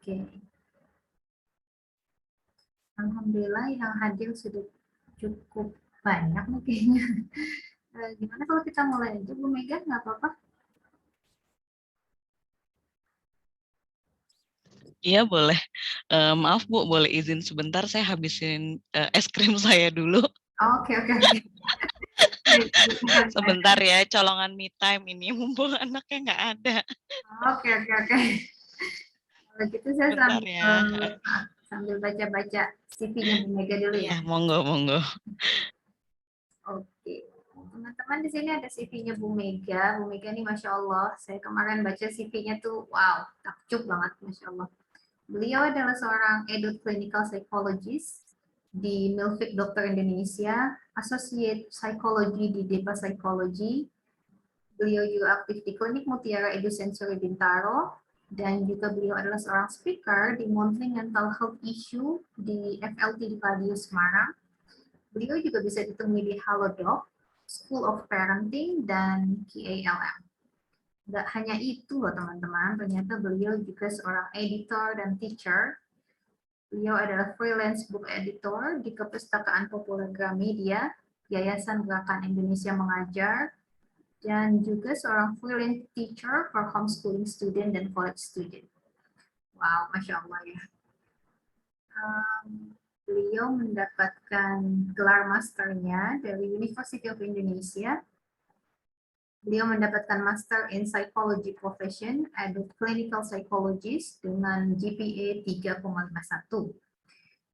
Oke. Alhamdulillah yang hadir sudah cukup banyak nih kayaknya. Gimana kalau kita mulai aja, Bu Mega? Nggak apa-apa? Iya boleh. Maaf Bu, boleh izin sebentar saya habisin es krim saya dulu. Oke, oke, oke. Sebentar ya, colongan me time ini mumpung anaknya nggak ada. Oke, oke, oke. Kalau gitu saya Sebentar ya. sambil baca-baca CV-nya Bu Mega dulu Iya, ya. monggo, monggo. Oke. Teman-teman di sini ada CV-nya Bu Mega. Bu Mega nih Masya Allah. Saya kemarin baca CV-nya tuh, wow, takjub banget Masya Allah. Beliau adalah seorang adult clinical psychologist di Milfig Dokter Indonesia, Associate Psychology di Deva Psychology. Beliau juga aktif di Klinik Mutiara Edusensory Bintaro, dan juga beliau adalah seorang speaker di Monthly Mental Health Issue di FLT di Padio Semarang. Beliau juga bisa ditemui di Halodoc, School of Parenting, dan KALM. Nggak hanya itu loh teman-teman, ternyata beliau juga seorang editor dan teacher. Beliau adalah freelance book editor di Kepustakaan Populer Gramedia, Yayasan Gerakan Indonesia Mengajar, dan juga seorang freelance teacher for homeschooling student dan college student. Wow, Masya Allah ya. Beliau mendapatkan gelar masternya dari University of Indonesia. Beliau mendapatkan Master in Psychology Profession, Adult Clinical Psychologist dengan GPA 3,51.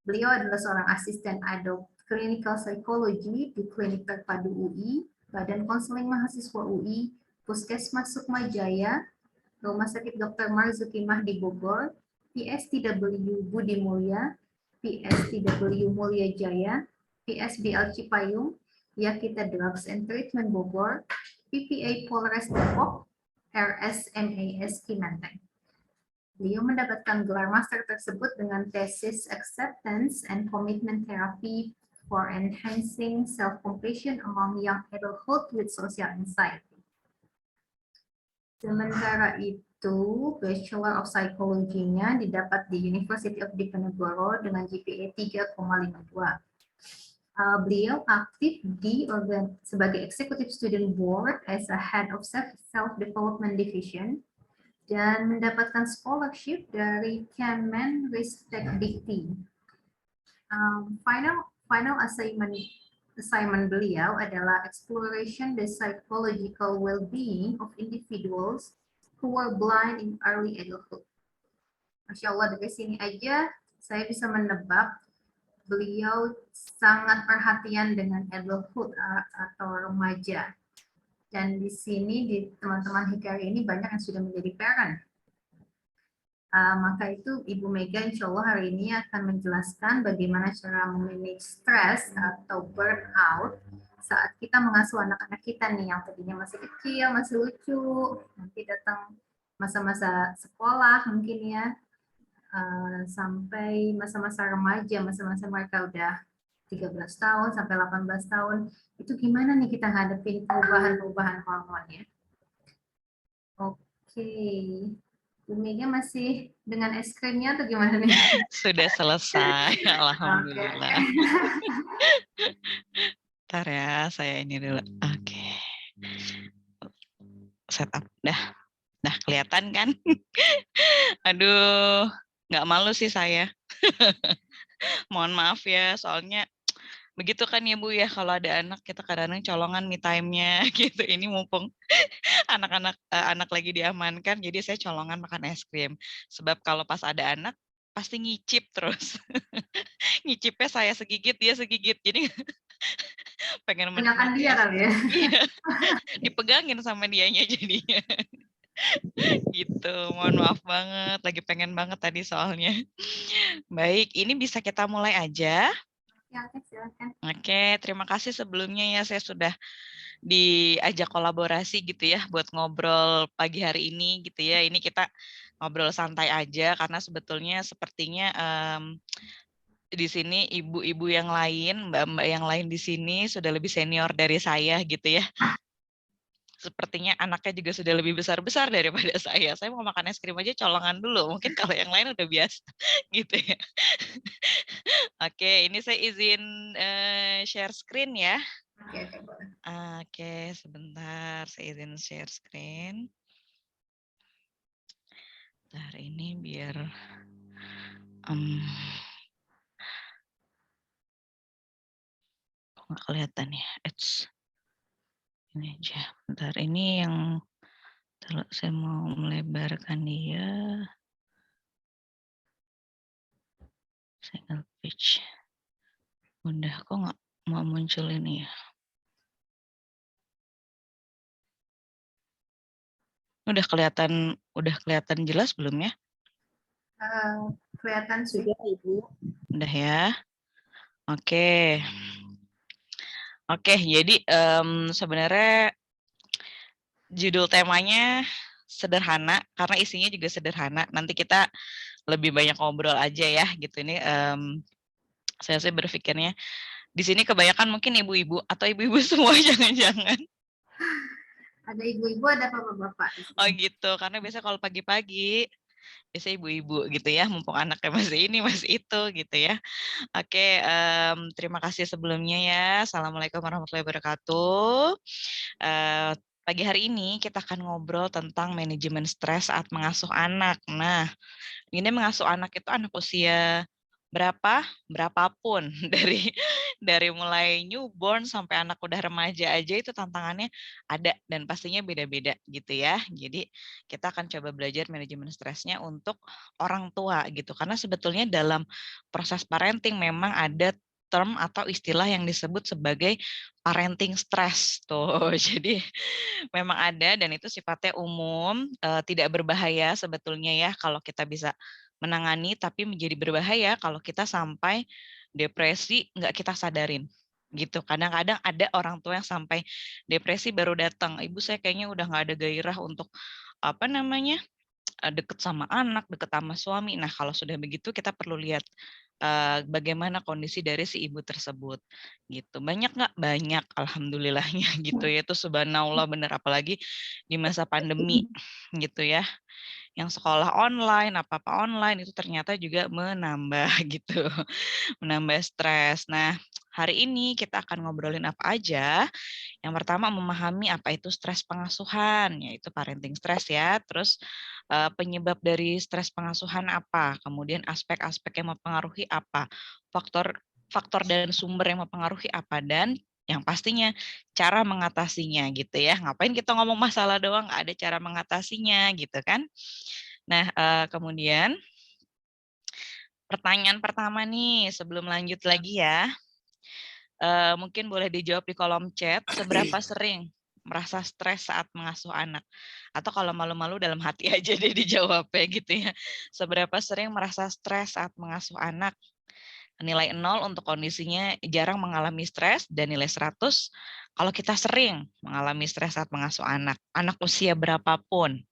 Beliau adalah seorang asisten Adult Clinical Psychology di Klinik Terpadu UI, Badan Konseling Mahasiswa UI, Puskesmas Sukma Jaya, Rumah Sakit Dr. Marzuki Mahdi Bogor, PSTW Budi Mulya, PSTW Mulya Jaya, PSBL Cipayung, Yakita Drugs and Treatment Bogor, PPA Polres Depok, RSMAS Kimenteng. Beliau mendapatkan gelar master tersebut dengan tesis Acceptance and Commitment Therapy for Enhancing Self-Compassion Among Young Adulthood with Social Anxiety. Sementara itu, Bachelor of Psychology-nya didapat di University of Diponegoro dengan GPA 3,52. Beliau aktif sebagai Executive Student Board as a Head of Self-Development Division dan mendapatkan scholarship dari Kemen Ristek Dikti. Final assignment beliau adalah exploration the psychological well-being of individuals who were blind in early adulthood. Masya Allah, dari sini aja saya bisa menebak beliau sangat perhatian dengan adulthood atau remaja. Dan di sini, di teman-teman Hikari ini banyak yang sudah menjadi parent. Maka itu Ibu Mega insya Allah hari ini akan menjelaskan bagaimana cara memanage stres atau burnout saat kita mengasuh anak-anak kita nih yang tadinya masih kecil, masih lucu, nanti datang masa-masa sekolah mungkin ya, sampai masa-masa remaja, masa-masa mereka udah 13 tahun sampai 18 tahun, itu gimana nih kita ngadepin perubahan-perubahan hormonnya. Oke. Bu Mega masih dengan es krimnya atau gimana nih? Sudah selesai, alhamdulillah. Okay. Bentar ya, saya ini dulu. Oke. Setup, dah kelihatan kan? Aduh, nggak malu sih saya. Mohon maaf ya, soalnya begitu kan ya Bu ya, kalau ada anak kita kadang-kadang colongan me time-nya gitu. Ini mumpung anak lagi diamankan, jadi saya colongan makan es krim. Sebab kalau pas ada anak pasti ngicip terus. Ngicipnya saya segigit, dia segigit. Jadi pengen Kebanyakan menikmati dia es kali krim. ya. Iya, dipegangin sama dianya jadinya. Gitu, mohon maaf banget. Lagi pengen banget tadi soalnya. Baik, ini bisa kita mulai aja. Ya, oke, silakan. Oke, terima kasih sebelumnya ya saya sudah diajak kolaborasi gitu ya buat ngobrol pagi hari ini gitu ya. Ini kita ngobrol santai aja karena sebetulnya sepertinya di sini ibu-ibu yang lain, mbak-mbak yang lain di sini sudah lebih senior dari saya gitu ya. Sepertinya anaknya juga sudah lebih besar-besar daripada saya. Saya mau makan es krim aja colongan dulu. Mungkin kalau yang lain udah biasa gitu ya. Oke, ini saya izin share screen ya. Oke, boleh. Oke, sebentar saya izin share screen. Bentar ini biar kok nggak kelihatan ya. Ini aja. Bentar ini yang saya mau melebarkan dia. Single page. Udah kok nggak mau muncul ini ya. Udah kelihatan jelas belum ya? Kelihatan sudah, Ibu. Udah ya. Oke. Oke, jadi sebenarnya judul temanya sederhana karena isinya juga sederhana. Nanti kita lebih banyak ngobrol aja ya gitu. Ini saya sih berpikirnya di sini kebanyakan mungkin ibu-ibu atau ibu-ibu semua jangan-jangan. Ada ibu-ibu, ada bapak-bapak di sini. Oh gitu, karena biasanya kalau pagi-pagi biasanya ibu-ibu gitu ya, mumpung anaknya masih ini, masih itu gitu ya. Oke, terima kasih sebelumnya ya. Assalamualaikum warahmatullahi wabarakatuh. Pagi hari ini kita akan ngobrol tentang manajemen stres saat mengasuh anak. Nah, ini mengasuh anak itu anak usia berapapun dari mulai newborn sampai anak udah remaja aja itu tantangannya ada dan pastinya beda-beda gitu ya. Jadi kita akan coba belajar manajemen stresnya untuk orang tua gitu. Karena sebetulnya dalam proses parenting memang ada term atau istilah yang disebut sebagai parenting stress tuh. Jadi memang ada dan itu sifatnya umum, tidak berbahaya sebetulnya ya kalau kita bisa menangani, tapi menjadi berbahaya kalau kita sampai depresi nggak kita sadarin gitu. Kadang-kadang ada orang tua yang sampai depresi baru datang, ibu saya kayaknya udah nggak ada gairah untuk apa namanya deket sama anak, deket sama suami. Nah kalau sudah begitu kita perlu lihat bagaimana kondisi dari si ibu tersebut gitu. Banyak nggak? Banyak, alhamdulillahnya gitu ya. Itu subhanallah bener, apalagi di masa pandemi gitu ya. Yang sekolah online, apa-apa online itu ternyata juga menambah gitu, menambah stres. Nah, hari ini kita akan ngobrolin apa aja. Yang pertama memahami apa itu stres pengasuhan, yaitu parenting stress ya. Terus penyebab dari stres pengasuhan apa, kemudian aspek-aspek yang mempengaruhi apa, faktor faktor dan sumber yang mempengaruhi apa, dan yang pastinya cara mengatasinya gitu ya. Ngapain kita ngomong masalah doang, nggak ada cara mengatasinya gitu kan. Nah, kemudian pertanyaan pertama nih sebelum lanjut lagi ya. Mungkin boleh dijawab di kolom chat, seberapa sering merasa stres saat mengasuh anak? Atau kalau malu-malu dalam hati aja deh dijawabnya gitu ya. Seberapa sering merasa stres saat mengasuh anak? Nilai 0 untuk kondisinya jarang mengalami stres dan nilai 100 kalau kita sering mengalami stres saat mengasuh anak. Anak usia berapapun.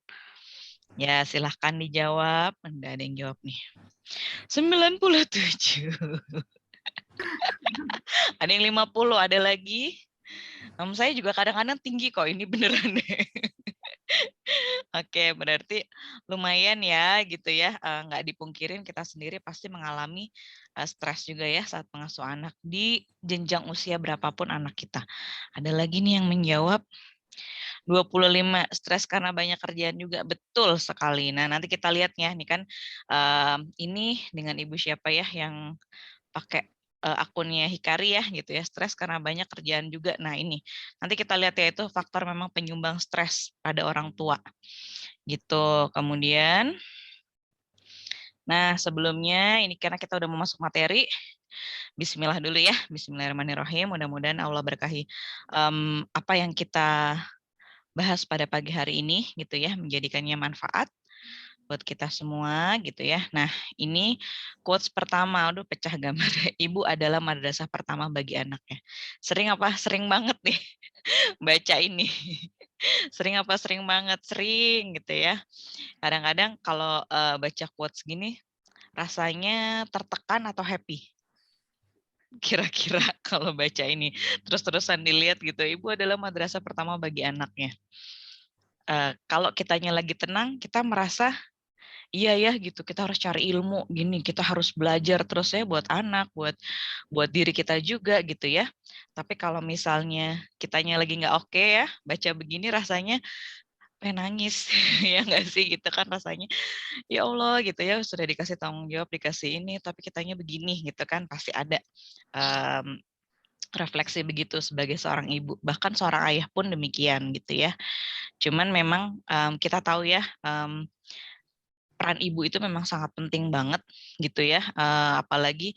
Ya, silahkan dijawab. Nggak ada yang jawab nih. 97. Ada yang 50, ada lagi. Saya juga kadang-kadang tinggi kok, ini beneran deh. Oke, berarti lumayan ya gitu ya, nggak dipungkirin kita sendiri pasti mengalami stres juga ya saat mengasuh anak di jenjang usia berapapun anak kita. Ada lagi nih yang menjawab 25, stres karena banyak kerjaan juga, betul sekali. Nah nanti kita lihat ya, nih kan ini dengan ibu siapa ya yang pakai akunnya Hikari ya gitu ya, stres karena banyak kerjaan juga. Nah ini nanti kita lihat ya, itu faktor memang penyumbang stres pada orang tua gitu. Kemudian, nah sebelumnya ini karena kita udah mau masuk materi, Bismillah dulu ya, Bismillahirrahmanirrahim. Mudah-mudahan Allah berkahi apa yang kita bahas pada pagi hari ini gitu ya, menjadikannya manfaat buat kita semua gitu ya. Nah, ini quotes pertama, aduh pecah gambar. Ibu adalah madrasah pertama bagi anaknya. Sering apa? Sering banget nih baca ini. Sering apa? Sering banget, sering gitu ya. Kadang-kadang kalau baca quotes gini rasanya tertekan atau happy? kira-kira kalau baca ini terus-terusan dilihat gitu, ibu adalah madrasah pertama bagi anaknya. Kalau kitanya lagi tenang, kita merasa iya ya gitu, kita harus cari ilmu gini, kita harus belajar terus ya buat anak, buat diri kita juga gitu ya. Tapi kalau misalnya kitanya lagi nggak oke ya, baca begini rasanya pengen nangis ya nggak sih gitu kan rasanya. Ya Allah gitu ya, sudah dikasih tanggung jawab, dikasih ini, tapi kitanya begini gitu kan pasti ada um, refleksi begitu sebagai seorang ibu, bahkan seorang ayah pun demikian gitu ya. Cuman memang kita tahu ya peran ibu itu memang sangat penting banget gitu ya, apalagi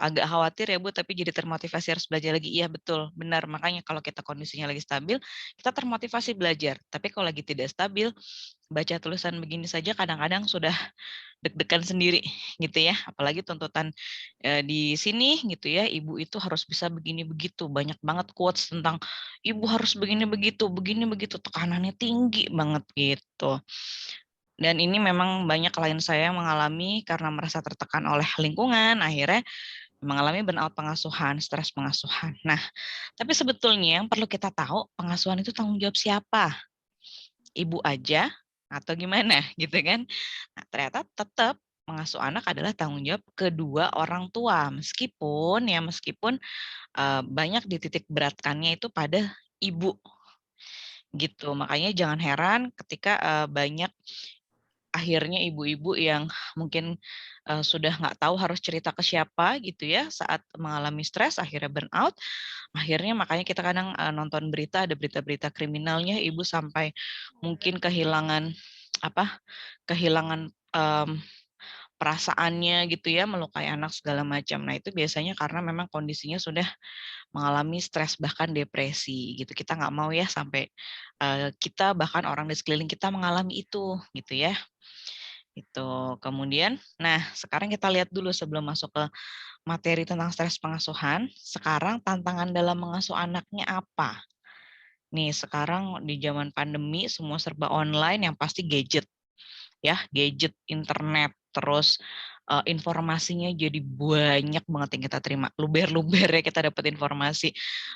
agak khawatir ya Bu, tapi jadi termotivasi harus belajar lagi. Iya betul, benar. Makanya kalau kita kondisinya lagi stabil, kita termotivasi belajar. Tapi kalau lagi tidak stabil, baca tulisan begini saja kadang-kadang sudah deg-degan sendiri gitu ya. Apalagi tuntutan di sini gitu ya, ibu itu harus bisa begini begitu. Banyak banget quotes tentang ibu harus begini begitu, tekanannya tinggi banget gitu. Dan ini memang banyak klien saya yang mengalami karena merasa tertekan oleh lingkungan, akhirnya mengalami burnout pengasuhan, stres pengasuhan. Nah, tapi sebetulnya yang perlu kita tahu, pengasuhan itu tanggung jawab siapa? Ibu aja atau gimana gitu kan? Nah, ternyata tetap mengasuh anak adalah tanggung jawab kedua orang tua, meskipun banyak dititik beratkannya itu pada ibu gitu. Makanya jangan heran ketika banyak akhirnya ibu-ibu yang mungkin, sudah nggak tahu harus cerita ke siapa gitu ya saat mengalami stres akhirnya burnout, akhirnya makanya kita kadang, nonton berita ada berita-berita kriminalnya ibu sampai mungkin kehilangan apa, kehilangan, perasaannya gitu ya, melukai anak segala macam. Nah itu biasanya karena memang kondisinya sudah mengalami stres bahkan depresi gitu. Kita nggak mau ya sampai, kita bahkan orang di sekeliling kita mengalami itu gitu ya. Itu. Kemudian, nah sekarang kita lihat dulu sebelum masuk ke materi tentang stres pengasuhan, sekarang tantangan dalam mengasuh anaknya apa? Nih sekarang di zaman pandemi semua serba online yang pasti gadget ya, gadget, internet, terus informasinya jadi banyak banget yang kita terima. Luber-luber ya kita dapat informasi.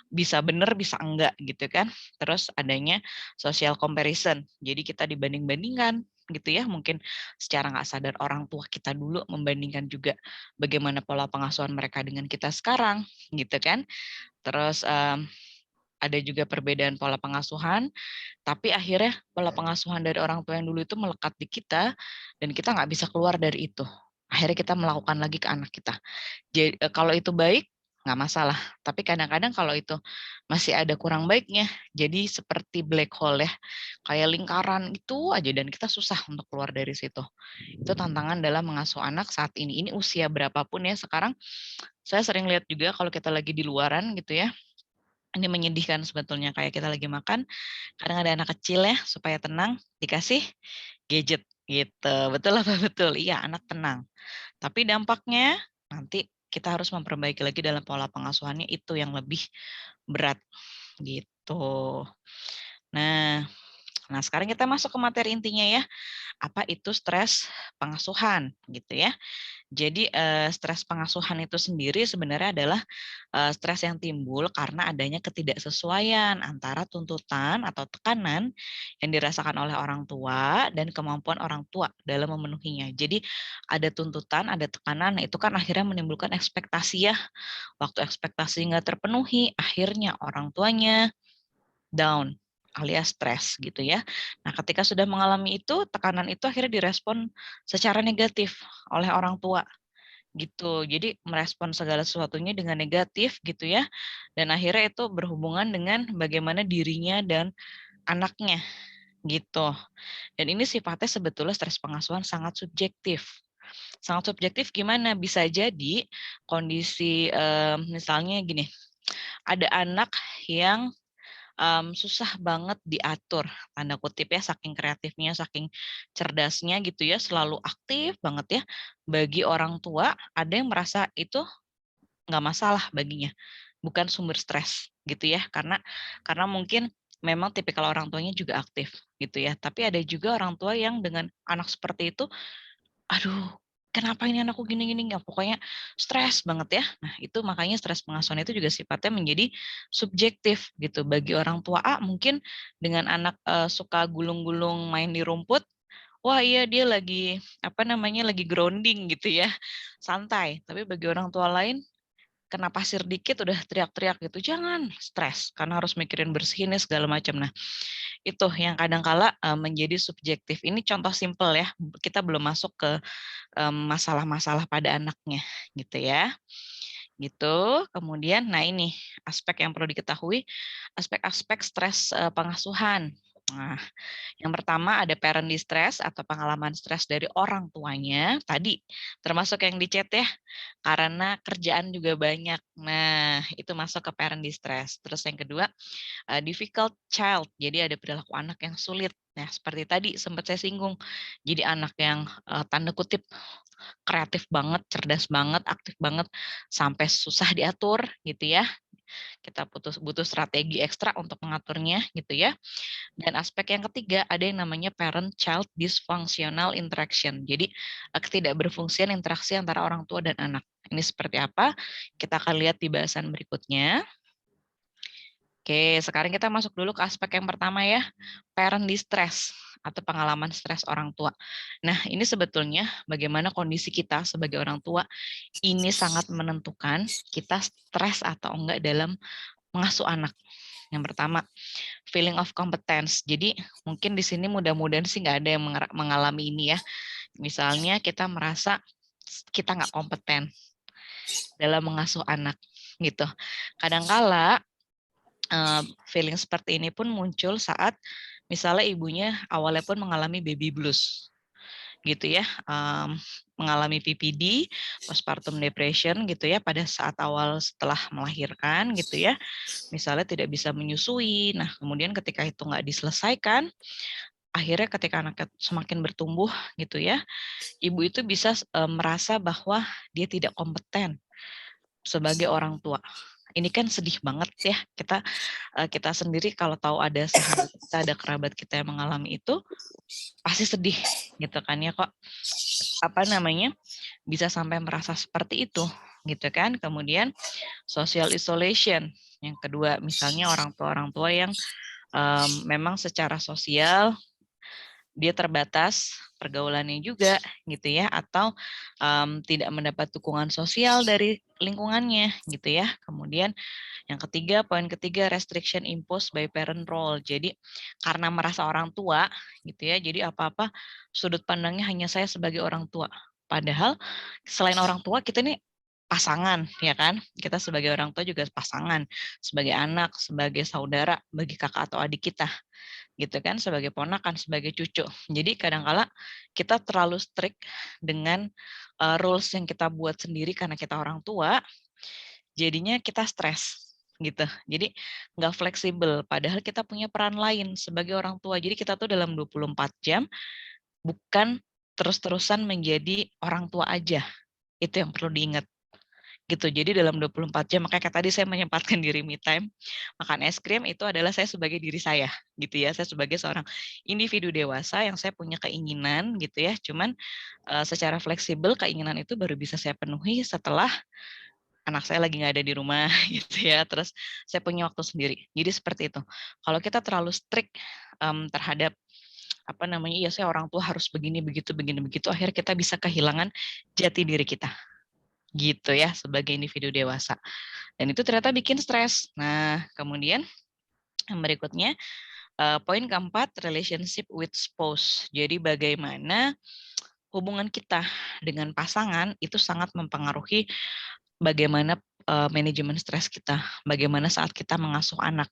Bisa benar, bisa enggak gitu kan. Terus adanya social comparison. Jadi kita dibanding-bandingkan gitu ya. Mungkin secara nggak sadar orang tua kita dulu membandingkan juga bagaimana pola pengasuhan mereka dengan kita sekarang gitu kan. Terus ada juga perbedaan pola pengasuhan, tapi akhirnya pola pengasuhan dari orang tua yang dulu itu melekat di kita, dan kita nggak bisa keluar dari itu. Akhirnya kita melakukan lagi ke anak kita. Jadi, kalau itu baik, nggak masalah. Tapi kadang-kadang kalau itu masih ada kurang baiknya, jadi seperti black hole ya, kayak lingkaran itu aja dan kita susah untuk keluar dari situ. Itu tantangan dalam mengasuh anak saat ini. Ini usia berapapun ya sekarang, saya sering lihat juga kalau kita lagi di luaran gitu ya, ini menyedihkan sebetulnya kayak kita lagi makan, kadang ada anak kecil ya supaya tenang dikasih gadget gitu. Betul apa betul? Iya, anak tenang. Tapi dampaknya nanti kita harus memperbaiki lagi dalam pola pengasuhannya itu yang lebih berat gitu. Nah, nah sekarang kita masuk ke materi intinya ya. Apa itu stres pengasuhan gitu ya. Jadi stres pengasuhan itu sendiri sebenarnya adalah stres yang timbul karena adanya ketidaksesuaian antara tuntutan atau tekanan yang dirasakan oleh orang tua dan kemampuan orang tua dalam memenuhinya. Jadi ada tuntutan, ada tekanan, nah itu kan akhirnya menimbulkan ekspektasi ya. Waktu ekspektasi nggak terpenuhi, akhirnya orang tuanya down alias stres gitu ya. Nah, ketika sudah mengalami itu, tekanan itu akhirnya direspon secara negatif oleh orang tua gitu. Jadi merespon segala sesuatunya dengan negatif gitu ya. Dan akhirnya itu berhubungan dengan bagaimana dirinya dan anaknya gitu. Dan ini sifatnya sebetulnya stres pengasuhan sangat subjektif. Sangat subjektif gimana? Bisa jadi kondisi misalnya gini, ada anak yang susah banget diatur, tanda kutip ya, saking kreatifnya, saking cerdasnya gitu ya, selalu aktif banget ya. Bagi orang tua, ada yang merasa itu nggak masalah baginya, bukan sumber stres gitu ya, karena mungkin memang tipikal orang tuanya juga aktif gitu ya. Tapi ada juga orang tua yang dengan anak seperti itu, aduh kenapa ini anakku gini-gini, ya pokoknya stres banget ya. Nah, itu makanya stres pengasuhan itu juga sifatnya menjadi subjektif gitu. Bagi orang tua A mungkin dengan anak suka gulung-gulung main di rumput, wah iya dia lagi apa namanya lagi grounding gitu ya, santai. Tapi bagi orang tua lain kena pasir dikit udah teriak-teriak gitu, jangan stres karena harus mikirin bersihinnya segala macam. Nah, itu yang kadang kala menjadi subjektif. Ini contoh simpel ya, kita belum masuk ke masalah-masalah pada anaknya gitu ya. Gitu. Kemudian nah ini aspek yang perlu diketahui, aspek-aspek stres pengasuhan. Nah, yang pertama ada parent distress atau pengalaman stres dari orang tuanya. Tadi termasuk yang di chat ya, karena kerjaan juga banyak. Nah, itu masuk ke parent distress. Terus yang kedua, difficult child. Jadi ada perilaku anak yang sulit. Nah, seperti tadi sempat saya singgung. Jadi anak yang tanda kutip kreatif banget, cerdas banget, aktif banget, sampai susah diatur gitu ya. Kita butuh strategi ekstra untuk mengaturnya gitu ya. Dan aspek yang ketiga ada yang namanya parent-child dysfunctional interaction. Jadi ketidakberfungsian interaksi antara orang tua dan anak. Ini seperti apa? Kita akan lihat di bahasan berikutnya. Oke, sekarang kita masuk dulu ke aspek yang pertama ya, parent distress atau pengalaman stres orang tua. Nah, ini sebetulnya bagaimana kondisi kita sebagai orang tua ini sangat menentukan kita stres atau enggak dalam mengasuh anak. Yang pertama, feeling of competence. Jadi mungkin di sini mudah-mudahan sih nggak ada yang mengalami ini ya. Misalnya kita merasa kita nggak kompeten dalam mengasuh anak gitu. Kadangkala feeling seperti ini pun muncul saat misalnya ibunya awalnya pun mengalami baby blues gitu ya, mengalami PPD, postpartum depression gitu ya pada saat awal setelah melahirkan gitu ya, misalnya tidak bisa menyusui. Nah, kemudian ketika itu nggak diselesaikan, akhirnya ketika anaknya semakin bertumbuh gitu ya, ibu itu bisa merasa bahwa dia tidak kompeten sebagai orang tua. Ini kan sedih banget ya, kita sendiri kalau tahu ada sahabat kita, ada kerabat kita yang mengalami itu, pasti sedih gitu kan ya, kok apa namanya bisa sampai merasa seperti itu gitu kan. Kemudian social isolation yang kedua, misalnya orang tua yang memang secara sosial dia terbatas pergaulannya juga gitu ya, atau tidak mendapat dukungan sosial dari lingkungannya gitu ya. Kemudian yang ketiga, poin ketiga, restriction imposed by parent role. Jadi karena merasa orang tua gitu ya, jadi apa-apa sudut pandangnya hanya saya sebagai orang tua. Padahal selain orang tua kita nih pasangan ya kan, kita sebagai orang tua juga pasangan, sebagai anak, sebagai saudara, bagi kakak atau adik kita gitu kan, sebagai ponakan, sebagai cucu. Jadi kadangkala kita terlalu strict dengan rules yang kita buat sendiri karena kita orang tua, jadinya kita stres gitu. Jadi nggak fleksibel, padahal kita punya peran lain sebagai orang tua. Jadi kita tuh dalam 24 jam bukan terus-terusan menjadi orang tua aja. Itu yang perlu diingat gitu. Jadi dalam 24 jam, makanya kayak tadi saya menyempatkan diri me time, makan es krim itu adalah saya sebagai diri saya gitu ya. Saya sebagai seorang individu dewasa yang saya punya keinginan gitu ya. Cuman secara fleksibel keinginan itu baru bisa saya penuhi setelah anak saya lagi nggak ada di rumah gitu ya. Terus saya punya waktu sendiri. Jadi seperti itu. Kalau kita terlalu strict terhadap apa namanya, iya saya orang tua harus begini begitu, akhirnya kita bisa kehilangan jati diri kita gitu ya sebagai individu dewasa. Dan itu ternyata bikin stres. Nah, kemudian yang berikutnya poin keempat, relationship with spouse. Jadi bagaimana hubungan kita dengan pasangan itu sangat mempengaruhi bagaimana manajemen stres kita, bagaimana saat kita mengasuh anak,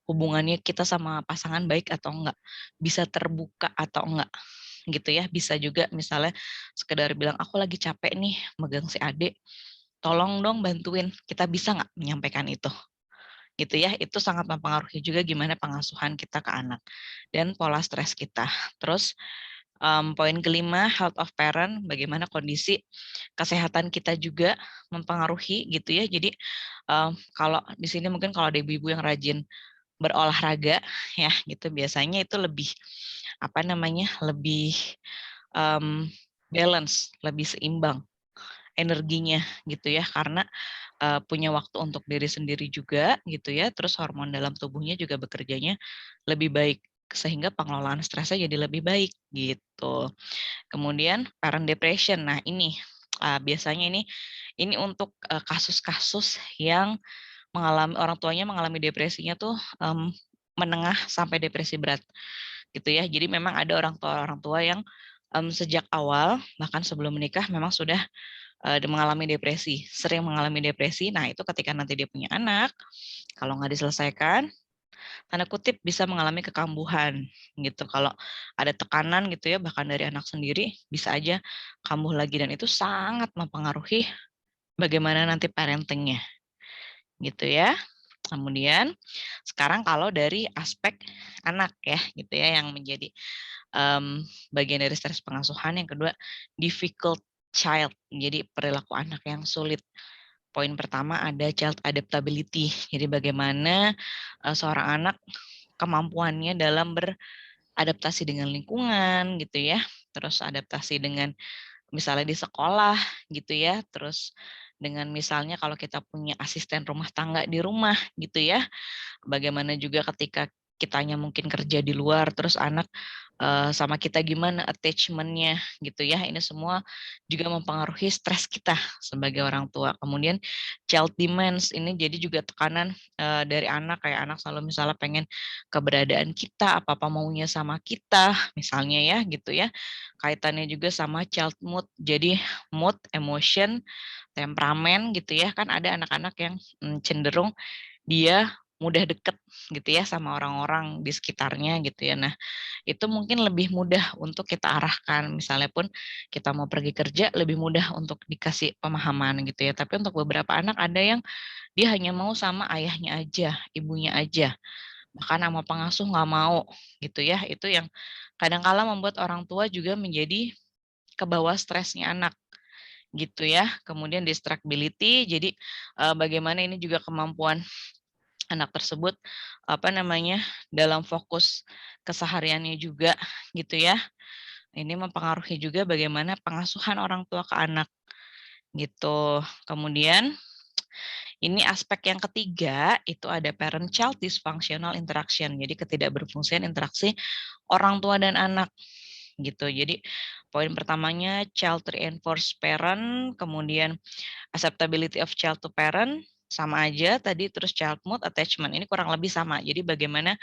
hubungannya kita sama pasangan baik atau enggak, bisa terbuka atau enggak, gitu ya. Bisa juga misalnya sekedar bilang, aku lagi capek nih megang si adik, tolong dong bantuin, kita bisa nggak menyampaikan itu, gitu ya. Itu sangat mempengaruhi juga gimana pengasuhan kita ke anak dan pola stres kita. Terus poin kelima, health of parent, bagaimana kondisi kesehatan kita juga mempengaruhi gitu ya. Jadi kalau di sini mungkin kalau ada ibu-ibu yang rajin berolahraga ya gitu, biasanya itu lebih apa namanya lebih um, balance, lebih seimbang energinya gitu ya, karena punya waktu untuk diri sendiri juga gitu ya, terus hormon dalam tubuhnya juga bekerjanya lebih baik sehingga pengelolaan stresnya jadi lebih baik gitu. Kemudian parent depression. Nah, ini biasanya ini untuk kasus-kasus yang orang tuanya mengalami depresinya tuh menengah sampai depresi berat gitu ya. Jadi memang ada orang tua yang sejak awal bahkan sebelum menikah memang sudah mengalami depresi, sering mengalami depresi. Nah, itu ketika nanti dia punya anak, kalau nggak diselesaikan, tanda kutip bisa mengalami kekambuhan gitu. Kalau ada tekanan gitu ya, bahkan dari anak sendiri, bisa aja kambuh lagi dan itu sangat mempengaruhi bagaimana nanti parentingnya gitu ya. Kemudian sekarang kalau dari aspek anak ya gitu ya yang menjadi bagian dari stres pengasuhan, yang kedua difficult child, jadi perilaku anak yang sulit. Poin pertama ada child adaptability. Jadi bagaimana seorang anak kemampuannya dalam beradaptasi dengan lingkungan gitu ya. Terus adaptasi dengan misalnya di sekolah gitu ya. Terus dengan misalnya kalau kita punya asisten rumah tangga di rumah gitu ya. Bagaimana juga ketika kitanya mungkin kerja di luar, terus anak sama kita gimana attachment-nya gitu ya. Ini semua juga mempengaruhi stres kita sebagai orang tua. Kemudian child demands ini jadi juga tekanan dari anak, kayak anak selalu misalnya pengen keberadaan kita, apa-apa maunya sama kita, misalnya ya gitu ya. Kaitannya juga sama child mood. Jadi mood, emotion, temperamen gitu ya. Kan ada anak-anak yang cenderung dia mudah deket gitu ya sama orang-orang di sekitarnya gitu ya. Nah, itu mungkin lebih mudah untuk kita arahkan. Misalnya pun kita mau pergi kerja lebih mudah untuk dikasih pemahaman gitu ya. Tapi untuk beberapa anak ada yang dia hanya mau sama ayahnya aja, ibunya aja. Bahkan sama pengasuh nggak mau gitu ya. Itu yang kadang-kala membuat orang tua juga menjadi ke bawah stresnya anak gitu ya. Kemudian distractibility, jadi bagaimana ini juga kemampuan anak tersebut apa namanya dalam fokus kesehariannya juga gitu ya. Ini mempengaruhi juga bagaimana pengasuhan orang tua ke anak gitu. Kemudian ini aspek yang ketiga itu ada parent child dysfunctional interaction. Jadi ketidakberfungsian interaksi orang tua dan anak gitu. Jadi poin pertamanya child reinforced parent, kemudian acceptability of child to parent sama aja tadi, terus child mood attachment ini kurang lebih sama. Jadi bagaimana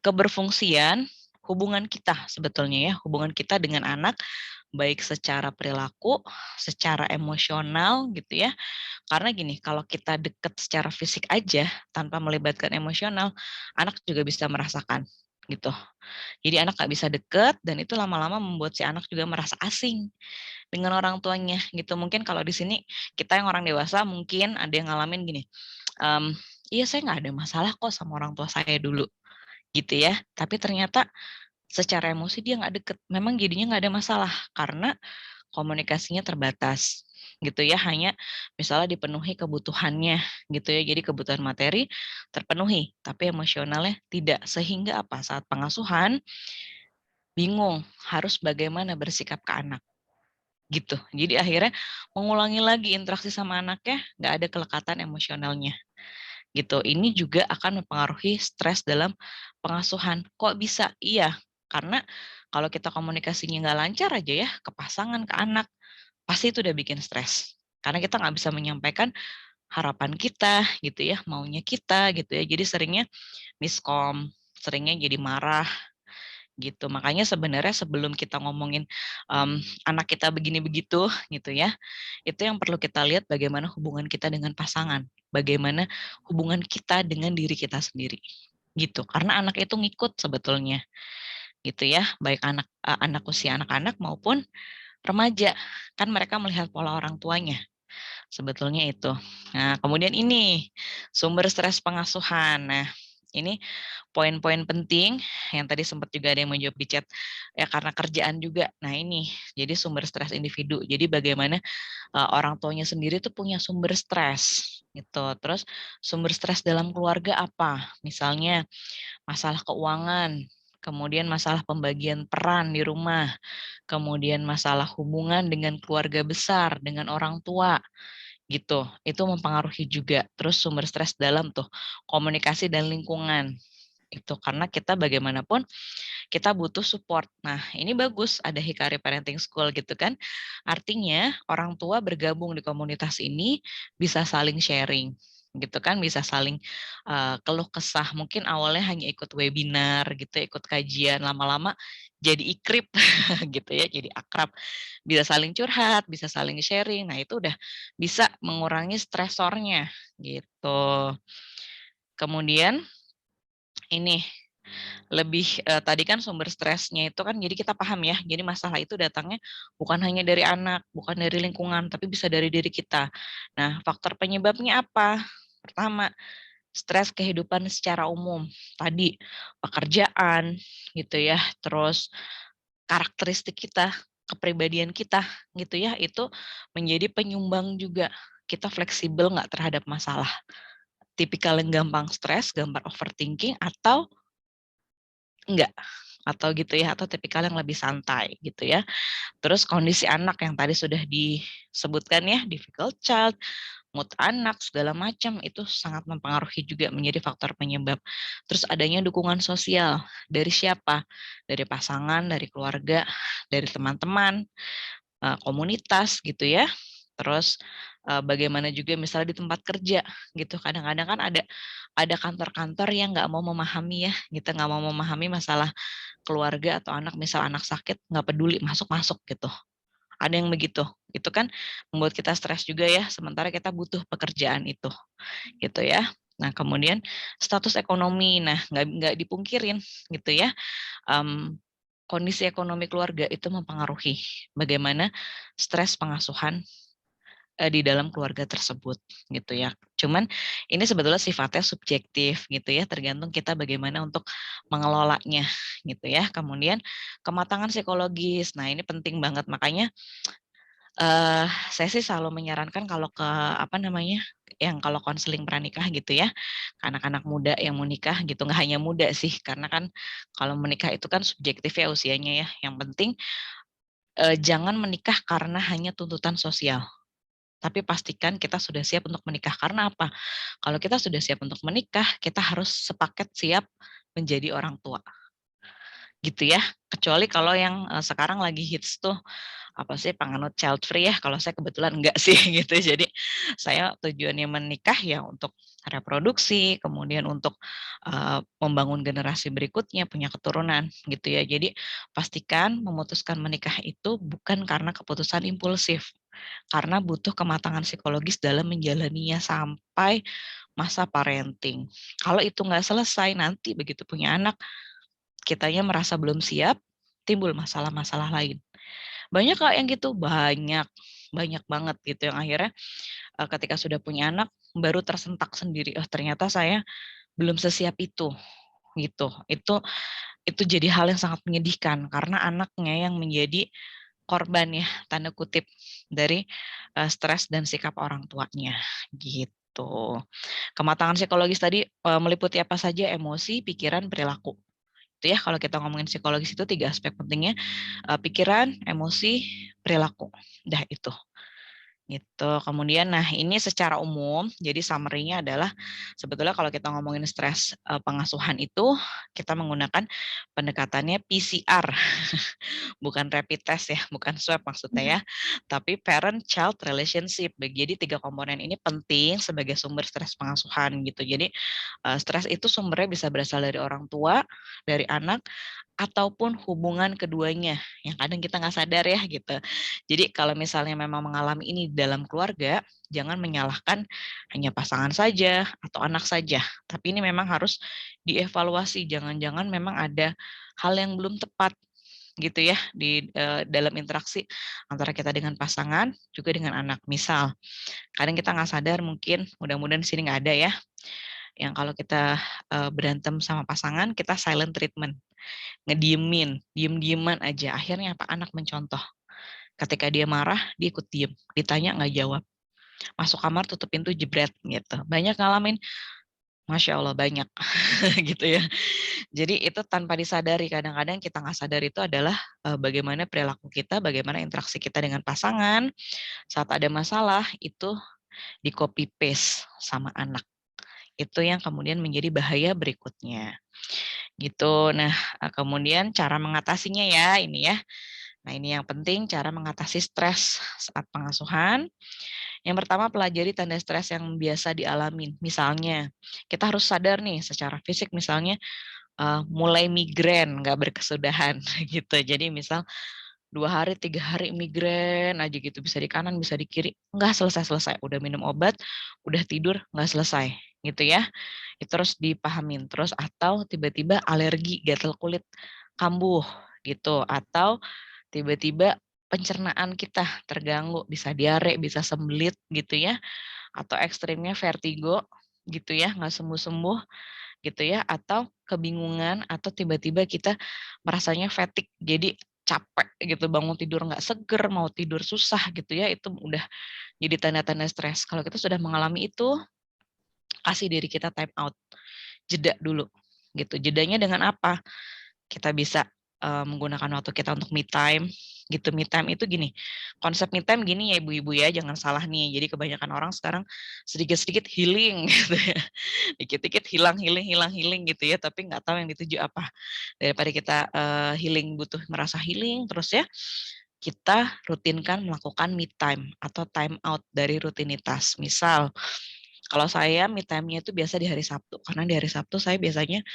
keberfungsian hubungan kita sebetulnya ya, hubungan kita dengan anak baik secara perilaku, secara emosional gitu ya. Karena gini, kalau kita deket secara fisik aja tanpa melibatkan emosional, anak juga bisa merasakan gitu. Jadi anak nggak bisa deket dan itu lama-lama membuat si anak juga merasa asing dengan orang tuanya gitu. Mungkin kalau di sini kita yang orang dewasa mungkin ada yang ngalamin gini, iya saya nggak ada masalah kok sama orang tua saya dulu gitu ya. Tapi ternyata secara emosi dia nggak deket. Memang jadinya nggak ada masalah karena komunikasinya terbatas gitu ya, hanya misalnya dipenuhi kebutuhannya gitu ya, jadi kebutuhan materi terpenuhi tapi emosionalnya tidak, sehingga apa, saat pengasuhan bingung harus bagaimana bersikap ke anak gitu. Jadi akhirnya mengulangi lagi interaksi sama anaknya, nggak ada kelekatan emosionalnya gitu. Ini juga akan mempengaruhi stres dalam pengasuhan. Kok bisa? Iya, karena kalau kita komunikasinya nggak lancar aja ya ke pasangan, ke anak, pasti itu udah bikin stres. Karena kita nggak bisa menyampaikan harapan kita gitu ya, maunya kita gitu ya. Jadi seringnya miskom, seringnya jadi marah gitu. Makanya sebenarnya sebelum kita ngomongin anak kita begini begitu gitu ya, itu yang perlu kita lihat bagaimana hubungan kita dengan pasangan, bagaimana hubungan kita dengan diri kita sendiri gitu. Karena anak itu ngikut sebetulnya gitu ya, baik anak usia anak-anak maupun remaja, kan mereka melihat pola orang tuanya, sebetulnya itu. Nah, kemudian ini, sumber stres pengasuhan. Nah, ini poin-poin penting yang tadi sempat juga ada yang menjawab di chat, ya karena kerjaan juga. Nah ini, jadi sumber stres individu. Jadi bagaimana orang tuanya sendiri tuh punya sumber stres gitu. Terus sumber stres dalam keluarga apa? Misalnya masalah keuangan, kemudian masalah pembagian peran di rumah, kemudian masalah hubungan dengan keluarga besar, dengan orang tua, gitu. Itu mempengaruhi juga. Terus sumber stres dalam tuh, komunikasi dan lingkungan. Itu karena kita bagaimanapun kita butuh support. Nah, ini bagus ada Hikari Parenting School gitu kan. Artinya orang tua bergabung di komunitas ini bisa saling sharing gitu kan, bisa saling keluh kesah. Mungkin awalnya hanya ikut webinar gitu, ikut kajian, lama-lama jadi ikrip gitu ya, jadi akrab. Bisa saling curhat, bisa saling sharing. Nah, itu udah bisa mengurangi stresornya gitu. Kemudian ini lebih tadi kan sumber stresnya itu kan jadi kita paham ya, jadi masalah itu datangnya bukan hanya dari anak, bukan dari lingkungan, tapi bisa dari diri kita. Nah, faktor penyebabnya apa? Pertama, stres kehidupan secara umum. Tadi pekerjaan gitu ya, terus karakteristik kita, kepribadian kita gitu ya, itu menjadi penyumbang juga. Kita fleksibel nggak terhadap masalah. Tipikal yang gampang stres, gampang overthinking, atau enggak, atau gitu ya, atau tipikal yang lebih santai gitu ya. Terus kondisi anak yang tadi sudah disebutkan ya, difficult child, mood anak, segala macam itu sangat mempengaruhi juga menjadi faktor penyebab. Terus adanya dukungan sosial dari siapa? Dari pasangan, dari keluarga, dari teman-teman, komunitas gitu ya. Terus bagaimana juga misalnya di tempat kerja gitu. Kadang-kadang kan ada kantor-kantor yang nggak mau memahami ya, gitu nggak mau memahami masalah keluarga atau anak, misal anak sakit nggak peduli masuk-masuk gitu. Ada yang begitu. Itu kan membuat kita stres juga ya, sementara kita butuh pekerjaan itu gitu ya. Nah, kemudian status ekonomi, nah nggak dipungkirin gitu ya, kondisi ekonomi keluarga itu mempengaruhi bagaimana stres pengasuhan di dalam keluarga tersebut gitu ya. Cuman ini sebetulnya sifatnya subjektif gitu ya, tergantung kita bagaimana untuk mengelolanya gitu ya. Kemudian kematangan psikologis, nah ini penting banget, makanya saya sih selalu menyarankan kalau ke apa namanya, yang kalau konseling pranikah gitu ya, ke anak-anak muda yang mau nikah gitu, nggak hanya muda sih, karena kan kalau menikah itu kan subjektif ya usianya ya. Yang penting jangan menikah karena hanya tuntutan sosial. Tapi pastikan kita sudah siap untuk menikah. Karena apa? Kalau kita sudah siap untuk menikah, kita harus sepaket siap menjadi orang tua. Gitu ya. Kecuali kalau yang sekarang lagi hits tuh, apa sih, penganut child free ya. Kalau saya kebetulan enggak sih gitu. Jadi saya tujuannya menikah ya untuk reproduksi, kemudian untuk membangun generasi berikutnya, punya keturunan gitu ya. Jadi pastikan memutuskan menikah itu bukan karena keputusan impulsif, karena butuh kematangan psikologis dalam menjalaninya sampai masa parenting. Kalau itu nggak selesai, nanti begitu punya anak, kitanya merasa belum siap, timbul masalah-masalah lain. Banyak Kak yang gitu, banyak banget gitu yang akhirnya ketika sudah punya anak baru tersentak sendiri, oh ternyata saya belum sesiap itu gitu. Itu jadi hal yang sangat menyedihkan karena anaknya yang menjadi korban ya, tanda kutip, dari stres dan sikap orang tuanya gitu. Kematangan psikologis tadi meliputi apa saja? Emosi, pikiran, perilaku. Itu ya, kalau kita ngomongin psikologis itu 3 aspek pentingnya, pikiran, emosi, perilaku. Udah itu. Gitu. Kemudian nah ini secara umum, jadi summary-nya adalah sebetulnya kalau kita ngomongin stres pengasuhan itu, kita menggunakan pendekatannya PCR, bukan rapid test ya, bukan swab maksudnya ya, tapi parent child relationship. Jadi 3 komponen ini penting sebagai sumber stres pengasuhan gitu. Jadi stres itu sumbernya bisa berasal dari orang tua, dari anak, ataupun hubungan keduanya, yang kadang kita nggak sadar ya gitu. Jadi kalau misalnya memang mengalami ini dalam keluarga, jangan menyalahkan hanya pasangan saja atau anak saja. Tapi ini memang harus dievaluasi, jangan-jangan memang ada hal yang belum tepat gitu ya di dalam interaksi antara kita dengan pasangan juga dengan anak. Misal, kadang kita nggak sadar, mungkin mudah-mudahan di sini nggak ada ya, yang kalau kita berantem sama pasangan, kita silent treatment, ngediemin, diem-dieman aja. Akhirnya apa? Anak mencontoh. Ketika dia marah, dia ikut diem. Ditanya nggak jawab. Masuk kamar, tutup pintu, jebret gitu. Banyak ngalamin Masya Allah banyak gitu ya. Jadi itu tanpa disadari, kadang-kadang kita nggak sadar itu adalah bagaimana perilaku kita, bagaimana interaksi kita dengan pasangan, saat ada masalah itu di copy paste sama anak. Itu yang kemudian menjadi bahaya berikutnya. Gitu. Nah, kemudian cara mengatasinya ya ini ya. Nah, ini yang penting cara mengatasi stres saat pengasuhan. Yang pertama pelajari tanda stres yang biasa dialamin. Misalnya, kita harus sadar nih secara fisik misalnya mulai migrain nggak berkesudahan gitu. Jadi misal 2 hari, 3 hari migrain aja gitu, bisa di kanan, bisa di kiri, nggak selesai-selesai. Udah minum obat, udah tidur, nggak selesai gitu ya. Itu terus dipahamin. Terus atau tiba-tiba alergi, gatal kulit, kambuh gitu. Atau tiba-tiba pencernaan kita terganggu, bisa diare, bisa sembelit gitu ya. Atau ekstrimnya vertigo gitu ya, nggak sembuh-sembuh gitu ya, atau kebingungan, atau tiba-tiba kita merasanya fatigue, jadi capek gitu, bangun tidur nggak seger, mau tidur susah gitu ya, itu udah jadi tanda-tanda stres. Kalau kita sudah mengalami itu, kasih diri kita time out, jeda dulu gitu. Jedanya dengan apa? Kita bisa menggunakan waktu kita untuk me time gitu. Me time itu gini, konsep me time gini ya ibu-ibu ya, jangan salah nih. Jadi kebanyakan orang sekarang sedikit-sedikit healing gitu ya. Dikit-dikit hilang, healing, hilang, healing gitu ya, tapi nggak tahu yang dituju apa. Daripada kita healing, butuh merasa healing terus ya, kita rutinkan melakukan me time atau time out dari rutinitas. Misal, kalau saya me time-nya itu biasa di hari Sabtu, karena di hari Sabtu saya biasanya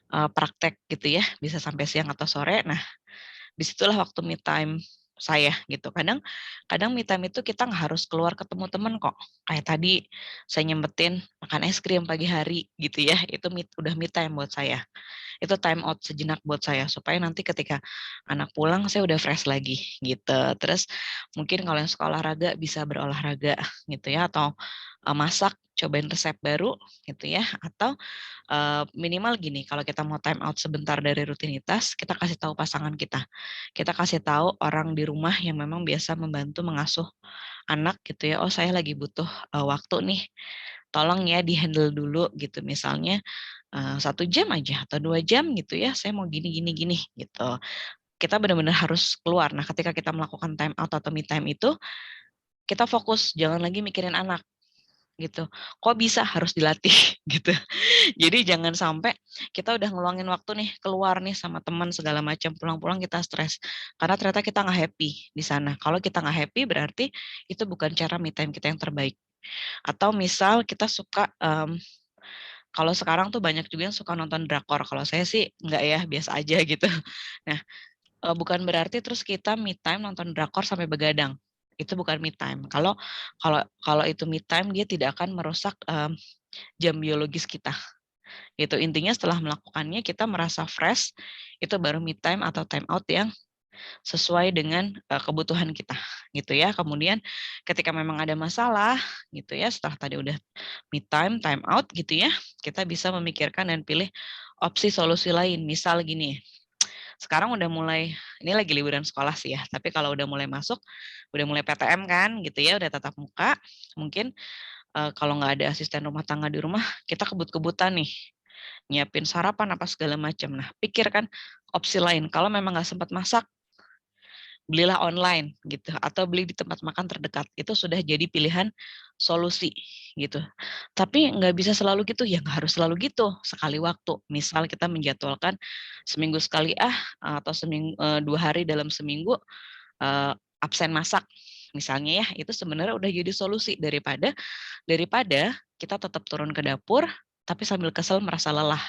praktek gitu ya, bisa sampai siang atau sore. Nah, disitulah waktu me time saya gitu. Kadang kadang me time itu kita nggak harus keluar ketemu temen kok. Kayak tadi saya nyempetin makan es krim pagi hari gitu ya, itu udah me time buat saya. Itu time out sejenak buat saya supaya nanti ketika anak pulang saya udah fresh lagi gitu. Terus mungkin kalau yang suka olahraga bisa berolahraga gitu ya, atau masak, cobain resep baru gitu ya, atau minimal gini, kalau kita mau time out sebentar dari rutinitas, kita kasih tahu pasangan kita. Kita kasih tahu orang di rumah yang memang biasa membantu mengasuh anak gitu ya, "Oh saya lagi butuh, waktu nih, tolong ya di-handle dulu," gitu. Misalnya, 1 jam aja atau 2 jam gitu ya, "Saya mau gini gini gini," gitu. Kita benar-benar harus keluar. Nah, ketika kita melakukan time out atau me time itu, kita fokus, jangan lagi mikirin anak, gitu. Kok bisa? Harus dilatih, gitu. Jadi jangan sampai kita udah ngeluangin waktu nih, keluar nih sama teman segala macam, pulang-pulang kita stres. Karena ternyata kita nggak happy di sana. Kalau kita nggak happy berarti itu bukan cara me time kita yang terbaik. Atau misal kita suka, kalau sekarang tuh banyak juga yang suka nonton drakor, kalau saya sih nggak ya, biasa aja gitu. Nah, bukan berarti terus kita me time nonton drakor sampai begadang, itu bukan me time. Kalau kalau kalau itu me time dia tidak akan merusak, jam biologis kita. Gitu. Intinya setelah melakukannya kita merasa fresh, itu baru me time atau time out yang sesuai dengan, kebutuhan kita, gitu ya. Kemudian ketika memang ada masalah, gitu ya, setelah tadi udah me time, time out gitu ya, kita bisa memikirkan dan pilih opsi solusi lain. Misal gini, sekarang udah mulai ini lagi liburan sekolah sih ya, tapi kalau udah mulai masuk, udah mulai PTM kan gitu ya, udah tatap muka, mungkin, kalau nggak ada asisten rumah tangga di rumah, kita kebut-kebutan nih, nyiapin sarapan apa segala macam. Nah, pikirkan opsi lain, kalau memang nggak sempat masak, belilah online gitu, atau beli di tempat makan terdekat, itu sudah jadi pilihan solusi gitu. Tapi nggak bisa selalu gitu, ya nggak harus selalu gitu, sekali waktu. Misal kita menjadwalkan seminggu sekali atau 2 hari dalam seminggu, absen masak, misalnya ya, itu sebenarnya udah jadi solusi daripada daripada kita tetap turun ke dapur, tapi sambil kesel merasa lelah.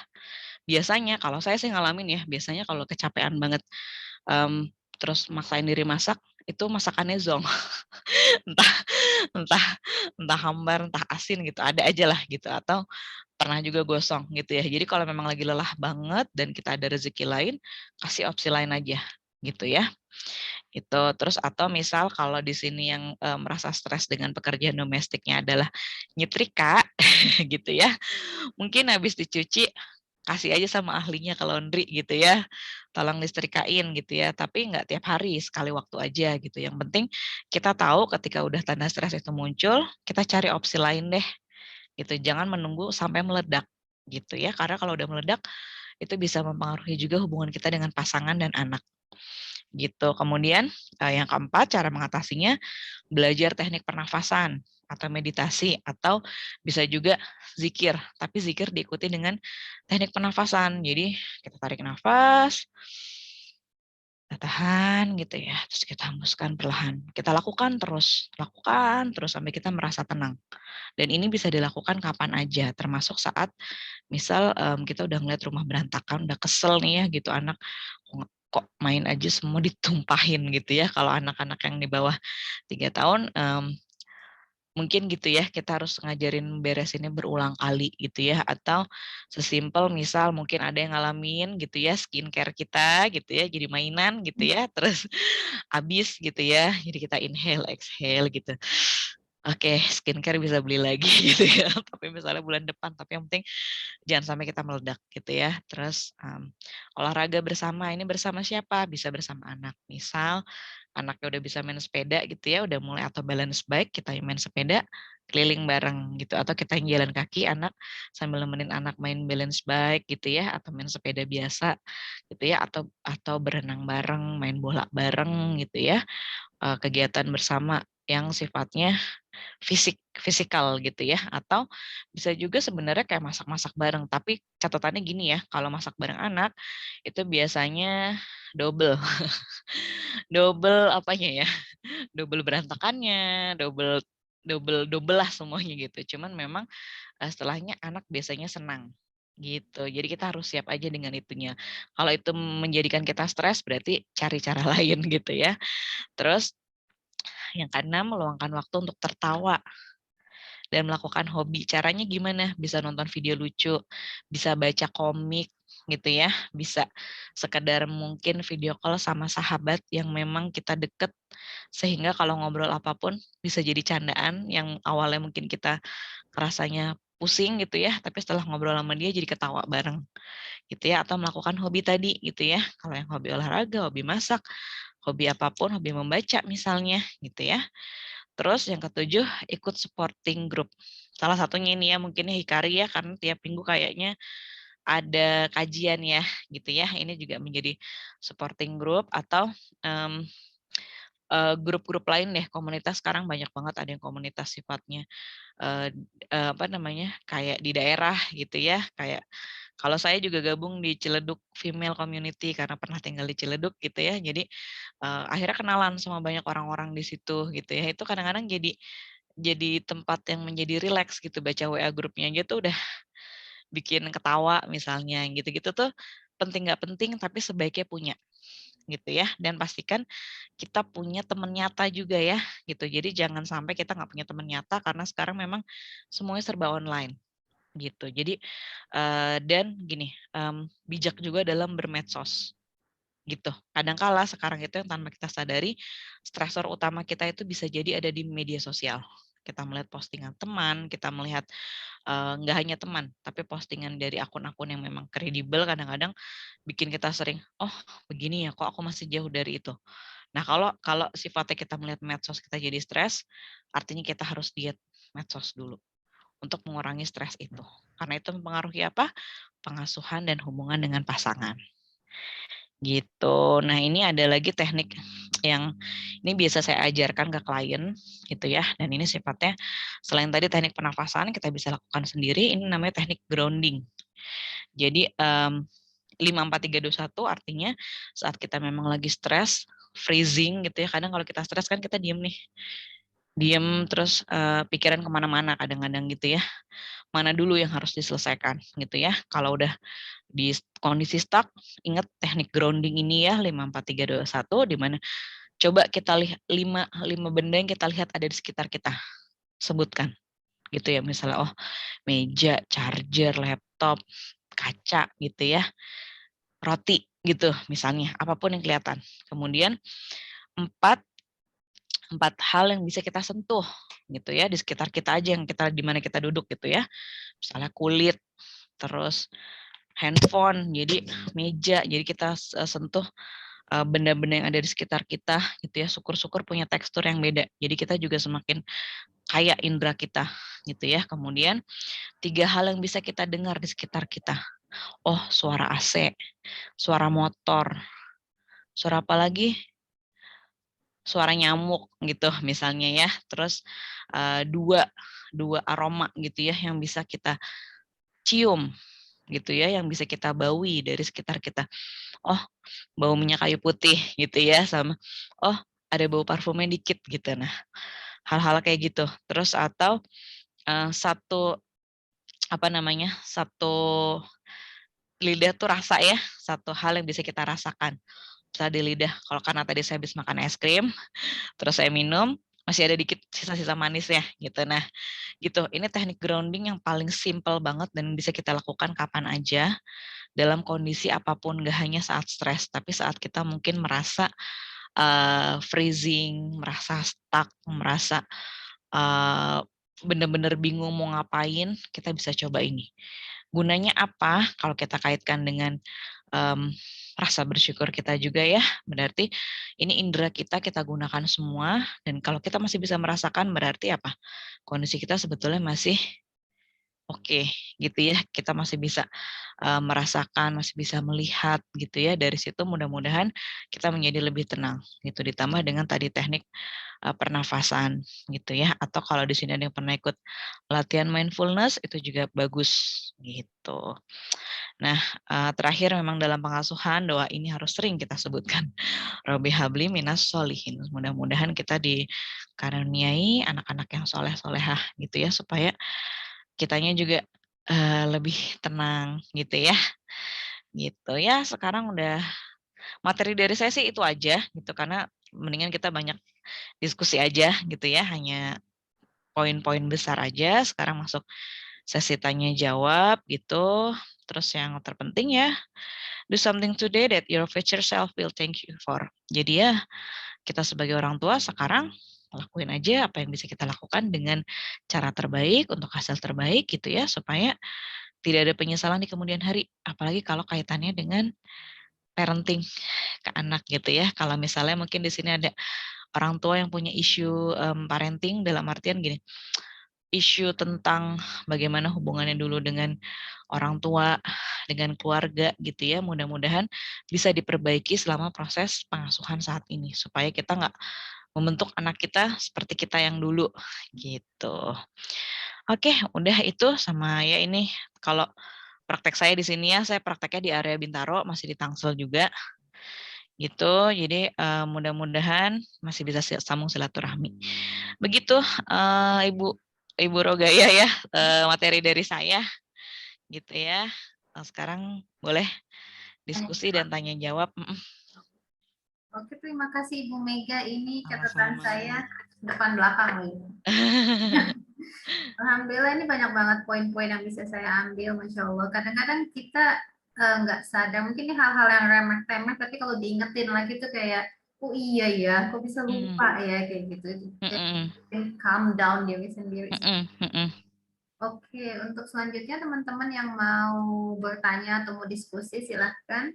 Biasanya kalau saya sih ngalamin ya, biasanya kalau kecapean banget, terus maksain diri masak, itu masakannya zonk. Entah entah entah hambar, entah asin gitu, ada aja lah gitu, atau pernah juga gosong gitu ya. Jadi kalau memang lagi lelah banget dan kita ada rezeki lain, kasih opsi lain aja gitu ya. Itu, terus atau misal kalau di sini yang, merasa stres dengan pekerjaan domestiknya adalah nyetrika gitu ya, mungkin habis dicuci kasih aja sama ahlinya ke laundry gitu ya, tolong disetrikain gitu ya, tapi nggak tiap hari, sekali waktu aja gitu. Yang penting kita tahu ketika udah tanda stres itu muncul, kita cari opsi lain deh gitu, jangan menunggu sampai meledak gitu ya. Karena kalau udah meledak itu bisa mempengaruhi juga hubungan kita dengan pasangan dan anak gitu. Kemudian yang keempat, cara mengatasinya belajar teknik pernafasan atau meditasi atau bisa juga zikir, tapi zikir diikuti dengan teknik pernafasan. Jadi kita tarik nafas, kita tahan gitu ya, terus kita hembuskan perlahan. Kita lakukan terus sampai kita merasa tenang. Dan ini bisa dilakukan kapan aja, termasuk saat misal kita udah ngeliat rumah berantakan, udah kesel nih ya gitu anak kok main aja semua ditumpahin gitu ya. Kalau anak-anak yang di bawah 3 tahun mungkin gitu ya, kita harus ngajarin beresinnya berulang kali gitu ya, atau sesimpel misal mungkin ada yang ngalamin gitu ya, skincare kita gitu ya, jadi mainan gitu ya, terus habis gitu ya, jadi kita inhale, exhale gitu. Oke, skincare bisa beli lagi gitu ya, tapi misalnya bulan depan, tapi yang penting jangan sampai kita meledak gitu ya. Terus olahraga bersama, ini bersama siapa? Bisa bersama anak. Misal anaknya udah bisa main sepeda gitu ya, udah mulai atau balance bike, kita yang main sepeda keliling bareng gitu, atau kita yang jalan kaki anak sambil nemenin anak main balance bike gitu ya, atau main sepeda biasa gitu ya, atau berenang bareng, main bola bareng gitu ya. Kegiatan bersama yang sifatnya fisikal gitu ya, atau bisa juga sebenarnya kayak masak-masak bareng, tapi catatannya gini ya, kalau masak bareng anak itu biasanya double double apanya ya, double berantakannya, double double double lah semuanya gitu. Cuman memang setelahnya anak biasanya senang gitu. Jadi kita harus siap aja dengan itunya. Kalau itu menjadikan kita stres berarti cari cara lain gitu ya. Terus yang keenam, meluangkan waktu untuk tertawa dan melakukan hobi. Caranya gimana? Bisa nonton video lucu, bisa baca komik gitu ya, bisa sekedar mungkin video call sama sahabat yang memang kita deket, sehingga kalau ngobrol apapun bisa jadi candaan yang awalnya mungkin kita rasanya pusing gitu ya, tapi setelah ngobrol sama dia jadi ketawa bareng gitu ya, atau melakukan hobi tadi gitu ya, kalau yang hobi olahraga, hobi masak, hobi apapun, hobi membaca misalnya gitu ya. Terus yang ketujuh, ikut supporting group. Salah satunya ini ya, mungkin Hikari ya, karena tiap minggu kayaknya ada kajian ya, gitu ya. Ini juga menjadi supporting group atau grup-grup lain deh, komunitas sekarang banyak banget ada yang komunitas sifatnya apa namanya, kayak di daerah gitu ya, kayak kalau saya juga gabung di Ciledug Female Community karena pernah tinggal di Ciledug gitu ya. Jadi akhirnya kenalan sama banyak orang-orang di situ gitu ya. Itu kadang-kadang jadi tempat yang menjadi rileks gitu, baca WA grupnya aja tuh udah bikin ketawa misalnya, gitu-gitu tuh penting nggak penting tapi sebaiknya punya gitu ya. Dan pastikan kita punya teman nyata juga ya gitu. Jadi jangan sampai kita nggak punya teman nyata karena sekarang memang semuanya serba online gitu. Jadi dan gini, bijak juga dalam bermedsos gitu. Kadangkala sekarang itu yang tanpa kita sadari, stresor utama kita itu bisa jadi ada di media sosial. Kita melihat postingan teman, kita melihat nggak hanya teman, tapi postingan dari akun-akun yang memang kredibel kadang-kadang bikin kita sering, "Oh begini ya, kok aku masih jauh dari itu." Nah kalau kalau sifatnya kita melihat medsos kita jadi stres, artinya kita harus diet medsos dulu untuk mengurangi stres itu. Karena itu mempengaruhi apa? Pengasuhan dan hubungan dengan pasangan. Gitu. Nah, ini ada lagi teknik yang ini biasa saya ajarkan ke klien gitu ya. Dan ini sifatnya selain tadi teknik pernafasan kita bisa lakukan sendiri, ini namanya teknik grounding. Jadi 5, 4, 3, 2, 1 artinya saat kita memang lagi stres, freezing gitu ya. Kadang kalau kita stres kan kita diem nih. Diem terus pikiran kemana-mana kadang-kadang gitu ya. Mana dulu yang harus diselesaikan gitu ya. Kalau udah di kondisi stuck, ingat teknik grounding ini ya, 5, 4, 3, 2, 1 di mana coba kita lihat 5 benda yang kita lihat ada di sekitar kita. Sebutkan gitu ya, misalnya oh meja, charger, laptop, kaca gitu ya, roti gitu misalnya, apapun yang kelihatan. Kemudian 4 4 hal yang bisa kita sentuh gitu ya, di sekitar kita aja yang kita di mana kita duduk gitu ya. Misalnya kulit, terus handphone, jadi meja, jadi kita sentuh benda-benda yang ada di sekitar kita gitu ya. Syukur-syukur punya tekstur yang beda. Jadi kita juga semakin kaya indera kita gitu ya. Kemudian 3 hal yang bisa kita dengar di sekitar kita. Oh, suara AC, suara motor, suara apa lagi? Suara nyamuk gitu misalnya ya. Terus dua aroma gitu ya yang bisa kita cium gitu ya, yang bisa kita baui dari sekitar kita. Oh, bau minyak kayu putih gitu ya, sama oh ada bau parfumnya dikit gitu. Nah, hal-hal kayak gitu. Terus atau satu apa namanya, satu lidah tuh rasa ya, satu hal yang bisa kita rasakan. Misalnya di lidah, kalau karena tadi saya habis makan es krim, terus saya minum, masih ada dikit sisa-sisa manis ya gitu. Nah, gitu. Ini teknik grounding yang paling simple banget dan bisa kita lakukan kapan aja dalam kondisi apapun, gak hanya saat stres, tapi saat kita mungkin merasa freezing, merasa stuck, merasa benar-benar bingung mau ngapain, kita bisa coba ini. Gunanya apa? Kalau kita kaitkan dengan rasa bersyukur kita juga ya, berarti ini indera kita gunakan semua, dan kalau kita masih bisa merasakan berarti apa? Kondisi kita sebetulnya masih oke, gitu ya. Kita masih bisa merasakan, masih bisa melihat gitu ya. Dari situ mudah-mudahan kita menjadi lebih tenang gitu. Ditambah dengan tadi teknik pernafasan gitu ya. Atau kalau di sini ada yang pernah ikut latihan mindfulness itu juga bagus gitu. Nah, terakhir memang dalam pengasuhan doa ini harus sering kita sebutkan. Robi habli minas solihin. Mudah-mudahan kita dikaruniai anak-anak yang soleh-solehah gitu ya, supaya kitanya juga lebih tenang gitu ya. Gitu ya, sekarang udah materi dari saya sih itu aja gitu, karena mendingan kita banyak diskusi aja gitu ya, hanya poin-poin besar aja. Sekarang masuk sesi tanya jawab gitu. Terus yang terpenting ya, do something today that your future self will thank you for. Jadi ya, kita sebagai orang tua sekarang lakuin aja apa yang bisa kita lakukan dengan cara terbaik untuk hasil terbaik gitu ya, supaya tidak ada penyesalan di kemudian hari. Apalagi kalau kaitannya dengan parenting ke anak gitu ya. Kalau misalnya mungkin di sini ada orang tua yang punya isu parenting, dalam artian gini, isu tentang bagaimana hubungannya dulu dengan orang tua, dengan keluarga gitu ya. Mudah-mudahan bisa diperbaiki selama proses pengasuhan saat ini, supaya kita nggak membentuk anak kita seperti kita yang dulu gitu. Oke, udah itu sama ya ini. Kalau praktek saya di sini ya, saya prakteknya di area Bintaro, masih di Tangsel juga gitu. Jadi mudah-mudahan masih bisa sambung silaturahmi. Begitu Ibu Ibu Rogaya ya, materi dari saya gitu ya. Sekarang boleh diskusi dan tanya jawab. Oke, terima kasih Ibu Mega. Ini catatan Sama-sama. saya depan belakang ini. Alhamdulillah ini banyak banget poin-poin yang bisa saya ambil, Masya Allah. Kadang-kadang kita nggak sadar, mungkin ini hal-hal yang remeh-temeh, tapi kalau diingetin lagi tuh kayak, oh iya ya, kok bisa lupa ya, kayak gitu. Jadi, calm down diri sendiri. Oke, untuk selanjutnya teman-teman yang mau bertanya atau mau diskusi, silahkan.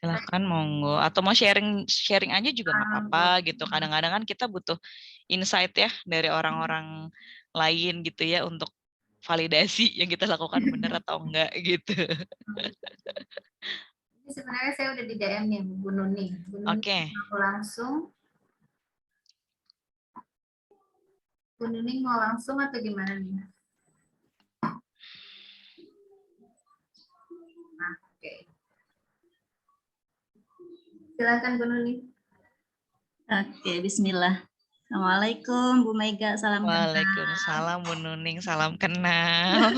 Silahkan monggo, atau mau sharing aja juga nggak apa-apa gitu. Kadang-kadang kan kita butuh insight ya dari orang-orang lain gitu ya, untuk validasi yang kita lakukan benar atau enggak gitu. Sebenarnya saya udah di DM nih Bu Nuning. Oke. Langsung. Bu Nuning mau langsung atau gimana nih? Nah, oke. Silakan Bu Nuning. Oke, bismillah. Assalamualaikum Bu Mega, salam kenal. Waalaikumsalam Bu Nuning, salam kenal.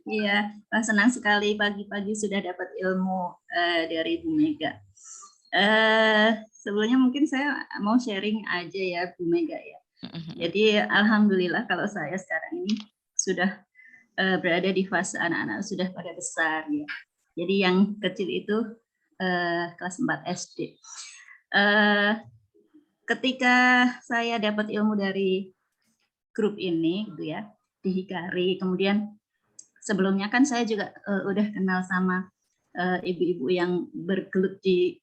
Iya, senang sekali pagi-pagi sudah dapat ilmu dari Bu Mega. Sebelumnya mungkin saya mau sharing aja ya Bu Mega ya. Jadi alhamdulillah kalau saya sekarang ini sudah berada di fase anak-anak sudah pada besar ya. Jadi yang kecil itu kelas 4 SD. Ketika saya dapat ilmu dari grup ini gitu ya di Hikari, kemudian sebelumnya kan saya juga udah kenal sama ibu-ibu yang bergelut di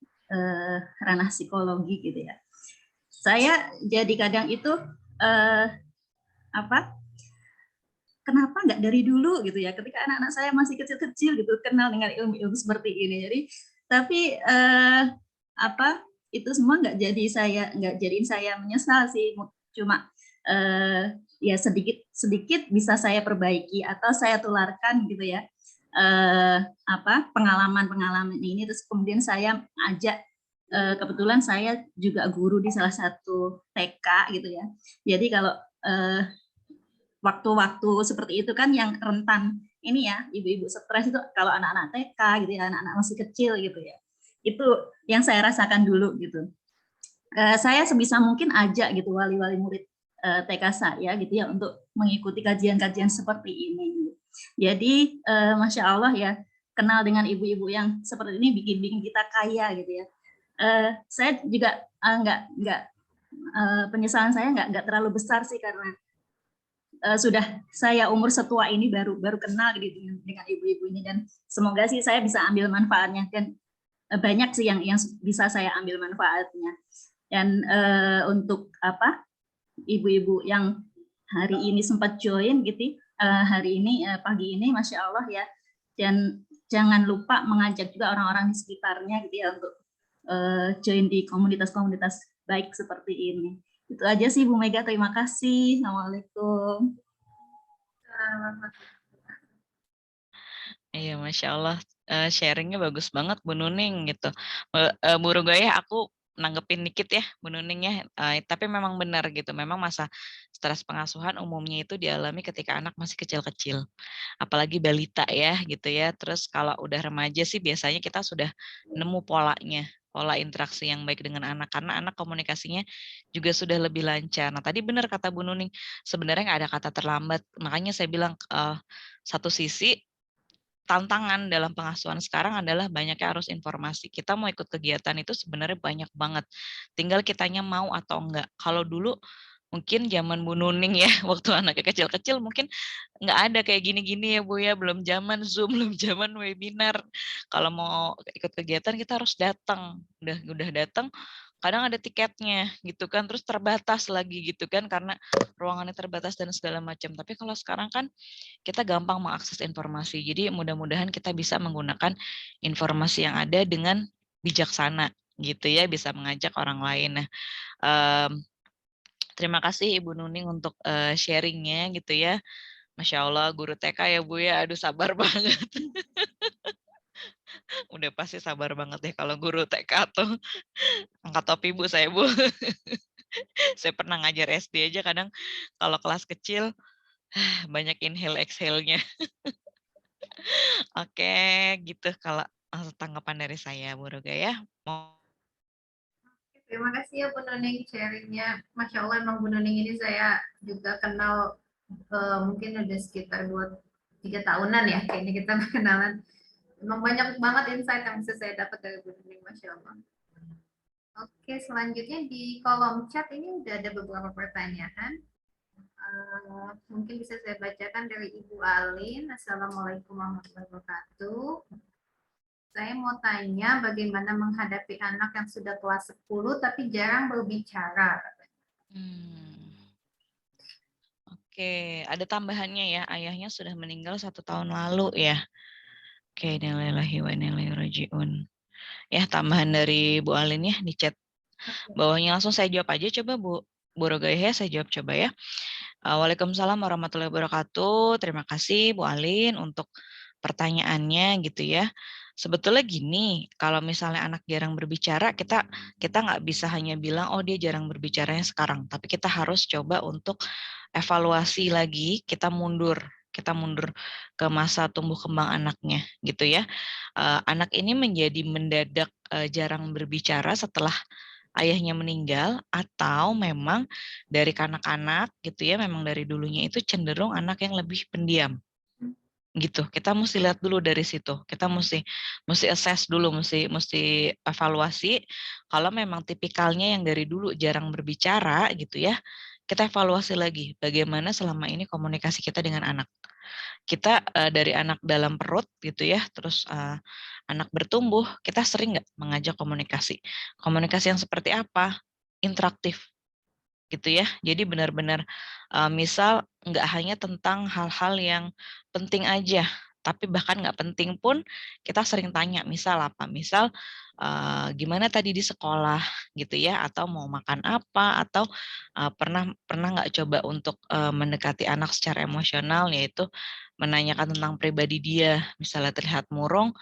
ranah psikologi gitu ya. Saya jadi kadang itu apa, kenapa nggak dari dulu gitu ya, ketika anak-anak saya masih kecil-kecil gitu kenal dengan ilmu-ilmu seperti ini. Jadi tapi apa, itu semua nggak jadiin saya menyesal sih, cuma ya sedikit bisa saya perbaiki atau saya tularkan gitu ya, apa, pengalaman-pengalaman ini, terus kemudian saya ajak, kebetulan saya juga guru di salah satu TK gitu ya. Jadi kalau waktu-waktu seperti itu kan yang rentan ini ya, ibu-ibu stres itu kalau anak-anak TK gitu ya, anak-anak masih kecil gitu ya. Itu yang saya rasakan dulu gitu. Saya sebisa mungkin ajak gitu wali-wali murid TK saya gitu ya untuk mengikuti kajian-kajian seperti ini. Jadi Masya Allah ya, kenal dengan ibu-ibu yang seperti ini bikin kita kaya gitu ya. Saya juga penyesalan saya nggak terlalu besar sih, karena sudah saya umur setua ini baru kenal gitu dengan ibu-ibu ini, dan semoga sih saya bisa ambil manfaatnya, dan banyak sih yang bisa saya ambil manfaatnya. Dan untuk apa, ibu-ibu yang hari ini sempat join gitu, hari ini pagi ini, Masya Allah ya, dan jangan lupa mengajak juga orang-orang di sekitarnya gitu ya untuk join di komunitas-komunitas baik seperti ini. Itu aja sih Bu Mega, terima kasih. Assalamualaikum. Iya, Masya Allah, sharingnya bagus banget Bu Nuning gitu. Bu Rugaya, aku nanggepin dikit ya Bu Nuning ya, tapi memang benar gitu, memang masa stres pengasuhan umumnya itu dialami ketika anak masih kecil-kecil, apalagi balita ya gitu ya. Terus kalau udah remaja sih biasanya kita sudah nemu polanya, pola interaksi yang baik dengan anak, karena anak komunikasinya juga sudah lebih lancar. Nah tadi benar kata Bu Nuning, sebenarnya nggak ada kata terlambat, makanya saya bilang satu sisi tantangan dalam pengasuhan sekarang adalah banyaknya arus informasi. Kita mau ikut kegiatan itu sebenarnya banyak banget. Tinggal kitanya mau atau enggak. Kalau dulu mungkin zaman Bu Nuning ya, waktu anaknya kecil-kecil mungkin nggak ada kayak gini-gini ya Bu ya, belum zaman Zoom, belum zaman webinar. Kalau mau ikut kegiatan kita harus datang. Udah datang, kadang ada tiketnya gitu kan, terus terbatas lagi gitu kan karena ruangannya terbatas dan segala macam. Tapi kalau sekarang kan kita gampang mengakses informasi. Jadi mudah-mudahan kita bisa menggunakan informasi yang ada dengan bijaksana gitu ya, bisa mengajak orang lain. Nah, terima kasih Ibu Nuning untuk sharingnya gitu ya. Masya Allah, guru TK ya Bu ya, aduh sabar banget. Udah pasti sabar banget ya kalau guru TK tuh. Angkat topi Bu saya Bu. Saya pernah ngajar SD aja kadang kalau kelas kecil banyak inhale exhale-nya. Oke, gitu kalau tanggapan dari saya, Bu Roga ya. Terima kasih ya Bu Nuning sharingnya. Masya Allah, emang Bu Nuning ini saya juga kenal mungkin udah sekitar 2-3 tahunan ya kayaknya kita berkenalan. Emang banyak banget insight yang bisa saya dapat dari Bu Nuning, Masya Allah. Oke, selanjutnya di kolom chat ini udah ada beberapa pertanyaan. Mungkin bisa saya bacakan dari Ibu Alin. Assalamualaikum warahmatullahi wabarakatuh. Saya mau tanya bagaimana menghadapi anak yang sudah kelas 10 tapi jarang berbicara. Oke, ada tambahannya ya. Ayahnya sudah meninggal 1 tahun lalu ya. Oke, innalillahi wa inna ilaihi raji'un. Ya, tambahan dari Bu Alin ya di chat bawahnya. Langsung saya jawab aja coba Bu Rogaya, saya jawab coba ya. Waalaikumsalam warahmatullahi wabarakatuh. Terima kasih Bu Alin untuk pertanyaannya gitu ya. Sebetulnya gini, kalau misalnya anak jarang berbicara, kita nggak bisa hanya bilang oh dia jarang berbicaranya sekarang, tapi kita harus coba untuk evaluasi lagi, kita mundur ke masa tumbuh kembang anaknya gitu ya. Anak ini menjadi mendadak jarang berbicara setelah ayahnya meninggal, atau memang dari kanak-kanak gitu ya, memang dari dulunya itu cenderung anak yang lebih pendiam gitu. Kita mesti lihat dulu dari situ. Kita mesti assess dulu, mesti evaluasi. Kalau memang tipikalnya yang dari dulu jarang berbicara gitu ya, kita evaluasi lagi bagaimana selama ini komunikasi kita dengan anak. Kita dari anak dalam perut gitu ya, terus anak bertumbuh, kita sering nggak mengajak komunikasi? Komunikasi yang seperti apa? Interaktif. gitu ya. Jadi benar-benar misal nggak hanya tentang hal-hal yang penting aja, tapi bahkan nggak penting pun kita sering tanya. Misal apa? Misal gimana tadi di sekolah gitu ya, atau mau makan apa, atau pernah nggak coba untuk mendekati anak secara emosional, yaitu menanyakan tentang pribadi dia. Misalnya terlihat murung,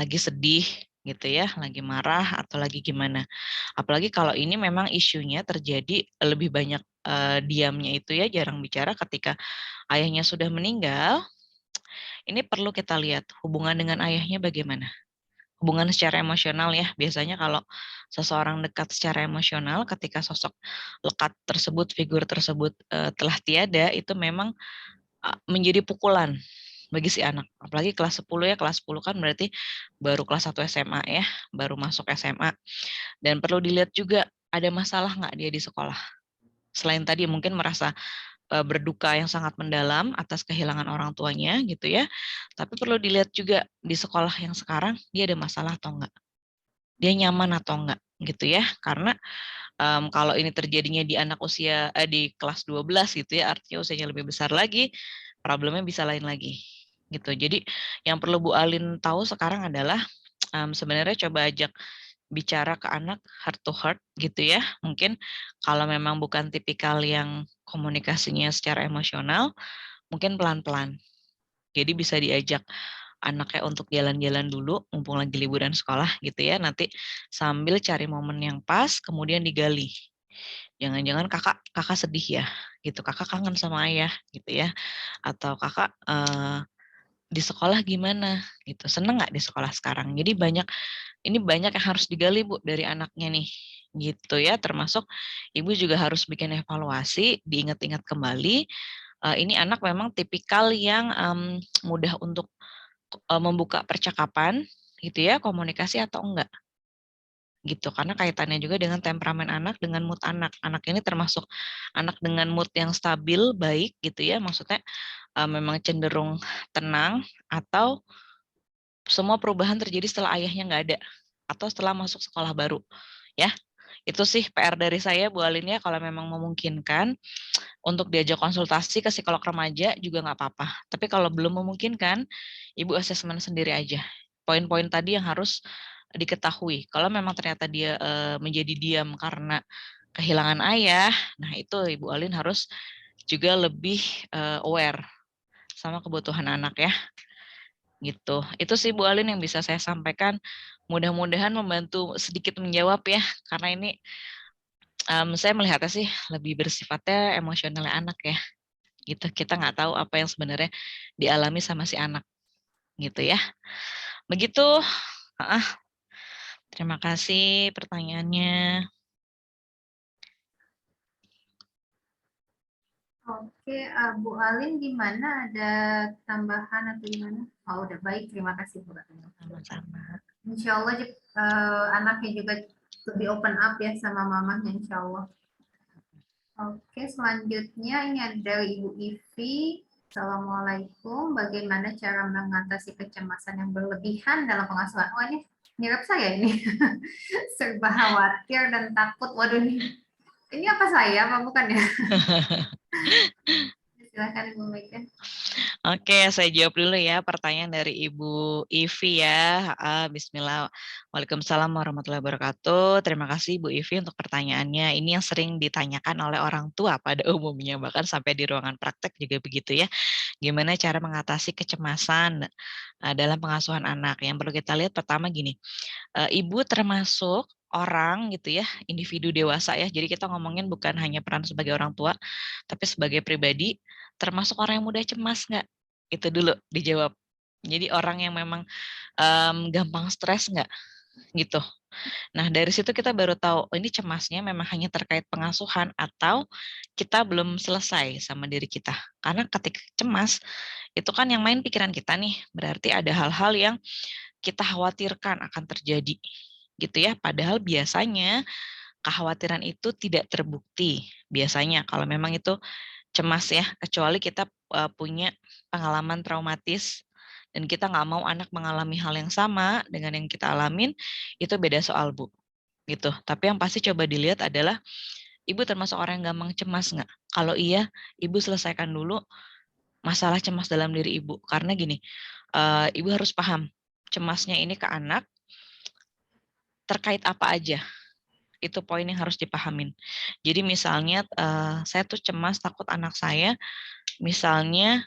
lagi sedih gitu ya, lagi marah atau lagi gimana. Apalagi kalau ini memang isunya terjadi lebih banyak diamnya itu ya, jarang bicara ketika ayahnya sudah meninggal. Ini perlu kita lihat hubungan dengan ayahnya bagaimana. Hubungan secara emosional ya, biasanya kalau seseorang dekat secara emosional ketika sosok lekat tersebut, figur tersebut telah tiada, itu memang menjadi pukulan bagi si anak. Apalagi kelas 10 ya, kelas 10 kan berarti baru kelas 1 SMA ya, baru masuk SMA. Dan perlu dilihat juga ada masalah nggak dia di sekolah. Selain tadi mungkin merasa berduka yang sangat mendalam atas kehilangan orang tuanya gitu ya. Tapi perlu dilihat juga di sekolah yang sekarang dia ada masalah atau enggak. Dia nyaman atau enggak gitu ya. Karena kalau ini terjadinya di anak usia di kelas 12 gitu ya, artinya usianya lebih besar lagi, problemnya bisa lain lagi gitu. Jadi yang perlu Bu Alin tahu sekarang adalah sebenarnya coba ajak bicara ke anak heart to heart gitu ya. Mungkin kalau memang bukan tipikal yang komunikasinya secara emosional, mungkin pelan-pelan. Jadi bisa diajak anaknya untuk jalan-jalan dulu, mumpung lagi liburan sekolah gitu ya. Nanti sambil cari momen yang pas, kemudian digali. Jangan-jangan kakak sedih ya, gitu. Kakak kangen sama ayah, gitu ya. Atau kakak di sekolah gimana, gitu. Seneng nggak di sekolah sekarang? Jadi ini banyak yang harus digali Bu dari anaknya nih, gitu ya. Termasuk ibu juga harus bikin evaluasi, diingat-ingat kembali. Ini anak memang tipikal yang mudah untuk membuka percakapan, gitu ya, komunikasi atau enggak, gitu. Karena kaitannya juga dengan temperamen anak, dengan mood anak. Anak ini termasuk anak dengan mood yang stabil, baik, gitu ya. Maksudnya memang cenderung tenang, atau semua perubahan terjadi setelah ayahnya nggak ada, atau setelah masuk sekolah baru, ya. Itu sih PR dari saya, Bu Alin ya, kalau memang memungkinkan untuk diajak konsultasi ke psikolog remaja juga nggak apa-apa. Tapi kalau belum memungkinkan, Ibu asesmen sendiri aja. Poin-poin tadi yang harus diketahui. Kalau memang ternyata dia menjadi diam karena kehilangan ayah, nah itu Ibu Alin harus juga lebih aware sama kebutuhan anak ya. Gitu. Itu sih Bu Alin yang bisa saya sampaikan. Mudah-mudahan membantu sedikit menjawab ya, karena ini saya melihatnya sih lebih bersifatnya emosionalnya anak ya. Gitu. Kita nggak tahu apa yang sebenarnya dialami sama si anak. Gitu ya. Begitu. Terima kasih pertanyaannya. Oke, Bu Alin gimana? Ada tambahan atau gimana? Oh, udah baik. Terima kasih Bu Alin. Sama-sama. Insya Allah anaknya juga lebih open up ya sama mamanya, insya Allah. Oke, selanjutnya ini ada Ibu Ivi. Assalamualaikum. Bagaimana cara mengatasi kecemasan yang berlebihan dalam pengasuhan? Oh, ini mirip saya ini. Serba khawatir dan takut. Waduh, ini apa saya? Apa bukan ya? Silakan Ibu Mega. Oke, saya jawab dulu ya pertanyaan dari Ibu Ivi ya. Bismillah. Waalaikumsalam warahmatullahi wabarakatuh. Terima kasih Ibu Ivi untuk pertanyaannya. Ini yang sering ditanyakan oleh orang tua pada umumnya, bahkan sampai di ruangan praktek juga begitu ya. Gimana cara mengatasi kecemasan dalam pengasuhan anak? Yang perlu kita lihat pertama gini, ibu termasuk orang gitu ya, individu dewasa ya. Jadi kita ngomongin bukan hanya peran sebagai orang tua, tapi sebagai pribadi, termasuk orang yang mudah cemas nggak? Itu dulu dijawab. Jadi orang yang memang gampang stres nggak? Gitu. Nah dari situ kita baru tahu, oh, ini cemasnya memang hanya terkait pengasuhan atau kita belum selesai sama diri kita. Karena ketika cemas, itu kan yang main pikiran kita nih. Berarti ada hal-hal yang kita khawatirkan akan terjadi. Gitu ya. Padahal biasanya kekhawatiran itu tidak terbukti. Biasanya kalau memang itu cemas ya, kecuali kita punya pengalaman traumatis dan kita nggak mau anak mengalami hal yang sama dengan yang kita alamin, itu beda soal Bu. Gitu. Tapi yang pasti coba dilihat adalah Ibu termasuk orang yang gampang cemas nggak? Kalau iya, Ibu selesaikan dulu masalah cemas dalam diri Ibu. Karena gini, Ibu harus paham, cemasnya ini ke anak terkait apa aja. Itu poin yang harus dipahamin. Jadi misalnya saya tuh cemas takut anak saya, misalnya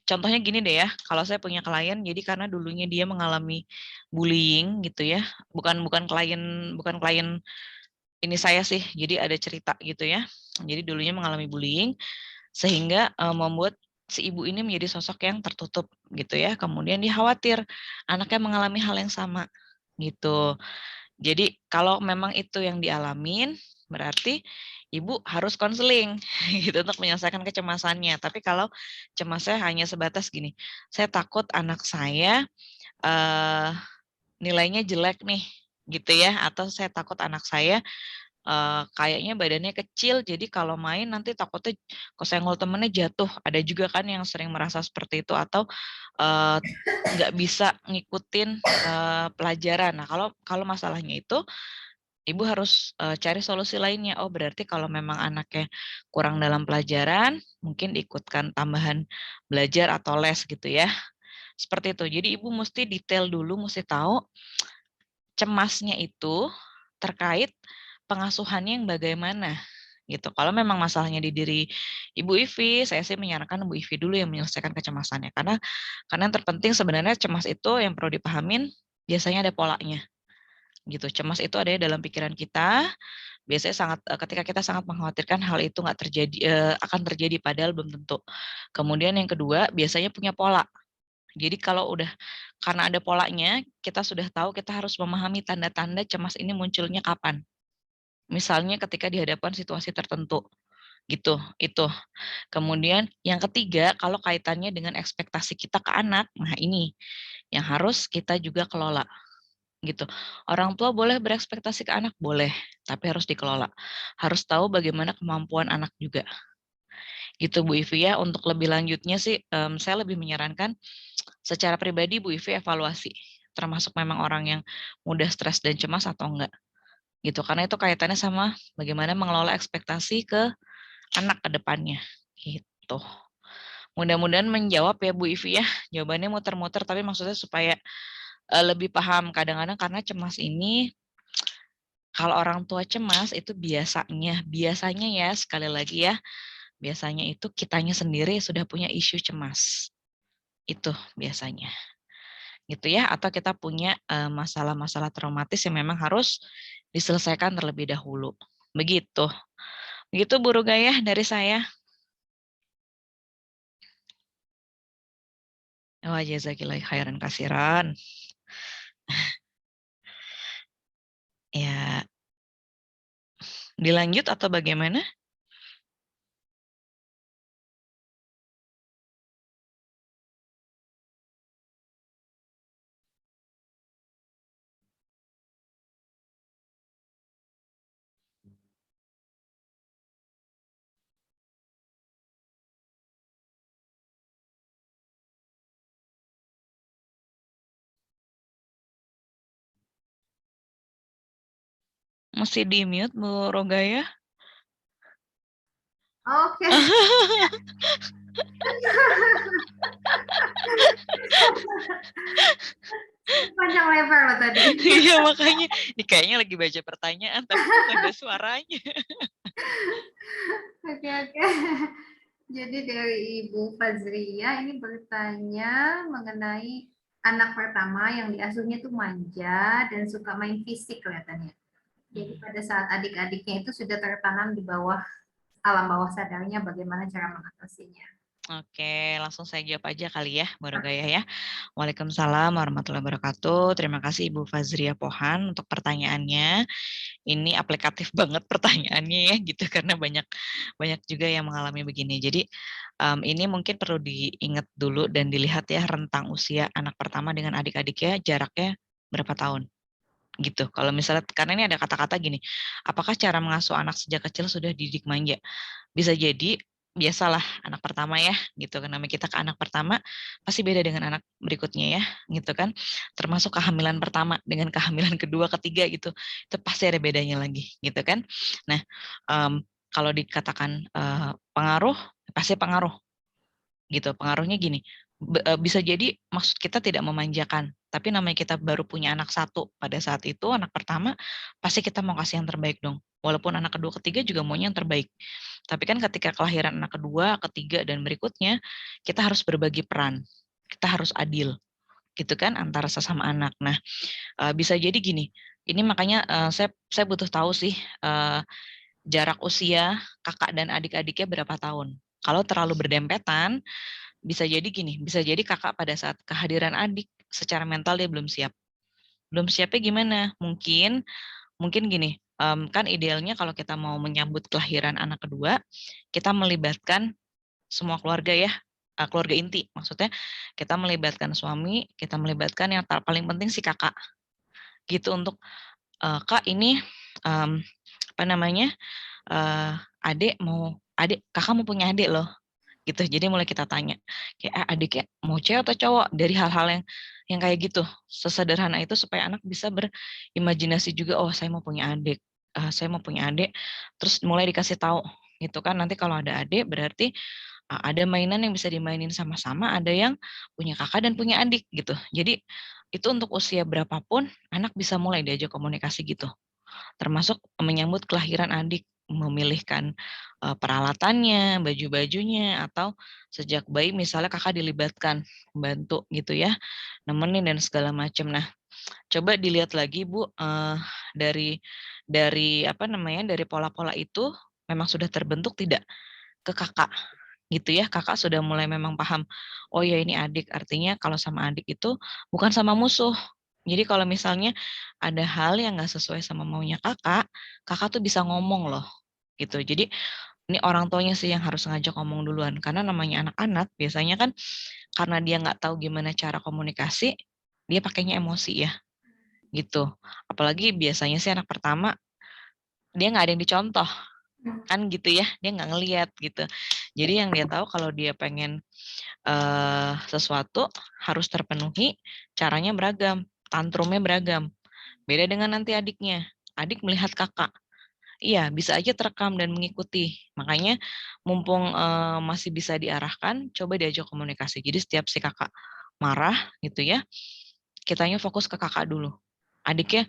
contohnya gini deh ya, kalau saya punya klien, jadi karena dulunya dia mengalami bullying gitu ya, bukan klien ini saya sih, jadi ada cerita gitu ya. Jadi dulunya mengalami bullying, sehingga membuat si ibu ini menjadi sosok yang tertutup gitu ya. Kemudian dia khawatir anaknya mengalami hal yang sama gitu. Jadi kalau memang itu yang dialamin, berarti ibu harus konseling gitu untuk menyelesaikan kecemasannya. Tapi kalau cemasnya hanya sebatas gini, saya takut anak saya nilainya jelek nih gitu ya, atau saya takut anak saya kayaknya badannya kecil, jadi kalau main nanti takutnya kesenggol temennya jatuh. Ada juga kan yang sering merasa seperti itu, atau nggak bisa ngikutin pelajaran. Nah, kalau masalahnya itu, ibu harus cari solusi lainnya. Oh, berarti kalau memang anaknya kurang dalam pelajaran, mungkin diikutkan tambahan belajar atau les gitu ya. Seperti itu. Jadi ibu mesti detail dulu, mesti tahu cemasnya itu terkait pengasuhannya yang bagaimana gitu. Kalau memang masalahnya di diri Ibu Ivi, saya sih menyarankan Ibu Ivi dulu yang menyelesaikan kecemasannya, karena yang terpenting sebenarnya cemas itu yang perlu dipahamin biasanya ada polanya gitu. Cemas itu ada dalam pikiran kita, biasanya ketika kita sangat mengkhawatirkan hal itu nggak terjadi, akan terjadi, padahal belum tentu. Kemudian yang kedua biasanya punya pola. Jadi kalau udah karena ada polanya, kita sudah tahu kita harus memahami tanda-tanda cemas ini munculnya kapan. Misalnya ketika dihadapkan situasi tertentu, gitu. Itu. Kemudian yang ketiga, kalau kaitannya dengan ekspektasi kita ke anak, nah ini yang harus kita juga kelola, gitu. Orang tua boleh berekspektasi ke anak, boleh, tapi harus dikelola. Harus tahu bagaimana kemampuan anak juga. Gitu Bu Ivi ya. Untuk lebih lanjutnya sih, saya lebih menyarankan secara pribadi Bu Ivi evaluasi, termasuk memang orang yang mudah stres dan cemas atau enggak. Gitu, karena itu kaitannya sama bagaimana mengelola ekspektasi ke anak ke depannya. Gitu. Mudah-mudahan menjawab ya Bu Ivi ya. Jawabannya muter-muter, tapi maksudnya supaya lebih paham. Kadang-kadang karena cemas ini, kalau orang tua cemas itu biasanya ya, sekali lagi ya, biasanya itu kitanya sendiri sudah punya isu cemas. Itu biasanya. Gitu ya, atau kita punya masalah-masalah traumatis yang memang harus diselesaikan terlebih dahulu. Begitu. Begitu Bu Rugayah dari saya. Wah, jazakillah khairan kasiran. Ya, dilanjut atau bagaimana? Mesti di-mute Bu Rogaya? Oke. Panjang lebar loh tadi. Iya makanya, ini kayaknya lagi baca pertanyaan tapi kok ada suaranya. Oke. Jadi dari Ibu Fazria ini bertanya mengenai anak pertama yang diasuhnya tuh manja dan suka main fisik kelihatannya. Jadi pada saat adik-adiknya itu sudah tertanam di bawah alam bawah sadarnya bagaimana cara mengatasinya. Oke, langsung saya jawab aja kali ya, Bu Rogaya ya. Waalaikumsalam warahmatullahi wabarakatuh. Terima kasih Ibu Fazria Pohan untuk pertanyaannya. Ini aplikatif banget pertanyaannya ya gitu, karena banyak juga yang mengalami begini. Jadi ini mungkin perlu diingat dulu dan dilihat ya rentang usia anak pertama dengan adik-adiknya jaraknya berapa tahun gitu. Kalau misalnya, karena ini ada kata-kata gini, apakah cara mengasuh anak sejak kecil sudah dididik manja? Bisa jadi biasalah anak pertama ya gitu kan, namanya kita ke anak pertama pasti beda dengan anak berikutnya ya gitu kan, termasuk kehamilan pertama dengan kehamilan kedua ketiga gitu, itu pasti ada bedanya lagi gitu kan. Nah kalau dikatakan pengaruh, pasti pengaruh gitu. Pengaruhnya gini, bisa jadi maksud kita tidak memanjakan, tapi namanya kita baru punya anak satu pada saat itu, anak pertama, pasti kita mau kasih yang terbaik dong. Walaupun anak kedua, ketiga juga maunya yang terbaik. Tapi kan ketika kelahiran anak kedua, ketiga, dan berikutnya, kita harus berbagi peran. Kita harus adil, gitu kan, antara sesama anak. Nah, bisa jadi gini, ini makanya saya butuh tahu sih, jarak usia kakak dan adik-adiknya berapa tahun. Kalau terlalu berdempetan, bisa jadi gini, bisa jadi kakak pada saat kehadiran adik secara mental dia belum siap. Belum siapnya gimana? Mungkin gini, kan idealnya kalau kita mau menyambut kelahiran anak kedua, kita melibatkan semua keluarga ya, keluarga inti. Maksudnya kita melibatkan suami, kita melibatkan yang paling penting si kakak. Gitu untuk Kak ini apa namanya? Adik kakak mau punya adik loh gitu. Jadi mulai kita tanya, kayak adiknya mau cewek atau cowok, dari hal-hal yang kayak gitu. Sesederhana itu supaya anak bisa berimajinasi juga, oh saya mau punya adik, saya mau punya adik. Terus mulai dikasih tahu gitu kan, nanti kalau ada adik berarti ada mainan yang bisa dimainin sama-sama, ada yang punya kakak dan punya adik gitu. Jadi itu untuk usia berapapun anak bisa mulai diajak komunikasi gitu, termasuk menyambut kelahiran adik, memilihkan peralatannya, baju-bajunya, atau sejak bayi misalnya kakak dilibatkan membantu gitu ya, nemenin dan segala macam. Nah, coba dilihat lagi Bu, dari apa namanya, dari pola-pola itu memang sudah terbentuk tidak ke kakak gitu ya. Kakak sudah mulai memang paham, oh ya ini adik, artinya kalau sama adik itu bukan sama musuh. Jadi kalau misalnya ada hal yang nggak sesuai sama maunya kakak, kakak tuh bisa ngomong loh gitu. Jadi ini orang tuanya sih yang harus ngajak ngomong duluan, karena namanya anak-anak biasanya kan karena dia nggak tahu gimana cara komunikasi, dia pakainya emosi ya gitu. Apalagi biasanya sih anak pertama dia nggak ada yang dicontoh kan gitu ya, dia nggak ngelihat gitu. Jadi yang dia tahu kalau dia pengen sesuatu harus terpenuhi, caranya beragam, tantrumnya beragam. Beda dengan nanti adiknya. Adik melihat kakak, iya bisa aja terekam dan mengikuti. Makanya mumpung masih bisa diarahkan, coba diajak komunikasi. Jadi setiap si kakak marah gitu ya, kitanya fokus ke kakak dulu. Adiknya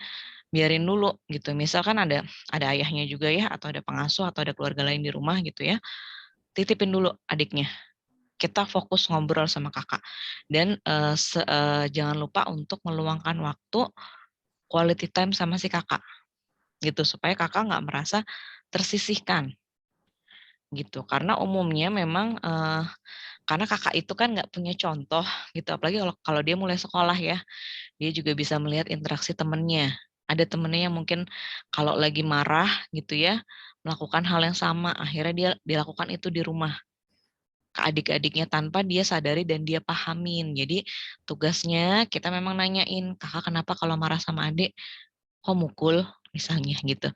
biarin dulu gitu. Misalkan ada ayahnya juga ya, atau ada pengasuh atau ada keluarga lain di rumah gitu ya. Titipin dulu adiknya. Kita fokus ngobrol sama kakak. Dan jangan lupa untuk meluangkan waktu quality time sama si kakak gitu, supaya kakak nggak merasa tersisihkan gitu. Karena umumnya memang karena kakak itu kan nggak punya contoh gitu, apalagi kalau dia mulai sekolah ya, dia juga bisa melihat interaksi temennya. Ada temennya yang mungkin kalau lagi marah gitu ya, melakukan hal yang sama, akhirnya dia dilakukan itu di rumah ke adik-adiknya tanpa dia sadari dan dia pahamin. Jadi tugasnya kita memang nanyain, kakak kenapa kalau marah sama adik kok mukul misalnya gitu.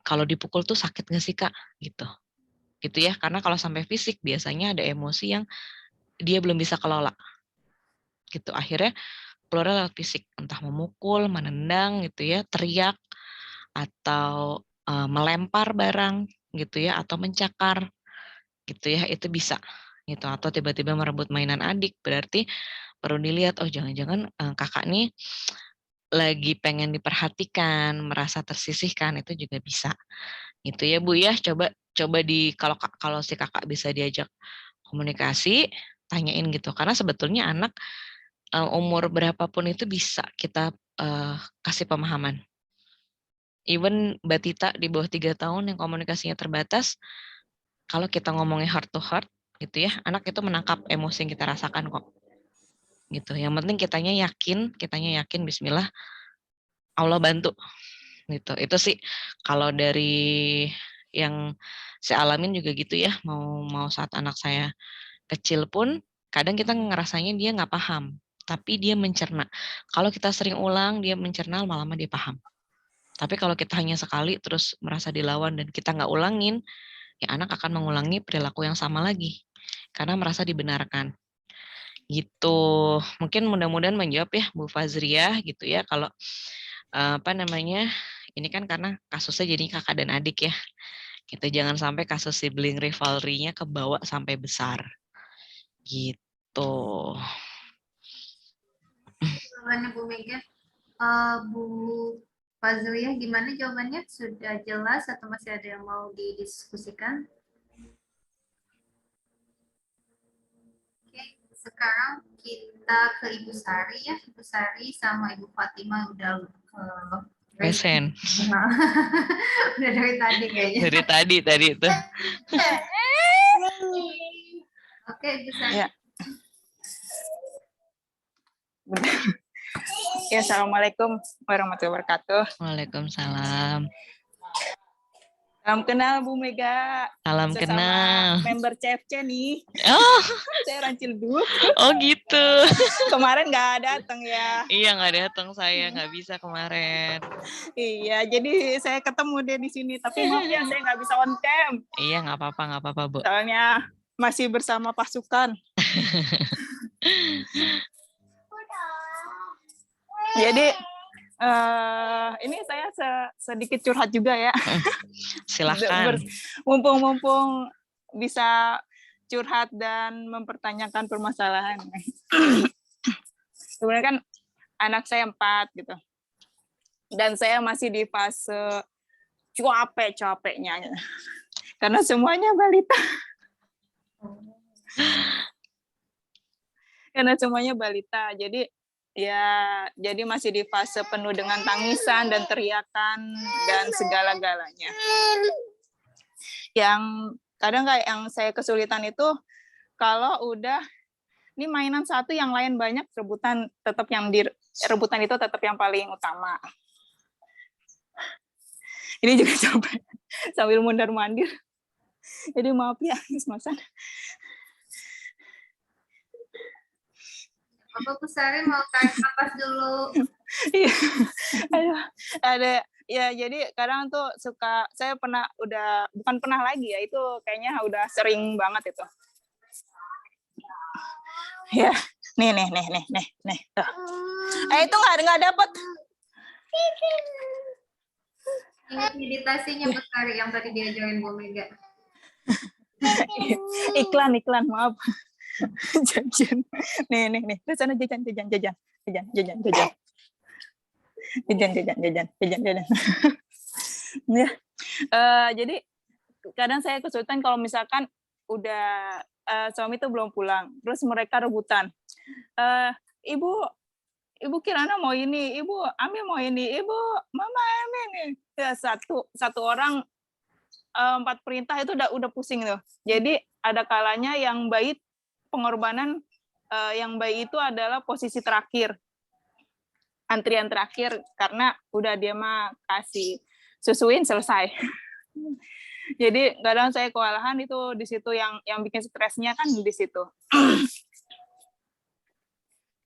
Kalau dipukul tuh sakit nggak sih kak gitu. Gitu ya, karena kalau sampai fisik biasanya ada emosi yang dia belum bisa kelola gitu. Akhirnya keluar lewat fisik, entah memukul, menendang gitu ya, teriak, atau melempar barang gitu ya, atau mencakar gitu ya, itu bisa gitu. Atau tiba-tiba merebut mainan adik, berarti perlu dilihat, oh jangan-jangan kakak nih lagi pengen diperhatikan, merasa tersisihkan, itu juga bisa. Gitu ya Bu ya, coba kalau si kakak bisa diajak komunikasi, tanyain gitu. Karena sebetulnya anak umur berapapun itu bisa kita kasih pemahaman. Even Mbak Tita di bawah 3 tahun yang komunikasinya terbatas, kalau kita ngomongin heart to heart gitu ya, anak itu menangkap emosi yang kita rasakan kok. Gitu. Yang penting kitanya yakin bismillah Allah bantu gitu. Itu sih kalau dari yang saya alamin juga gitu ya, mau saat anak saya kecil pun kadang kita ngerasanya dia nggak paham, tapi dia mencerna. Kalau kita sering ulang, dia mencerna, lama-lama dia paham. Tapi kalau kita hanya sekali terus merasa dilawan dan kita nggak ulangin, ya anak akan mengulangi perilaku yang sama lagi karena merasa dibenarkan. Gitu. Mungkin mudah-mudahan menjawab ya Bu Fazriah gitu ya. Kalau ini kan karena kasusnya jadi kakak dan adik ya. Gitu, jangan sampai kasus sibling rivalry-nya kebawa sampai besar. Gitu. Jawabannya Bu Mega. Bu Fazliah gimana jawabannya? Sudah jelas atau masih ada yang mau didiskusikan? Oke, sekarang kita ke Ibu Sari ya. Ibu Sari sama Ibu Fatima udah Pesen. udah dari tadi kayaknya. Dari tadi itu. Oke, Ibu Sari. Ya. Ya, Assalamualaikum warahmatullahi wabarakatuh. Waalaikumsalam. Salam kenal Bu Mega. Salam Sesama kenal. member CFC nih. Oh, Saya Rancil dulu. oh gitu. Kemarin nggak datang ya. Iya, nggak datang saya, nggak bisa kemarin. Iya, jadi saya ketemu dia di sini. Tapi maaf ya, saya nggak bisa on cam. Iya, nggak apa-apa Bu. Soalnya masih bersama pasukan. Jadi ini saya sedikit curhat juga ya. Silahkan. Mumpung bisa curhat dan mempertanyakan permasalahan. Sebenarnya kan anak saya 4 gitu. Dan saya masih di fase capeknya. Karena semuanya balita. Jadi masih di fase penuh dengan tangisan dan teriakan dan segala-galanya. Yang kadang kayak yang saya kesulitan itu kalau udah ini mainan satu yang lain banyak, rebutan itu tetap yang paling utama. Ini juga capek sambil mondar-mandir. Jadi maaf ya, Mas-masan. Bapak Bu Sari mau tarik nafas dulu. Iya. Ada ya, jadi kadang tuh saya bukan pernah lagi ya, itu kayaknya udah sering banget itu. Ya, nih. Tuh. Itu nggak dapet. Ingat meditasinya Bu Sari yang tadi diajarin Bu Mega. Iklan, maaf. Jajan. Nih. Di sana jajan. Ya. Jadi kadang saya kesulitan kalau misalkan udah suami tuh belum pulang, terus mereka rebutan. Ibu Kirana mau ini, Ibu Ami mau ini, Ibu Mama Ami ini. Ya, satu orang 4 perintah itu udah pusing tuh. Jadi ada kalanya yang baik pengorbanan yang baik itu adalah posisi terakhir, antrian terakhir, karena udah dia mah kasih susuin selesai. Jadi kadang saya kewalahan itu di situ yang bikin stresnya kan di situ.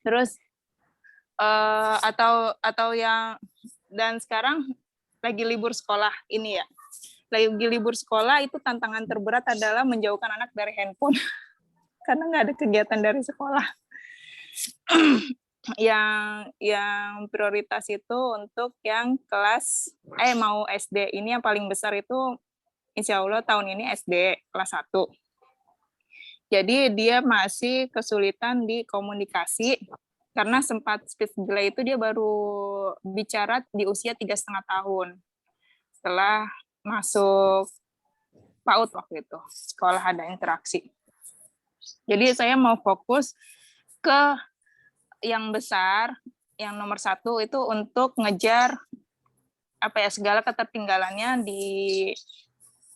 Terus atau yang dan sekarang lagi libur sekolah ini ya. Lagi libur sekolah itu tantangan terberat adalah menjauhkan anak dari handphone. Karena nggak ada kegiatan dari sekolah. yang prioritas itu untuk yang mau SD. Ini yang paling besar itu insya Allah tahun ini SD kelas 1. Jadi dia masih kesulitan di komunikasi karena sempat speech delay itu dia baru bicara di usia 3,5 tahun. Setelah masuk PAUD waktu itu, sekolah ada interaksi. Jadi saya mau fokus ke yang besar, yang nomor 1 itu untuk ngejar segala ketertinggalannya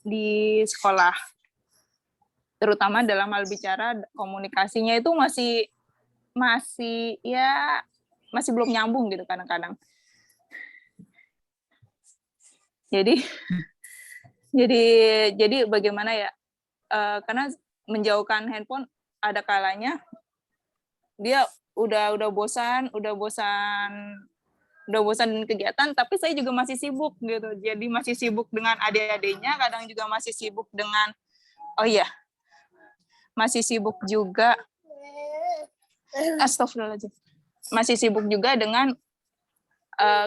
di sekolah, terutama dalam hal bicara komunikasinya itu masih belum nyambung gitu kadang-kadang. Jadi bagaimana ya? Karena menjauhkan handphone ada kalanya dia udah bosan udah bosan dengan kegiatan, tapi saya juga masih sibuk gitu. Jadi masih sibuk dengan adik-adiknya, kadang juga masih sibuk dengan, masih sibuk juga, astagfirullahaladzim, masih sibuk juga dengan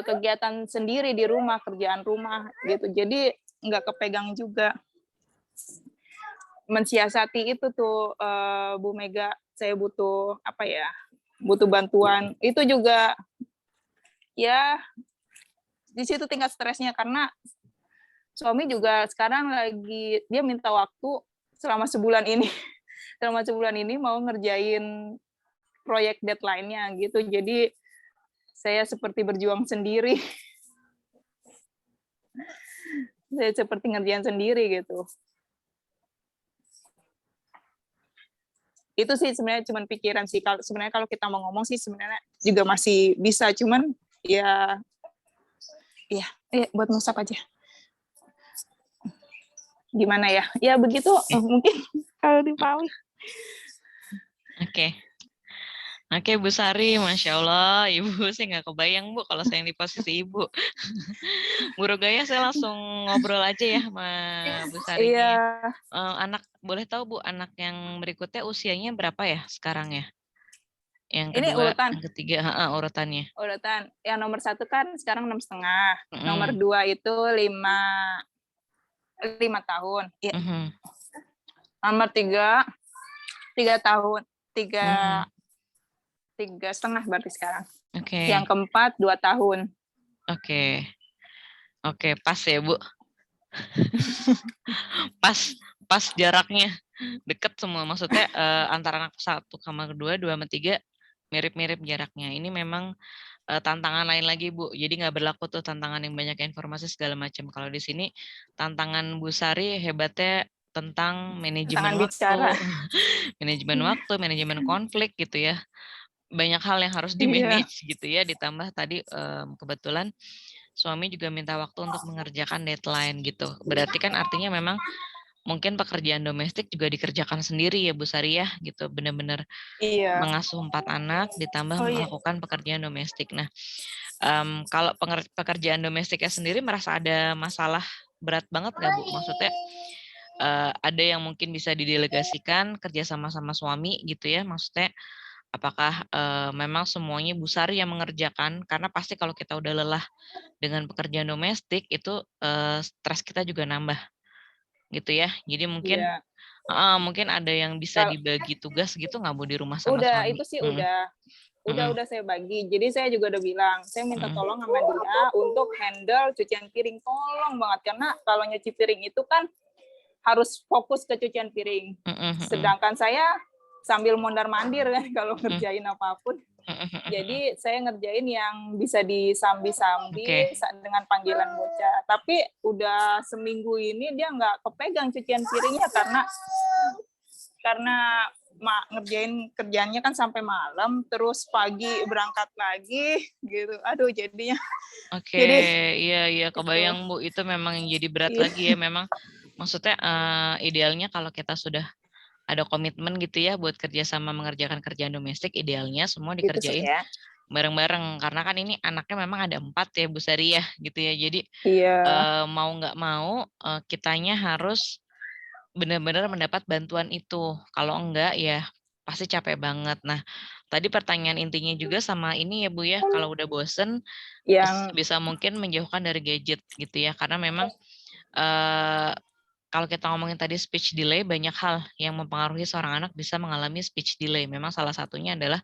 kegiatan sendiri di rumah, kerjaan rumah gitu. Jadi nggak kepegang juga. Mensiasati itu tuh Bu Mega, saya butuh butuh bantuan. Itu juga ya di situ tingkat stresnya, karena suami juga sekarang lagi dia minta waktu selama sebulan ini. Selama sebulan ini mau ngerjain proyek deadline-nya gitu. Jadi saya seperti berjuang sendiri. Saya seperti ngerjain sendiri gitu. Itu sih sebenarnya cuman pikiran sih. Sebenarnya kalau kita mau ngomong sih sebenarnya juga masih bisa, cuman ya buat musab aja. Gimana ya? Ya begitu mungkin kalau dipahami. Oke, Bu Sari, Masya Allah, Ibu sih nggak kebayang, Bu, kalau saya di posisi Ibu. Bu Rogaya, saya langsung ngobrol aja ya sama Bu Sari. Iya. Anak, boleh tahu Bu, anak yang berikutnya usianya berapa ya sekarang ya? Yang Ini kedua, urutan. yang ketiga, urutannya. Urutan. Yang nomor 1 kan sekarang 6,5. Nomor 2 itu 5 tahun. Ya. Nomor 3 tahun. 3,5 berarti sekarang. Yang keempat 2 tahun. Oke, pas ya Bu. pas jaraknya deket semua. Maksudnya antara anak 1 sama 2 sama 3 mirip-mirip jaraknya. Ini memang tantangan lain lagi Bu. Jadi nggak berlaku tuh tantangan yang banyak informasi segala macam. Kalau di sini tantangan Bu Sari hebatnya tentang manajemen waktu, manajemen konflik gitu ya. Banyak hal yang harus di-manage gitu ya. Ditambah tadi kebetulan suami juga minta waktu untuk mengerjakan deadline gitu. Berarti kan artinya memang mungkin pekerjaan domestik juga dikerjakan sendiri ya Bu Sari ya gitu. Benar-benar mengasuh 4 anak ditambah melakukan pekerjaan domestik. Nah, kalau pekerjaan domestiknya sendiri merasa ada masalah berat banget nggak Bu? Maksudnya ada yang mungkin bisa didelegasikan kerja sama suami gitu ya? Maksudnya apakah memang semuanya Bu Sari yang mengerjakan? Karena pasti kalau kita udah lelah dengan pekerjaan domestik itu stres kita juga nambah gitu ya. Jadi mungkin mungkin ada yang bisa dibagi tugas gitu nggak Bu di rumah sama suami? Itu sih udah saya bagi. Jadi saya juga udah bilang, saya minta tolong sama dia untuk handle cucian piring. Tolong banget, karena kalau nyuci piring itu kan harus fokus ke cucian piring. Sedangkan saya sambil mondar-mandir kan kalau ngerjain apapun. Jadi saya ngerjain yang bisa disambi-sambi dengan panggilan bocah. Tapi udah seminggu ini dia nggak kepegang cucian piringnya karena ngerjain kerjaannya kan sampai malam, terus pagi berangkat lagi gitu. Aduh jadinya. Iya kebayang Bu, itu memang yang jadi berat lagi ya. Memang maksudnya idealnya kalau kita sudah ada komitmen gitu ya buat kerjasama mengerjakan kerjaan domestik, idealnya semua dikerjain bareng-bareng. Karena kan ini anaknya memang ada 4 ya Bu Sari ya gitu ya. Jadi mau nggak mau kitanya harus benar-benar mendapat bantuan itu. Kalau enggak ya pasti capek banget. Nah, tadi pertanyaan intinya juga sama ini ya Bu ya, kalau udah bosen bisa mungkin menjauhkan dari gadget gitu ya. Karena memang kalau kita ngomongin tadi speech delay, banyak hal yang mempengaruhi seorang anak bisa mengalami speech delay. Memang salah satunya adalah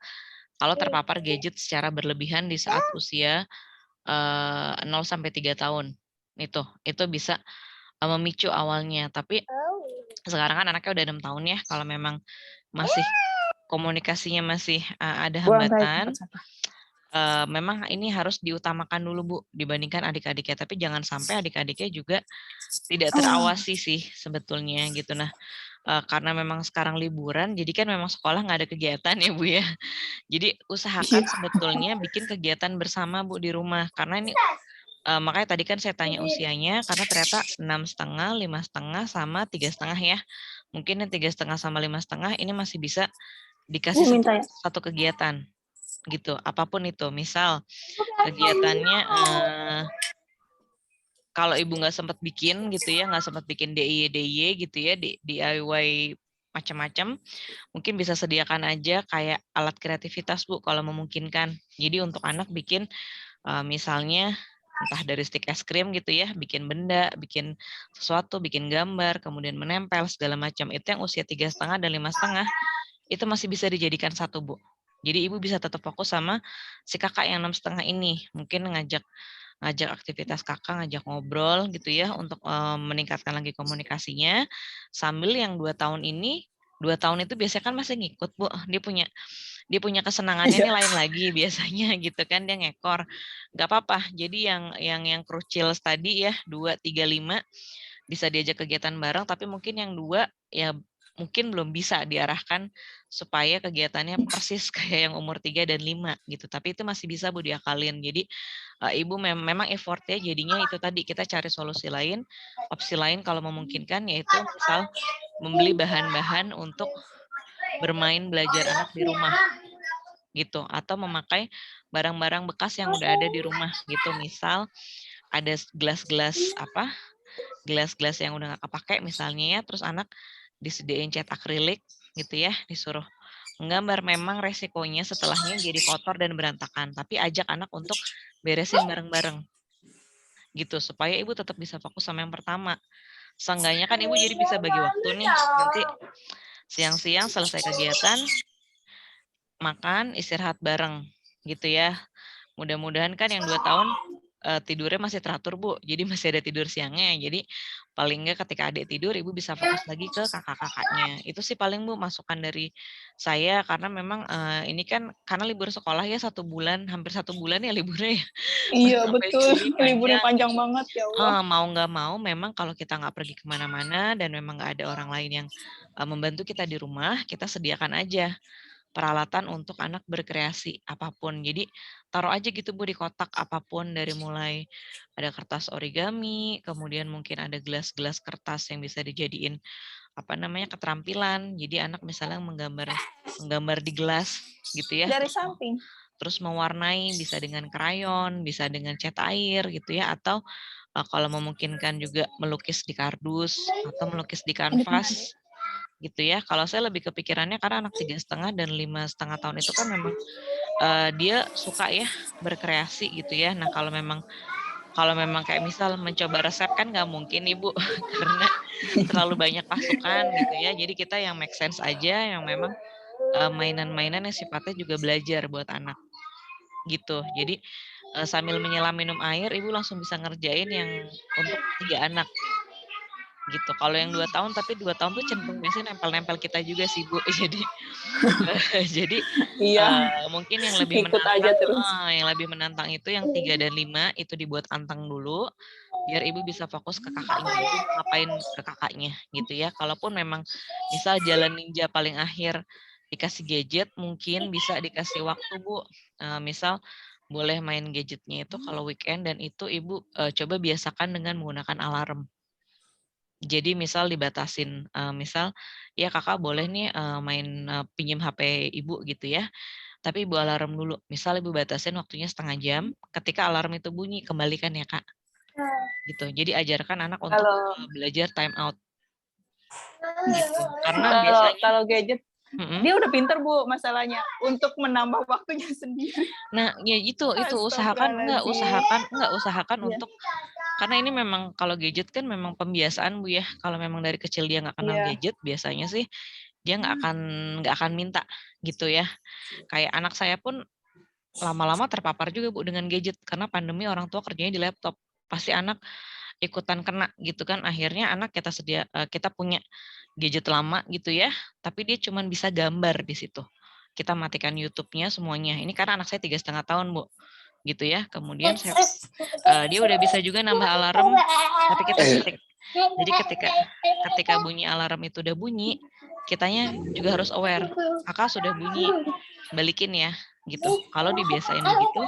kalau terpapar gadget secara berlebihan di saat usia 0 sampai 3 tahun. Itu bisa memicu awalnya. Tapi sekarang kan anaknya udah 6 tahun ya. Kalau memang masih komunikasinya masih ada hambatan, memang ini harus diutamakan dulu Bu dibandingkan adik-adiknya. Tapi jangan sampai adik-adiknya juga tidak terawasi sih sebetulnya gitu. Nah, karena memang sekarang liburan, jadi kan memang sekolah nggak ada kegiatan ya Bu ya. Jadi usahakan sebetulnya bikin kegiatan bersama Bu di rumah. Karena ini makanya tadi kan saya tanya usianya, karena ternyata 6,5, 5,5 sama 3,5 ya. Mungkin yang 3,5 sama 5,5 ini masih bisa dikasih satu kegiatan gitu, apapun itu. Misal kegiatannya kalau ibu nggak sempat bikin gitu ya, nggak sempat bikin DIY gitu ya, DIY macam-macam, mungkin bisa sediakan aja kayak alat kreativitas Bu kalau memungkinkan. Jadi untuk anak bikin misalnya entah dari stik es krim gitu ya, bikin benda, bikin sesuatu, bikin gambar, kemudian menempel segala macam. Itu yang usia 3,5 dan 5,5 itu masih bisa dijadikan satu Bu. Jadi ibu bisa tetap fokus sama si kakak yang 6,5 ini. Mungkin ngajak aktivitas kakak, ngajak ngobrol gitu ya untuk meningkatkan lagi komunikasinya. Sambil yang 2 tahun ini, 2 tahun itu biasanya kan masih ngikut Bu. Dia punya kesenangannya nih lain lagi biasanya gitu kan, dia ngekor. Nggak apa-apa. Jadi yang krucil tadi ya 2, 3, 5 bisa diajak kegiatan bareng, tapi mungkin yang 2 ya mungkin belum bisa diarahkan supaya kegiatannya persis kayak yang umur 3 dan 5 gitu. Tapi itu masih bisa Bu diakalin. Jadi ibu memang effortnya jadinya itu tadi, kita cari solusi lain, opsi lain kalau memungkinkan, yaitu misal membeli bahan-bahan untuk bermain belajar anak di rumah gitu, atau memakai barang-barang bekas yang udah ada di rumah gitu. Misal ada gelas-gelas yang udah nggak kepake misalnya ya, terus anak disediain cat akrilik gitu ya, disuruh menggambar. Memang resikonya setelahnya jadi kotor dan berantakan, tapi ajak anak untuk beresin bareng-bareng gitu, supaya ibu tetap bisa fokus sama yang pertama. Seenggaknya kan ibu jadi bisa bagi waktu nih, nanti siang-siang selesai kegiatan, makan, istirahat bareng gitu ya. Mudah-mudahan kan yang 2 tahun tidurnya masih teratur Bu, jadi masih ada tidur siangnya. Jadi paling enggak ketika adik tidur, ibu bisa fokus lagi ke kakak-kakaknya. Itu sih paling Bu masukan dari saya, karena memang ini kan karena libur sekolah ya 1 bulan, hampir 1 bulan ya liburnya ya. Iya Sampai betul, Juli liburnya panjang gitu. banget ya Allah. Mau nggak mau memang kalau kita nggak pergi kemana-mana dan memang nggak ada orang lain yang membantu kita di rumah, kita sediakan aja peralatan untuk anak berkreasi apapun. Jadi taruh aja gitu Bu di kotak apapun, dari mulai ada kertas origami, kemudian mungkin ada gelas-gelas kertas yang bisa dijadiin keterampilan. Jadi anak misalnya menggambar di gelas gitu ya. Dari samping. Terus mewarnai, bisa dengan krayon, bisa dengan cat air gitu ya, atau kalau memungkinkan juga melukis di kardus atau melukis di kanvas gitu ya. Kalau saya lebih kepikirannya karena anak 3,5 dan 5,5 tahun itu kan memang dia suka ya berkreasi gitu ya. Nah kalau memang kayak misal mencoba resep kan nggak mungkin Ibu karena terlalu banyak pasukan gitu ya. Jadi kita yang make sense aja, yang memang mainan-mainan yang sifatnya juga belajar buat anak gitu. Jadi sambil menyelam minum air, Ibu langsung bisa ngerjain yang untuk 3 anak gitu. Kalau yang 2 tahun, tapi 2 tahun tuh cenderung biasanya nempel-nempel kita juga sih Bu. Jadi Iya, mungkin yang lebih ikut aja terus. yang lebih menantang itu yang 3 dan 5 itu dibuat anteng dulu, biar Ibu bisa fokus ke kakaknya dulu, ngapain ke kakaknya gitu ya. Kalaupun memang misal jalan ninja paling akhir dikasih gadget, mungkin bisa dikasih waktu Bu. Misal boleh main gadgetnya itu kalau weekend, dan itu Ibu coba biasakan dengan menggunakan alarm. Jadi misal dibatasin, misal ya kakak boleh nih main pinjam HP ibu gitu ya, tapi ibu alarm dulu. Misal ibu batasin waktunya setengah jam, ketika alarm itu bunyi kembalikan ya kak. Gitu. Jadi ajarkan anak untuk belajar time out. Gitu. Karena biasanya kalau gadget dia udah pinter Bu masalahnya untuk menambah waktunya sendiri. Nah, ya itu usahakan untuk, karena ini memang kalau gadget kan memang pembiasaan Bu ya. Kalau memang dari kecil dia nggak kenal gadget, biasanya sih dia nggak akan minta gitu ya. Kayak anak saya pun lama-lama terpapar juga Bu dengan gadget, karena pandemi orang tua kerjanya di laptop. Pasti anak ikutan kena gitu kan. Akhirnya anak kita punya gadget lama gitu ya, tapi dia cuma bisa gambar di situ. Kita matikan YouTube-nya semuanya. Ini karena anak saya 3,5 tahun Bu, gitu ya. Kemudian dia udah bisa juga nambah alarm, tapi kita ketik. Jadi ketika bunyi alarm itu udah bunyi, kitanya juga harus aware. Kakak sudah bunyi, balikin ya, gitu. Kalau dibiasain begitu,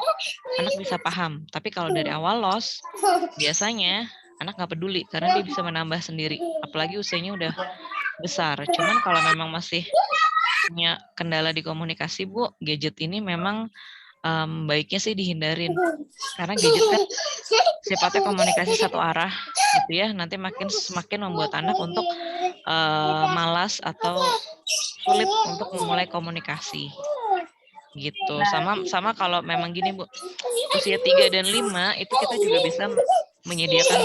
anak bisa paham. Tapi kalau dari awal lost, biasanya anak nggak peduli karena dia bisa menambah sendiri. Apalagi usianya udah besar. Cuman kalau memang masih punya kendala di komunikasi, Bu, gadget ini memang baiknya sih dihindarin. Karena gadget kan sifatnya komunikasi satu arah gitu ya, nanti semakin membuat anak untuk malas atau sulit untuk memulai komunikasi gitu. Sama kalau memang gini, Bu, usia 3 dan 5 itu kita juga bisa menyediakan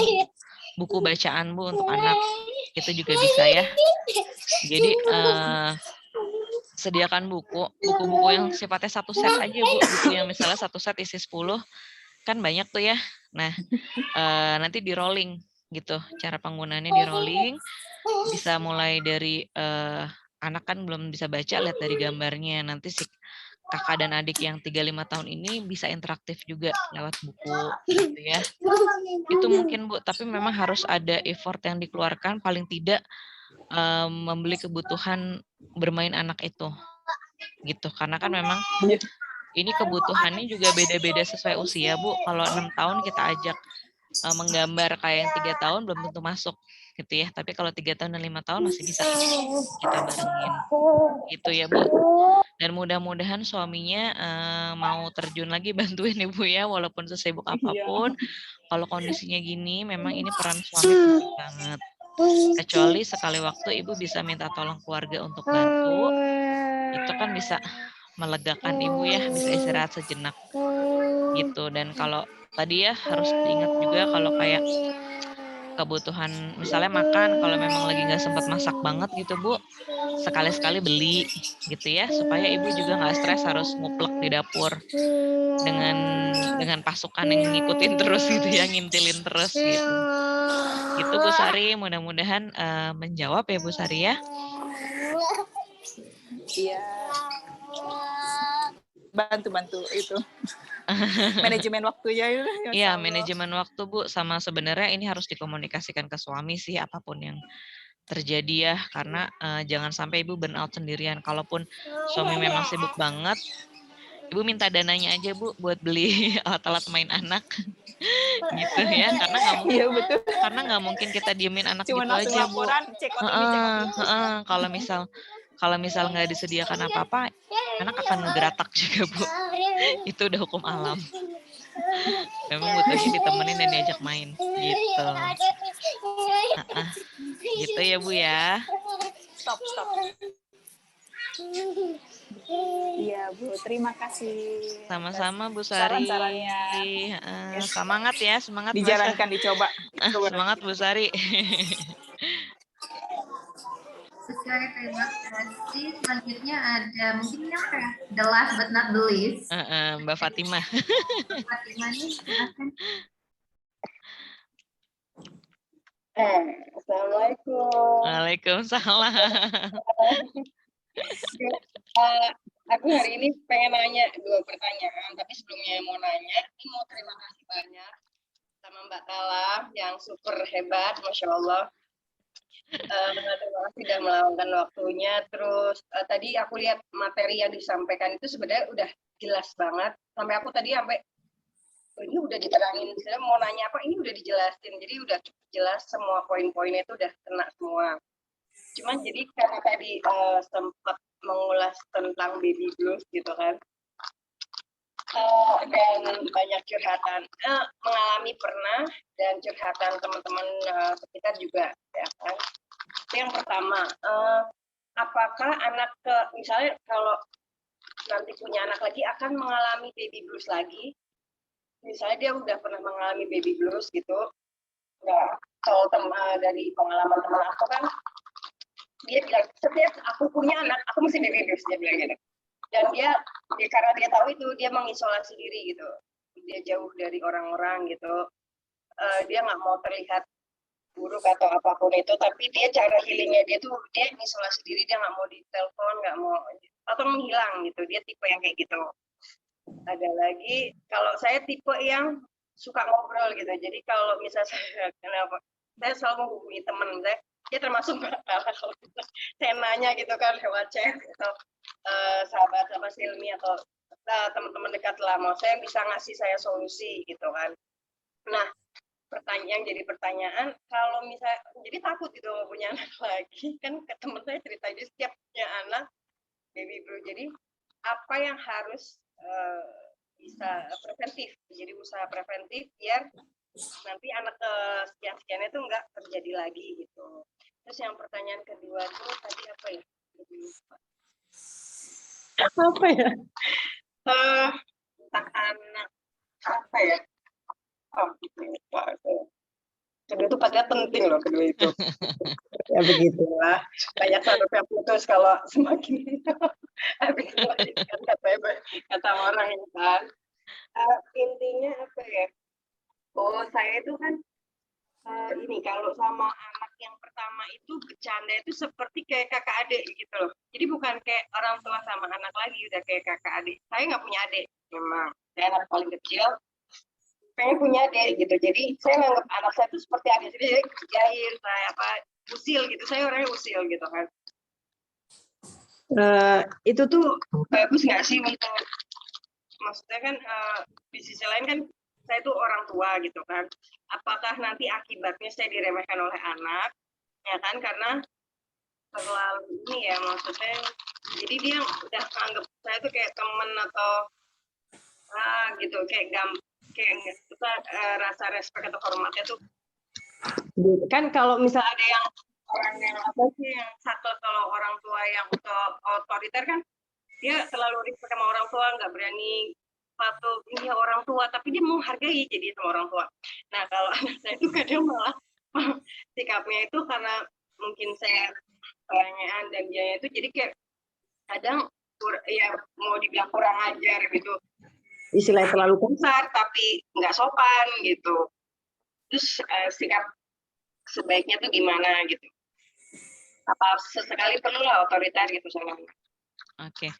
buku bacaan, Bu, untuk anak. Itu juga bisa ya. Jadi sediakan buku-buku yang sifatnya satu set aja, Bu. Buku yang misalnya satu set isi 10, kan banyak tuh ya. Nah, nanti di rolling gitu. Cara penggunaannya di rolling, bisa mulai dari anak kan belum bisa baca, lihat dari gambarnya. Nanti si kakak dan adik yang 3-5 tahun ini bisa interaktif juga lewat buku gitu ya. Itu mungkin, Bu, tapi memang harus ada effort yang dikeluarkan, paling tidak membeli kebutuhan bermain anak itu gitu. Karena kan memang ini kebutuhannya juga beda-beda sesuai usia, Bu. Kalau 6 tahun kita ajak menggambar kayak yang 3 tahun belum tentu masuk gitu ya. Tapi kalau 3 tahun dan 5 tahun masih bisa kita barengin. Gitu ya, Bu. Dan mudah-mudahan suaminya mau terjun lagi bantuin Ibu ya, walaupun sesibuk apapun. Kalau kondisinya gini, memang ini peran suami penting banget. Kecuali sekali waktu Ibu bisa minta tolong keluarga untuk bantu, itu kan bisa melegakan Ibu ya, bisa istirahat sejenak gitu. Dan kalau tadi ya harus diingat juga kalau kayak kebutuhan misalnya makan, kalau memang lagi nggak sempat masak banget gitu, Bu, sekali-sekali beli gitu ya, supaya Ibu juga nggak stres harus nguplek di dapur dengan pasukan yang ngikutin terus gitu ya, ngintilin terus gitu. Gitu Bu Sari, mudah-mudahan menjawab ya Bu Sari ya. Iya. Bantu itu. Manajemen waktunya itu. Iya, manajemen waktu, Bu, sama sebenarnya ini harus dikomunikasikan ke suami sih apapun yang terjadi ya, karena jangan sampai Ibu burnout sendirian. Kalaupun suami memang sibuk banget, Ibu minta dananya aja, Bu, buat beli alat-alat main anak. Gitu ya, karena nggak mungkin, Iya, betul. karena nggak mungkin kita diemin anak Cuma gitu aja, Bu. laporan, cek out ini, cek out itu. Kalau misal nggak disediakan apa-apa, anak akan ngegeratak juga, Bu. Itu udah hukum alam. Memang butuhnya ditemenin dan diajak main gitu. Gitu ya Bu ya. Stop. Iya Bu, terima kasih. Sama-sama Bu Sari. Saran-sarannya. Semangat ya, semangat. Dijalankan, dicoba. Semangat Bu Sari. Sekali terima kasih. Selanjutnya ada mungkin yang kayak the last but not the least. Mbak Fatimah. Mbak Fatimah nih, silakan. Assalamualaikum. Waalaikumsalam. Aku hari ini pengen nanya 2 pertanyaan, tapi sebelumnya mau nanya, ini mau terima kasih banyak sama Mbak Tala yang super hebat, Masya Allah. Terima kasih sudah meluangkan waktunya. Terus tadi aku lihat materi yang disampaikan itu sebenarnya udah jelas banget. Sampai aku tadi ini udah diterangin, misalnya mau nanya apa, ini udah dijelasin. Jadi udah jelas semua poin-poinnya itu udah kena semua. Cuman jadi karena tadi sempat mengulas tentang baby blues gitu kan, dan banyak curhatan, mengalami pernah, dan curhatan teman-teman sekitar juga, ya kan. Itu yang pertama, apakah anak misalnya kalau nanti punya anak lagi akan mengalami baby blues lagi, misalnya dia udah pernah mengalami baby blues gitu, nah kalau dari pengalaman teman aku kan, dia bilang setiap aku punya anak aku mesti baby blues, dia bilang gitu. Dan dia karena dia tahu itu, dia mengisolasi diri gitu, dia jauh dari orang-orang gitu, dia nggak mau terlihat buruk atau apapun itu, tapi dia cara healingnya dia tuh dia isolasi diri, dia nggak mau ditelepon, nggak mau atau menghilang gitu, dia tipe yang kayak gitu. Ada lagi kalau saya tipe yang suka ngobrol gitu, jadi kalau misalnya saya selalu menghubungi teman saya, dia termasuk kalau saya nanya gitu kan lewat chat atau sahabat Silmi atau teman-teman dekat lah, mau saya bisa ngasih saya solusi gitu kan. Nah, jadi pertanyaan, kalau misalnya jadi takut gitu punya anak lagi kan, ke teman saya cerita, dia setiap punya anak baby blue. Jadi apa yang harus bisa preventif, jadi usaha preventif biar nanti anak sekian-sekiannya itu enggak terjadi lagi gitu. Terus yang pertanyaan kedua tuh tadi apa ya? Apa ya? Tentang anak apa ya? Oh, lupa. Kedua itu padahal penting loh kedua itu. Ya begitulah. Banyak saraf yang putus kalau semakin habis melahirkan kata orang ya kan. Intinya apa ya? Oh, saya itu kan ini kalau sama anak yang pertama itu bercanda itu seperti kayak kakak adik gitu loh. Jadi bukan kayak orang tua sama anak lagi, udah kayak kakak adik. Saya nggak punya adik, memang. Saya anak paling kecil, pengen punya adik gitu. Jadi saya nganggap anak saya itu seperti adik. Jadi saya kerjain, saya apa, usil gitu. Saya orangnya usil gitu kan. Itu tuh bagus nggak sih untuk, maksudnya kan di sisi lain kan saya tuh orang tua gitu kan. Apakah nanti akibatnya saya diremehkan oleh anak, ya kan, karena terlalu ini ya, maksudnya jadi dia udah anggap saya tuh kayak temen atau gitu, kayak kita rasa respect atau hormatnya tuh kan. Kalau misal ada yang orang yang apa sih yang satu, kalau orang tua yang otoriter kan dia selalu respect sama orang tua, nggak berani patuh ini orang tua, tapi dia menghargai jadi sama orang tua. Nah kalau anak saya itu kadang malah sikapnya itu karena mungkin saya pelangean dan dia itu jadi kayak kadang ya mau dibilang kurang ajar gitu, istilahnya terlalu kasar tapi nggak sopan gitu. Terus sikap sebaiknya tuh gimana gitu? Apa sesekali perlulah otoriter gitu sama anak? Oke.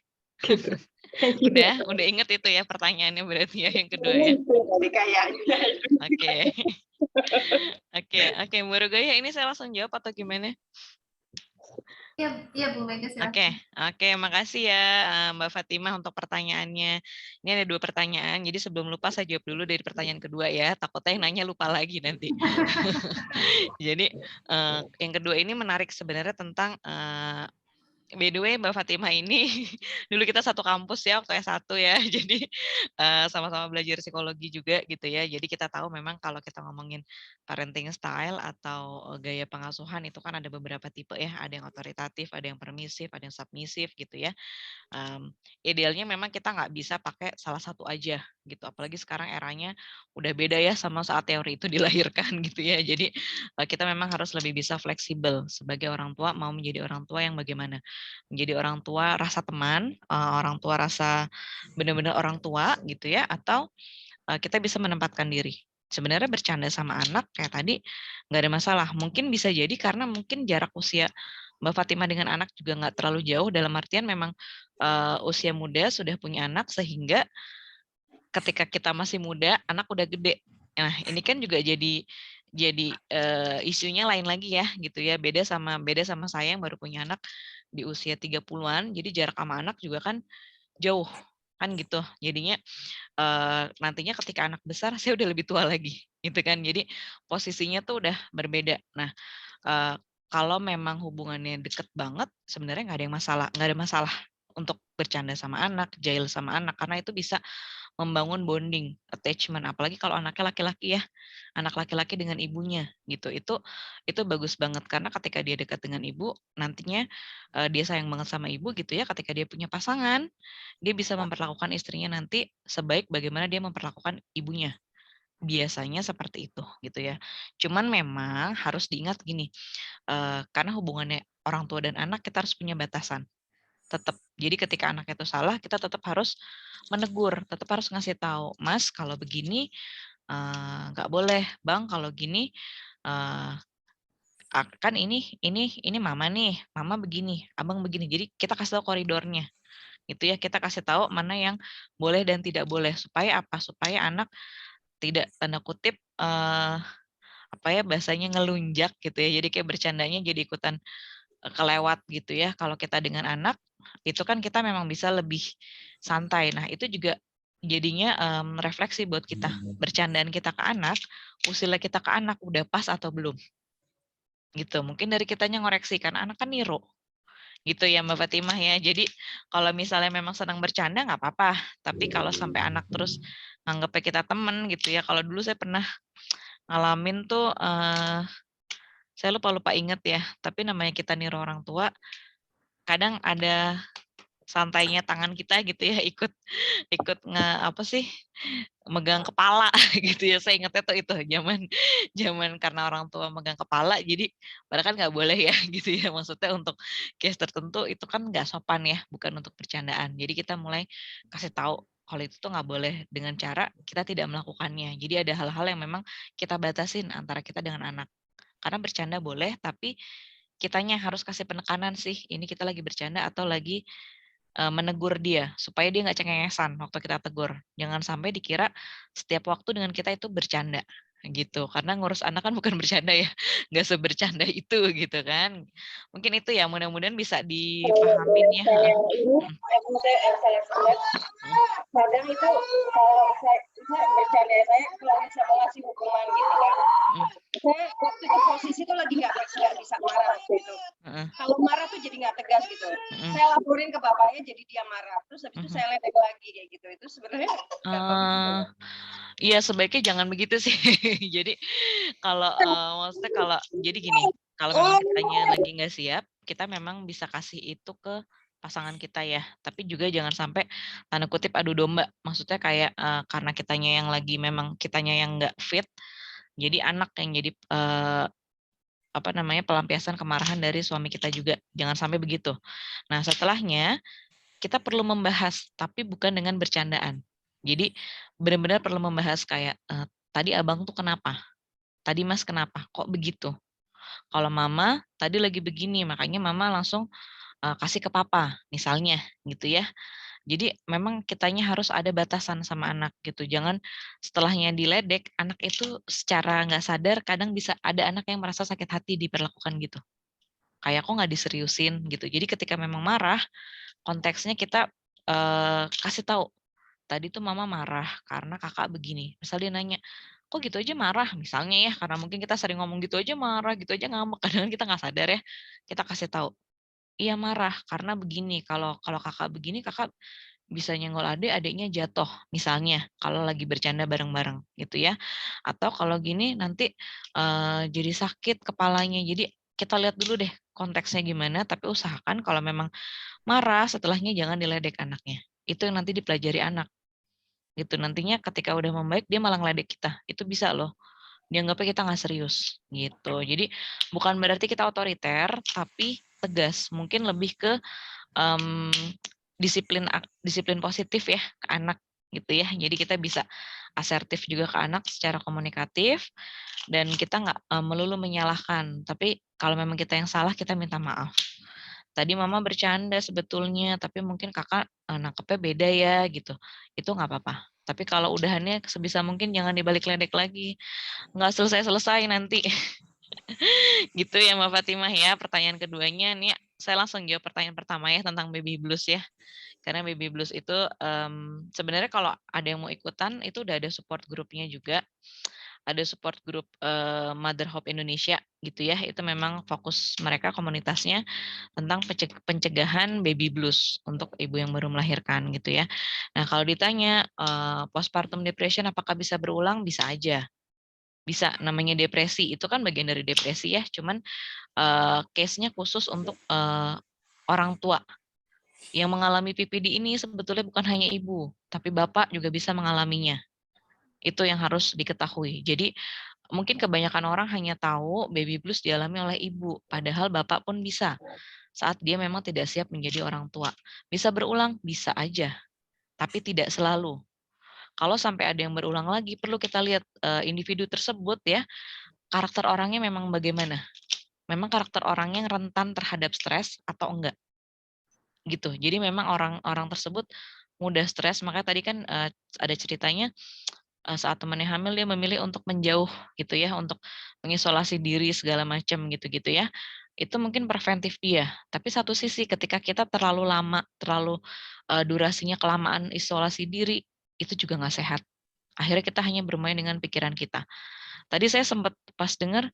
Udah inget itu ya pertanyaannya berarti ya yang kedua ya. Oke, Bu Rugaya, ini saya langsung jawab atau gimana? Iya Bu Mega, silakan. Oke, makasih ya Mbak Fatimah untuk pertanyaannya. Ini ada 2 pertanyaan, jadi sebelum lupa saya jawab dulu dari pertanyaan kedua ya, takutnya yang nanya lupa lagi nanti. Jadi yang kedua ini menarik sebenarnya tentang by the way, Mbak Fatimah ini dulu kita satu kampus ya waktu S1 ya. Jadi sama-sama belajar psikologi juga gitu ya. Jadi kita tahu memang kalau kita ngomongin parenting style atau gaya pengasuhan itu kan ada beberapa tipe ya. Ada yang otoritatif, ada yang permisif, ada yang submisif gitu ya. Idealnya memang kita nggak bisa pakai salah satu aja gitu. Apalagi sekarang eranya udah beda ya sama saat teori itu dilahirkan gitu ya. Jadi kita memang harus lebih bisa fleksibel sebagai orang tua, mau menjadi orang tua yang bagaimana. Menjadi orang tua rasa teman, orang tua rasa benar-benar orang tua gitu ya, atau kita bisa menempatkan diri. Sebenarnya bercanda sama anak kayak tadi nggak ada masalah. Mungkin bisa jadi karena mungkin jarak usia Mbak Fatimah dengan anak juga nggak terlalu jauh, dalam artian memang usia muda sudah punya anak sehingga ketika kita masih muda anak udah gede. Nah ini kan juga jadi isunya lain lagi ya gitu ya, beda sama saya yang baru punya anak di usia 30-an, jadi jarak sama anak juga kan jauh kan gitu. Jadinya nantinya ketika anak besar saya udah lebih tua lagi gitu kan. Jadi posisinya tuh udah berbeda. Nah, kalau memang hubungannya deket banget sebenarnya nggak ada masalah untuk bercanda sama anak, jail sama anak, karena itu bisa membangun bonding, attachment, apalagi kalau anaknya laki-laki ya, anak laki-laki dengan ibunya gitu, itu bagus banget karena ketika dia dekat dengan ibu, nantinya dia sayang banget sama ibu gitu ya, ketika dia punya pasangan, dia bisa memperlakukan istrinya nanti sebaik bagaimana dia memperlakukan ibunya. Biasanya seperti itu gitu ya. Cuman memang harus diingat gini, karena hubungannya orang tua dan anak kita harus punya batasan. Tetap. Jadi ketika anak itu salah, kita tetap harus menegur, tetap harus ngasih tahu, Mas kalau begini nggak boleh, Bang kalau gini kan ini mama nih, mama begini, abang begini. Jadi kita kasih tahu koridornya, gitu ya. Kita kasih tahu mana yang boleh dan tidak boleh supaya apa? Supaya anak tidak tanda kutip apa ya bahasanya ngelunjak gitu ya. Jadi kayak bercandanya jadi ikutan kelewat gitu ya. Kalau kita dengan anak itu kan kita memang bisa lebih santai. Nah, itu juga jadinya refleksi buat kita. Bercandaan kita ke anak, usilnya kita ke anak udah pas atau belum. Gitu. Mungkin dari kitanya ngoreksi kan anak kan niru. Gitu ya Mbak Fatimah ya. Jadi kalau misalnya memang senang bercanda nggak apa-apa. Tapi kalau sampai anak terus nganggapnya kita temen gitu ya. Kalau dulu saya pernah ngalamin tuh, saya lupa inget ya. Tapi namanya kita niru orang tua, kadang ada santainya tangan kita gitu ya, ikut ikut apa sih, megang kepala gitu ya. Saya ingetnya tuh itu zaman zaman karena orang tua megang kepala, jadi padahal kan nggak boleh ya gitu ya. Maksudnya untuk case tertentu itu kan nggak sopan ya, bukan untuk bercandaan. Jadi kita mulai kasih tahu kalau itu tuh nggak boleh dengan cara kita tidak melakukannya. Jadi ada hal-hal yang memang kita batasin antara kita dengan anak. Karena bercanda boleh, tapi kitanya harus kasih penekanan sih, ini kita lagi bercanda atau lagi menegur dia, supaya dia nggak cengengesan waktu kita tegur. Jangan sampai dikira setiap waktu dengan kita itu bercanda, gitu. Karena ngurus anak kan bukan bercanda ya, nggak sebercanda itu gitu kan. Mungkin itu ya, mudah-mudahan bisa dipahamin ya. Yang saya lihat kadang itu kalau saya bercanda saya kalau bisa ngasih hukuman gitu kan. Saya waktu itu posisi itu lagi nggak bisa marah waktu itu. Kalau marah tuh jadi nggak tegas gitu. Saya laporin ke bapaknya jadi dia marah. Terus habis itu saya ledek lagi kayak gitu. Itu sebenarnya iya sebaiknya jangan begitu sih. Jadi kalau maksudnya kalau jadi gini, kalau memang kitanya lagi nggak siap, kita memang bisa kasih itu ke pasangan kita ya. Tapi juga jangan sampai tanda kutip adu domba. Maksudnya kayak karena kitanya yang lagi memang kitanya yang nggak fit, jadi anak yang jadi apa namanya pelampiasan kemarahan dari suami kita juga. Jangan sampai begitu. Nah setelahnya kita perlu membahas, tapi bukan dengan bercandaan. Jadi benar-benar perlu membahas kayak tadi abang tuh kenapa? Tadi mas kenapa? Kok begitu? Kalau mama tadi lagi begini, makanya mama langsung kasih ke papa, misalnya gitu ya. Jadi memang kitanya harus ada batasan sama anak gitu. Jangan setelahnya diledek, anak itu secara nggak sadar kadang bisa ada anak yang merasa sakit hati diperlakukan gitu. Kayak kok nggak diseriusin gitu. Jadi ketika memang marah, konteksnya kita kasih tahu. Tadi tuh mama marah karena kakak begini. Misal dia nanya, kok gitu aja marah? Misalnya ya, karena mungkin kita sering ngomong gitu aja marah, gitu aja ngambek. Kadang kita nggak sadar ya. Kita kasih tahu, iya marah karena begini. Kalau kalau kakak begini, kakak bisa nyenggol adik, adiknya jatuh. Misalnya, kalau lagi bercanda bareng-bareng gitu ya. Atau kalau gini nanti jadi sakit kepalanya. Jadi kita lihat dulu deh konteksnya gimana. Tapi usahakan kalau memang marah, setelahnya jangan diledek anaknya. Itu yang nanti dipelajari anak gitu. Nantinya ketika udah membaik dia malah ngeledek kita. Itu bisa loh. Dianggapnya kita nggak serius gitu. Jadi bukan berarti kita otoriter, tapi tegas. Mungkin lebih ke disiplin positif ya ke anak gitu ya. Jadi kita bisa asertif juga ke anak secara komunikatif dan kita nggak melulu menyalahkan. Tapi kalau memang kita yang salah kita minta maaf. Tadi mama bercanda sebetulnya, tapi mungkin kakak nangkepnya beda ya gitu. Itu nggak apa-apa. Tapi kalau udahannya sebisa mungkin jangan dibalik ledek lagi. Nggak selesai-selesai nanti. Gitu ya Mbak Fatimah ya. Pertanyaan keduanya nih, saya langsung jawab pertanyaan pertama ya tentang baby blues ya. Karena baby blues itu sebenarnya kalau ada yang mau ikutan itu udah ada support grupnya juga. Ada support group Mother Hope Indonesia gitu ya. Itu memang fokus mereka komunitasnya tentang pencegahan baby blues untuk ibu yang baru melahirkan gitu ya. Nah, kalau ditanya postpartum depression apakah bisa berulang? Bisa aja. Bisa, namanya depresi. Itu kan bagian dari depresi ya, cuman case-nya khusus untuk orang tua. Yang mengalami PPD ini sebetulnya bukan hanya ibu, tapi bapak juga bisa mengalaminya. Itu yang harus diketahui. Jadi mungkin kebanyakan orang hanya tahu baby blues dialami oleh ibu, padahal bapak pun bisa saat dia memang tidak siap menjadi orang tua. Bisa berulang, bisa aja, tapi tidak selalu. Kalau sampai ada yang berulang lagi, perlu kita lihat individu tersebut ya, karakter orangnya memang bagaimana. Memang karakter orangnya rentan terhadap stres atau enggak. Gitu. Jadi memang orang-orang tersebut mudah stres, makanya tadi kan ada ceritanya saat temannya hamil dia memilih untuk menjauh gitu ya, untuk mengisolasi diri segala macam gitu-gitu ya. Itu mungkin preventif dia. Tapi satu sisi ketika kita terlalu lama, terlalu durasinya kelamaan isolasi diri, itu juga nggak sehat. Akhirnya kita hanya bermain dengan pikiran kita. Tadi saya sempat pas dengar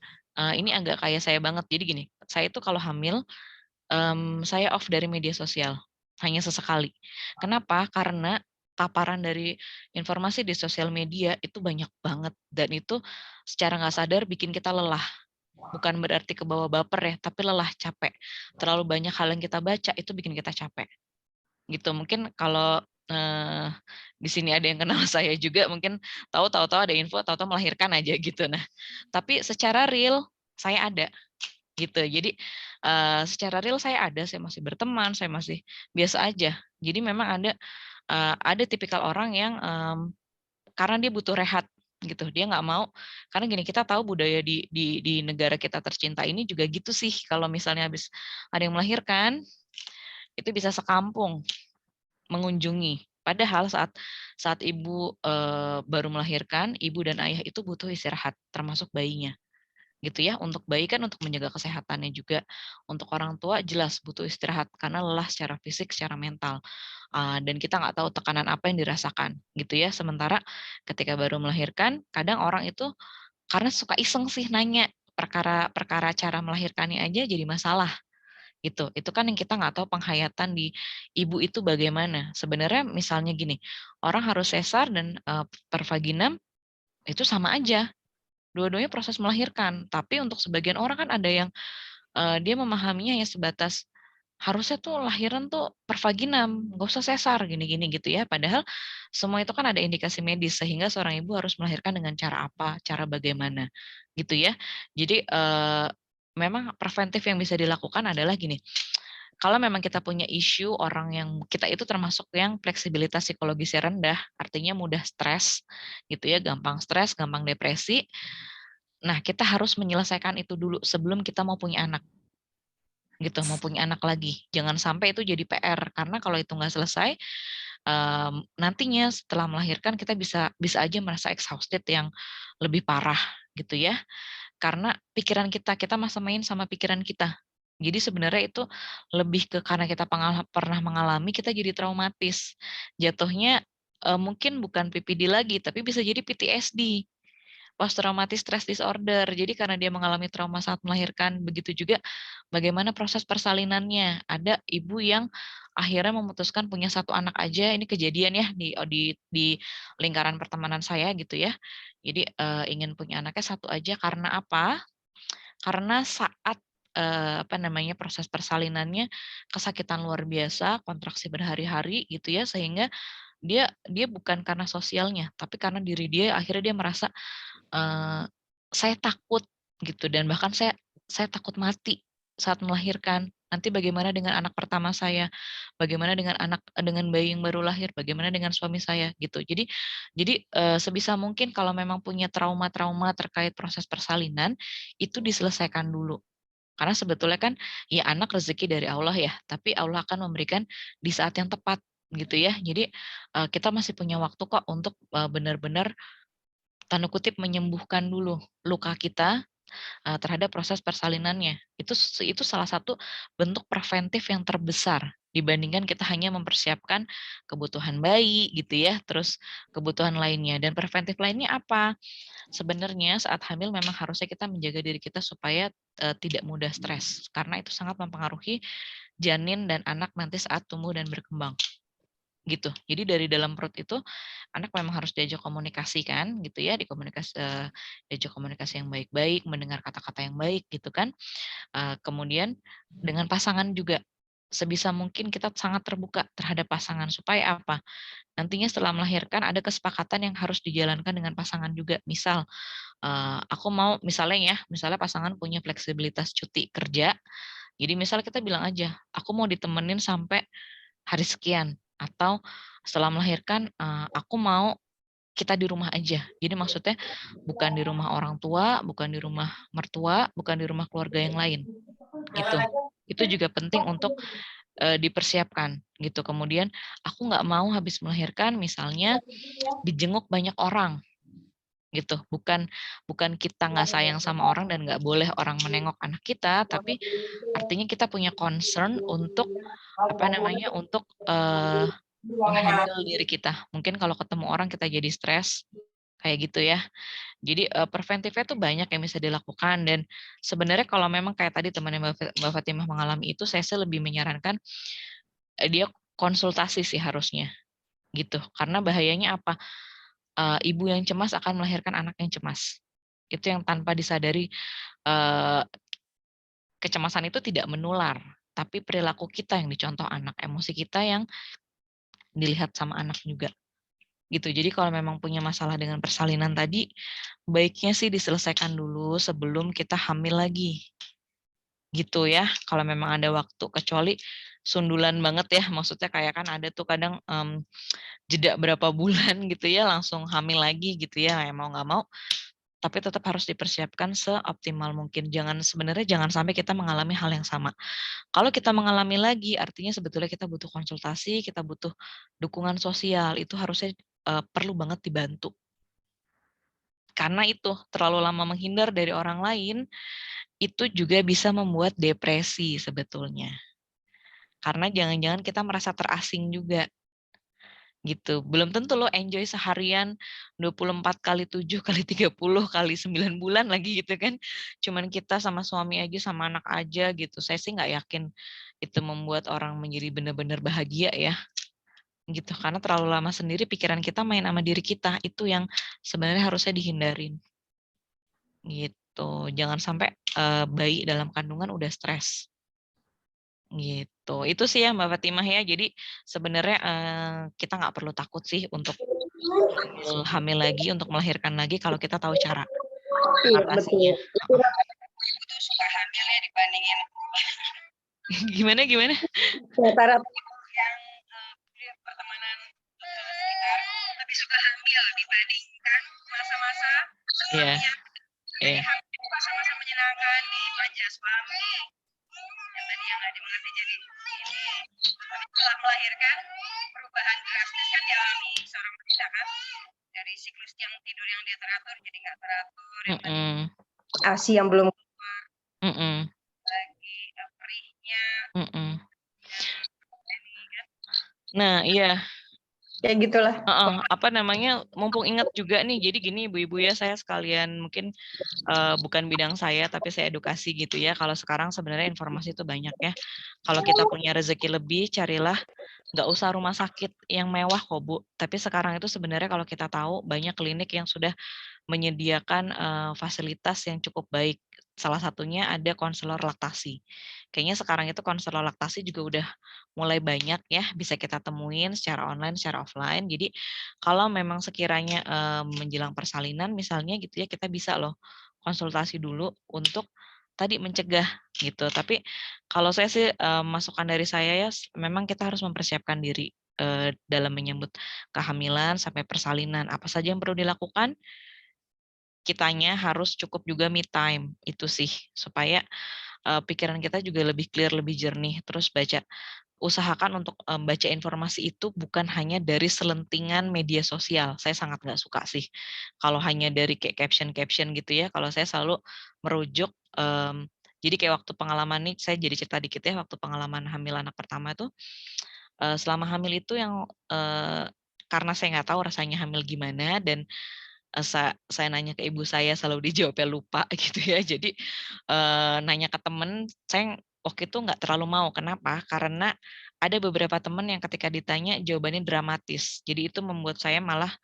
ini agak kayak saya banget. Jadi gini, saya itu kalau hamil saya off dari media sosial, hanya sesekali. Kenapa? Karena paparan dari informasi di sosial media itu banyak banget, dan itu secara nggak sadar bikin kita lelah. Bukan berarti kebawa baper ya, tapi lelah, capek. Terlalu banyak hal yang kita baca, itu bikin kita capek. Gitu, mungkin kalau di sini ada yang kenal saya juga, mungkin tahu-tahu ada info, tahu-tahu melahirkan aja gitu. Nah, tapi secara real, saya ada. Gitu. Jadi secara real saya ada, saya masih berteman, saya masih biasa aja. Jadi memang ada tipikal orang yang karena dia butuh rehat gitu, dia nggak mau, karena gini, kita tahu budaya di negara kita tercinta ini juga gitu sih, kalau misalnya habis ada yang melahirkan, itu bisa sekampung mengunjungi. Padahal saat ibu baru melahirkan, ibu dan ayah itu butuh istirahat, termasuk bayinya. Gitu ya, untuk bayi kan untuk menjaga kesehatannya juga, untuk orang tua jelas butuh istirahat karena lelah secara fisik, secara mental, dan kita nggak tahu tekanan apa yang dirasakan gitu ya. Sementara ketika baru melahirkan, kadang orang itu karena suka iseng sih nanya perkara cara melahirkannya aja jadi masalah gitu. Itu kan yang kita nggak tahu penghayatan di ibu itu bagaimana. Sebenarnya misalnya gini, orang harus sesar dan per vaginam itu sama aja. Dua-duanya proses melahirkan, tapi untuk sebagian orang kan ada yang dia memahaminya ya sebatas harusnya tuh lahiran tuh per vaginam, nggak usah sesar gini-gini gitu ya. Padahal semua itu kan ada indikasi medis sehingga seorang ibu harus melahirkan dengan cara apa, cara bagaimana gitu ya. Jadi memang preventif yang bisa dilakukan adalah gini. Kalau memang kita punya isu orang yang kita itu termasuk yang fleksibilitas psikologisnya rendah, artinya mudah stres gitu ya, gampang stres, gampang depresi. Nah, kita harus menyelesaikan itu dulu sebelum kita mau punya anak. Gitu, mau punya anak lagi. Jangan sampai itu jadi PR, karena kalau itu nggak selesai, nantinya setelah melahirkan kita bisa aja merasa exhausted yang lebih parah gitu ya. Karena pikiran kita masa main sama pikiran kita. Jadi sebenarnya itu lebih ke karena kita pernah mengalami, kita jadi traumatis. Jatuhnya mungkin bukan PPD lagi, tapi bisa jadi PTSD. Post traumatic stress disorder. Jadi karena dia mengalami trauma saat melahirkan, begitu juga bagaimana proses persalinannya. Ada ibu yang akhirnya memutuskan punya satu anak aja. Ini kejadian ya di lingkaran pertemanan saya gitu ya. Jadi ingin punya anaknya satu aja karena apa? Karena saat apa namanya proses persalinannya kesakitan luar biasa, kontraksi berhari-hari gitu ya, sehingga dia bukan karena sosialnya, tapi karena diri dia akhirnya dia merasa saya takut gitu, dan bahkan saya takut mati saat melahirkan. Nanti bagaimana dengan anak pertama saya? Bagaimana dengan bayi yang baru lahir? Bagaimana dengan suami saya gitu. Jadi sebisa mungkin kalau memang punya trauma-trauma terkait proses persalinan itu diselesaikan dulu. Karena sebetulnya kan ya anak rezeki dari Allah ya, tapi Allah akan memberikan di saat yang tepat gitu ya. Jadi kita masih punya waktu kok untuk benar-benar tanda kutip menyembuhkan dulu luka kita terhadap proses persalinannya. Itu salah satu bentuk preventif yang terbesar dibandingkan kita hanya mempersiapkan kebutuhan bayi gitu ya, terus kebutuhan lainnya. Dan preventif lainnya apa? Sebenarnya saat hamil memang harusnya kita menjaga diri kita supaya tidak mudah stres, karena itu sangat mempengaruhi janin dan anak nanti saat tumbuh dan berkembang. Gitu. Jadi dari dalam perut itu anak memang harus diajak komunikasi kan gitu ya, diajak komunikasi yang baik-baik, mendengar kata-kata yang baik gitu kan. Kemudian dengan pasangan juga sebisa mungkin kita sangat terbuka terhadap pasangan supaya apa? Nantinya setelah melahirkan ada kesepakatan yang harus dijalankan dengan pasangan juga. Misal aku mau misalnya pasangan punya fleksibilitas cuti kerja. Jadi misal kita bilang aja, aku mau ditemenin sampai hari sekian, atau setelah melahirkan aku mau kita di rumah aja. Jadi maksudnya bukan di rumah orang tua, bukan di rumah mertua, bukan di rumah keluarga yang lain. Gitu. Itu juga penting untuk dipersiapkan gitu. Kemudian aku nggak mau habis melahirkan misalnya dijenguk banyak orang gitu. Bukan kita nggak sayang sama orang dan nggak boleh orang menengok anak kita, tapi artinya kita punya concern untuk menghandle diri kita. Mungkin kalau ketemu orang kita jadi stres kayak gitu ya. Jadi preventifnya tuh banyak yang bisa dilakukan, dan sebenarnya kalau memang kayak tadi temannya Mbak Fatimah mengalami itu, saya sih lebih menyarankan dia konsultasi sih harusnya gitu. Karena bahayanya apa? Ibu yang cemas akan melahirkan anak yang cemas. Itu yang tanpa disadari, kecemasan itu tidak menular, tapi perilaku kita yang dicontoh anak, emosi kita yang dilihat sama anak juga. Gitu. Jadi kalau memang punya masalah dengan persalinan tadi, baiknya sih diselesaikan dulu sebelum kita hamil lagi. Gitu ya, kalau memang ada waktu, kecuali sundulan banget ya, maksudnya kayak kan ada tuh kadang jeda berapa bulan gitu ya, langsung hamil lagi gitu ya, mau nggak mau, tapi tetap harus dipersiapkan seoptimal mungkin. Sebenarnya jangan sampai kita mengalami hal yang sama. Kalau kita mengalami lagi, artinya sebetulnya kita butuh konsultasi, kita butuh dukungan sosial, itu harusnya perlu banget dibantu. Karena itu, terlalu lama menghindar dari orang lain, itu juga bisa membuat depresi sebetulnya. Karena jangan-jangan kita merasa terasing juga. Gitu. Belum tentu lo enjoy seharian 24 kali 7 kali 30 kali 9 bulan lagi gitu kan. Cuman kita sama suami aja, sama anak aja gitu. Saya sih nggak yakin itu membuat orang menjadi benar-benar bahagia ya. Gitu. Karena terlalu lama sendiri pikiran kita main sama diri kita. Itu yang sebenarnya harusnya dihindarin. Gitu. Jangan sampai bayi dalam kandungan udah stres. Gitu. Itu sih ya Mbak Fatimah ya. Jadi sebenarnya kita nggak perlu takut sih untuk hamil lagi, untuk melahirkan lagi kalau kita tahu cara Iya, atasinya. betul. Itu tuh suka hamil ya dibandingin Gimana? para yang pertemanan sekitar lebih suka hamil dibandingkan masa-masa Iya. sebelumnya. Jadi hamil itu masa-masa menyenangkan, dimanja suami, yang tadi yang nggak dimengerti jadi ini. Tapi setelah melahirkan, perubahan drastis kan dialami seorang wanita kan, dari siklus yang tidur yang dia teratur jadi nggak teratur, ASI yang belum keluar, lagi perihnya, Nah iya. ya gitulah. Mumpung ingat juga nih, jadi gini ibu-ibu ya, saya sekalian mungkin bukan bidang saya, tapi saya edukasi gitu ya. Kalau sekarang sebenarnya informasi itu banyak ya. Kalau kita punya rezeki lebih, carilah, nggak usah rumah sakit yang mewah kok Bu. Tapi sekarang itu sebenarnya kalau kita tahu banyak klinik yang sudah menyediakan fasilitas yang cukup baik. Salah satunya ada konselor laktasi. Kayaknya sekarang itu konselor laktasi juga udah mulai banyak ya, bisa kita temuin secara online, secara offline. Jadi kalau memang sekiranya menjelang persalinan misalnya gitu ya, kita bisa loh konsultasi dulu untuk tadi mencegah gitu. Tapi kalau saya sih masukan dari saya ya, memang kita harus mempersiapkan diri dalam menyambut kehamilan sampai persalinan. Apa saja yang perlu dilakukan? Kitanya harus cukup juga me time, itu sih, supaya pikiran kita juga lebih clear, lebih jernih. Terus usahakan untuk baca informasi itu bukan hanya dari selentingan media sosial. Saya sangat nggak suka sih kalau hanya dari kayak caption-caption gitu ya. Kalau saya selalu merujuk, jadi kayak waktu pengalaman nih, saya jadi cerita dikit ya, waktu pengalaman hamil anak pertama itu, selama hamil itu yang karena saya nggak tahu rasanya hamil gimana, dan saya nanya ke ibu saya selalu dijawabnya lupa gitu ya. Jadi nanya ke temen, saya waktu itu nggak terlalu mau. Kenapa? Karena ada beberapa temen yang ketika ditanya jawabannya dramatis. Jadi itu membuat saya malah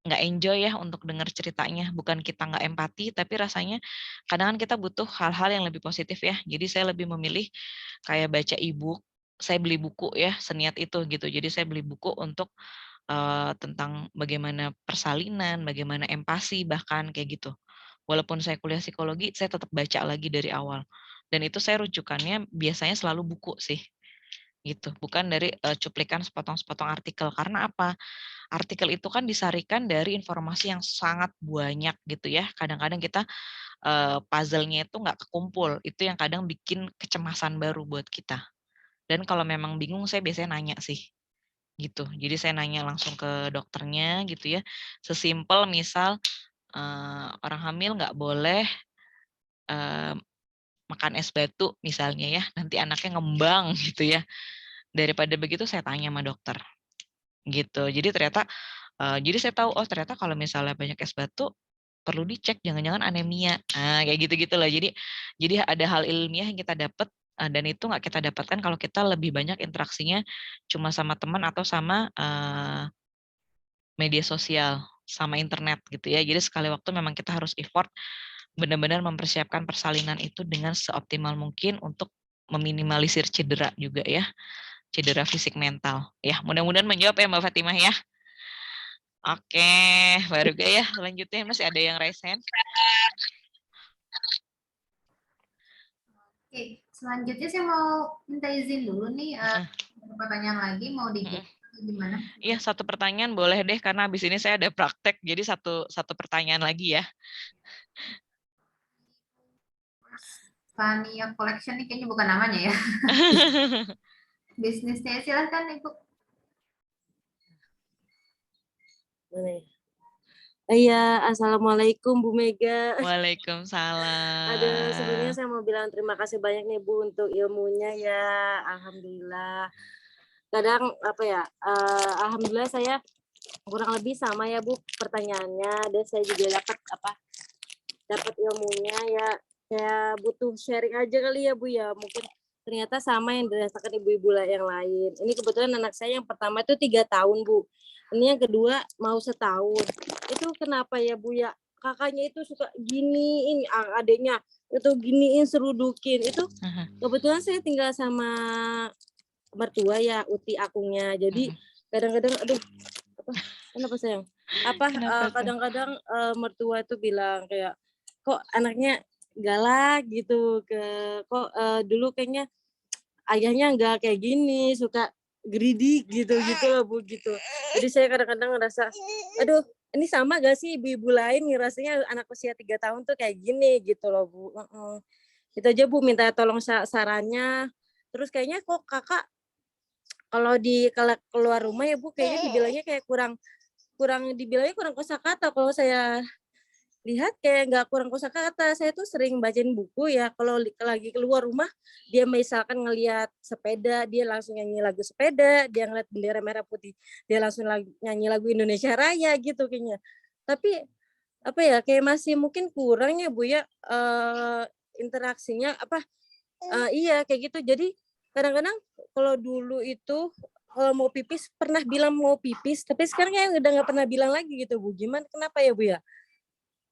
nggak enjoy ya untuk dengar ceritanya. Bukan kita nggak empati, tapi rasanya kadang kan kita butuh hal-hal yang lebih positif ya. Jadi saya lebih memilih kayak baca e-book. Saya beli buku ya, seniat itu gitu. Jadi saya beli buku untuk tentang bagaimana persalinan, bagaimana empati, bahkan kayak gitu. Walaupun saya kuliah psikologi, saya tetap baca lagi dari awal. Dan itu saya rujukannya biasanya selalu buku sih, gitu. Bukan dari cuplikan sepotong-sepotong artikel. Karena apa? Artikel itu kan disarikan dari informasi yang sangat banyak gitu ya. Kadang-kadang kita puzzle-nya itu nggak kekumpul. Itu yang kadang bikin kecemasan baru buat kita. Dan kalau memang bingung, saya biasanya nanya sih. Gitu. Jadi saya nanya langsung ke dokternya gitu ya. Sesimpel misal orang hamil nggak boleh makan es batu misalnya ya, nanti anaknya ngembang gitu ya. Daripada begitu saya tanya sama dokter. Gitu. Jadi ternyata Jadi saya tahu, oh ternyata kalau misalnya banyak es batu perlu dicek, jangan-jangan anemia. Kayak gitu-gitu lah. Jadi ada hal ilmiah yang kita dapat, dan itu nggak kita dapatkan kalau kita lebih banyak interaksinya cuma sama teman atau sama media sosial, sama internet gitu ya. Jadi sekali waktu memang kita harus effort benar-benar mempersiapkan persalinan itu dengan seoptimal mungkin untuk meminimalisir cedera juga ya, cedera fisik mental. Ya, mudah-mudahan menjawab ya Mbak Fatimah ya. Oke, baru ya selanjutnya masih ada yang raise hand. Oke, selanjutnya saya mau minta izin dulu nih, pertanyaan lagi mau dijawab gimana? Iya, satu pertanyaan boleh deh karena habis ini saya ada praktek, jadi satu pertanyaan lagi ya. Fania Collection ini kayaknya bukan namanya ya. Bisnisnya silahkan Ibu. Iya, assalamualaikum Bu Mega. Waalaikumsalam. Aduh, sebelumnya saya mau bilang terima kasih banyak nih Bu untuk ilmunya ya, alhamdulillah. Kadang apa ya, alhamdulillah saya kurang lebih sama ya Bu pertanyaannya, dan saya juga dapat ilmunya ya. Saya butuh sharing aja kali ya Bu ya, mungkin ternyata sama yang dirasakan ibu-ibu yang lain. Ini kebetulan anak saya yang pertama itu 3 tahun Bu. Ini yang kedua mau setahun. Itu kenapa ya Bu ya? Kakaknya itu suka giniin adiknya, itu giniin serudukin. Itu kebetulan saya tinggal sama mertua ya, uti akunya. Jadi kadang-kadang aduh kenapa sayang? Kadang-kadang mertua itu bilang kayak kok anaknya galak gitu, kok dulu kayaknya ayahnya nggak kayak gini, suka greedy gitu loh Bu gitu. Jadi saya kadang-kadang ngerasa, aduh ini sama gak sih ibu-ibu lain ngerasanya anak usia 3 tahun tuh kayak gini gitu loh Bu. Itu aja Bu, minta tolong sarannya. Terus kayaknya kok kakak kalau keluar rumah ya Bu kayaknya dibilangnya kayak kurang kosakata. Kalau saya lihat kayak nggak kurang kosakata. Saya tuh sering bacain buku ya, kalau lagi keluar rumah dia misalkan ngelihat sepeda dia langsung nyanyi lagu sepeda, dia ngeliat bendera merah putih dia langsung nyanyi lagu Indonesia Raya gitu kayaknya. Tapi apa ya, kayak masih mungkin kurang ya Bu ya, interaksinya iya kayak gitu. Jadi kadang-kadang kalau dulu itu kalau mau pipis pernah bilang mau pipis, tapi sekarang kayak udah nggak pernah bilang lagi gitu Bu. Gimana, kenapa ya Bu ya?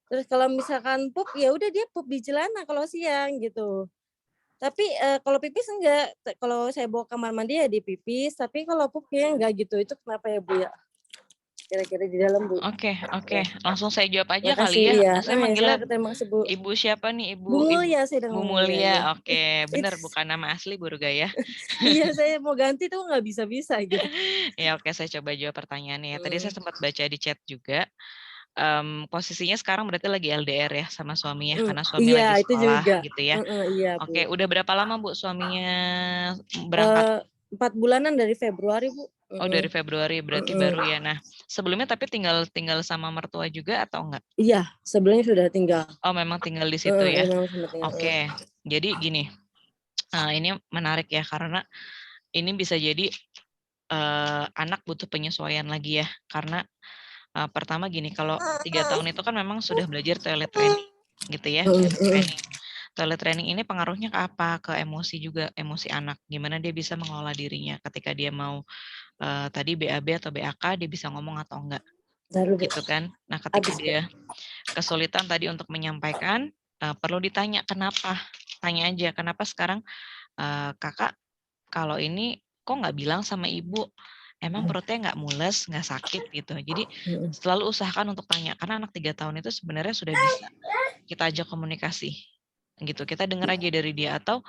Terus kalau misalkan pup, ya udah dia pup di celana kalau siang gitu. Tapi kalau pipis enggak. Kalau saya bawa kamar mandi ya di pipis, tapi kalau pup kayaknya enggak gitu. Itu kenapa ya Bu ya? Kira-kira di dalam Bu. Oke. Langsung saya jawab aja Makasih, kali ya. iya. Saya manggilnya Terima kasih Bu. Ibu siapa nih? Bu Mulia, saya Bu dengan Mulia. ya. Oke, benar bukan nama asli Bu Ruga ya. Iya, saya mau ganti tuh nggak bisa-bisa gitu. Ya oke, saya coba jawab pertanyaannya. Tadi saya sempat baca di chat juga. Posisinya sekarang berarti lagi LDR ya sama suaminya karena suami lagi itu sekolah juga. gitu ya. Iya, Bu. Oke, udah berapa lama Bu suaminya berangkat? 4 bulanan dari Februari Bu. Oh dari Februari berarti baru ya. Nah sebelumnya tapi tinggal sama mertua juga atau enggak? Iya, sebelumnya sudah tinggal. Oh memang tinggal di situ ya. Oke, jadi gini, ini menarik ya karena ini bisa jadi anak butuh penyesuaian lagi ya karena pertama gini, kalau 3 tahun itu kan memang sudah belajar toilet training gitu ya. Toilet training ini pengaruhnya ke apa? Ke emosi juga, emosi anak. Gimana dia bisa mengelola dirinya ketika dia mau tadi BAB atau BAK, dia bisa ngomong atau enggak. Gitu kan. Nah ketika dia kesulitan tadi untuk menyampaikan, perlu ditanya kenapa. Tanya aja, kenapa sekarang kakak kalau ini kok nggak bilang sama ibu? Emang perutnya nggak mules, nggak sakit gitu. Jadi selalu usahakan untuk tanya. Karena anak 3 tahun itu sebenarnya sudah bisa kita ajak komunikasi. Gitu, kita dengar aja dari dia. Atau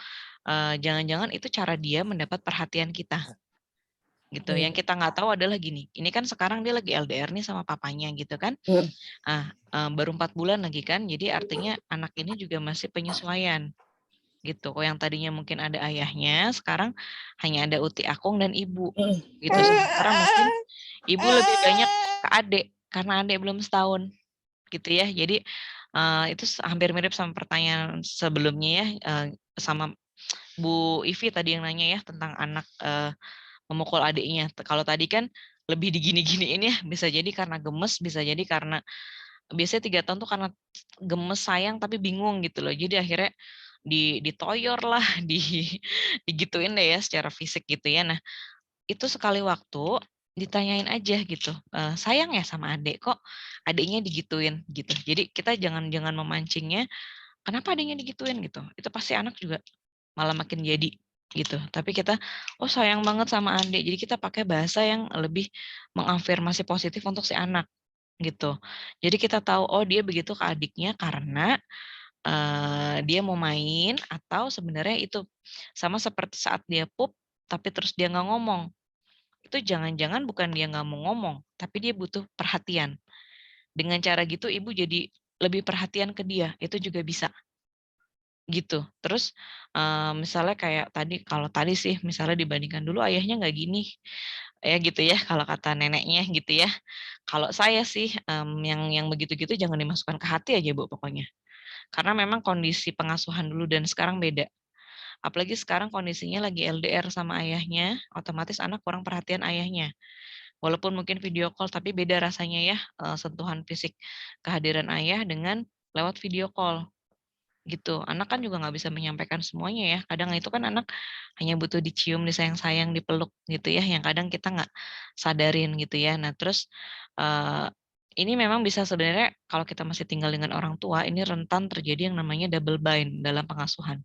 jangan-jangan itu cara dia mendapat perhatian kita. Gitu. Yang kita nggak tahu adalah gini. Ini kan sekarang dia lagi LDR nih sama papanya gitu kan. Baru 4 bulan lagi kan. Jadi artinya anak ini juga masih penyesuaian. Gitu. Yang tadinya mungkin ada ayahnya, sekarang hanya ada uti akung dan ibu. Gitu. Sementara mungkin ibu lebih banyak ke adik karena adik belum setahun. Gitu ya. Jadi itu hampir mirip sama pertanyaan sebelumnya ya, sama Bu Ivi tadi yang nanya ya tentang anak memukul adiknya. Kalau tadi kan lebih digini-giniin ya, bisa jadi karena gemes, bisa jadi karena biasanya 3 tahun tuh karena gemes sayang tapi bingung gitu loh. Jadi akhirnya ditoyor lah, digituin deh ya secara fisik gitu ya. Nah, itu sekali waktu ditanyain aja gitu, sayang ya sama adik, kok adiknya digituin gitu. Jadi kita jangan memancingnya, kenapa adiknya digituin gitu. Itu pasti anak juga malah makin jadi gitu. Tapi kita, oh sayang banget sama adik. Jadi kita pakai bahasa yang lebih mengafirmasi positif untuk si anak gitu. Jadi kita tahu, oh dia begitu ke adiknya karena dia mau main, atau sebenarnya itu sama seperti saat dia pup tapi terus dia nggak ngomong. Itu jangan-jangan bukan dia nggak mau ngomong, tapi dia butuh perhatian. Dengan cara gitu ibu jadi lebih perhatian ke dia, itu juga bisa gitu. Terus misalnya kayak tadi, kalau tadi sih misalnya dibandingkan dulu ayahnya nggak gini, ya gitu ya kalau kata neneknya gitu ya. Kalau saya sih yang begitu-gitu jangan dimasukkan ke hati aja Bu pokoknya. Karena memang kondisi pengasuhan dulu dan sekarang beda. Apalagi sekarang kondisinya lagi LDR sama ayahnya, otomatis anak kurang perhatian ayahnya. Walaupun mungkin video call, tapi beda rasanya ya sentuhan fisik kehadiran ayah dengan lewat video call gitu. Anak kan juga nggak bisa menyampaikan semuanya ya. Kadang itu kan anak hanya butuh dicium, disayang-sayang, dipeluk gitu ya, yang kadang kita nggak sadarin gitu ya. Nah terus ini memang bisa sebenarnya kalau kita masih tinggal dengan orang tua, ini rentan terjadi yang namanya double bind dalam pengasuhan.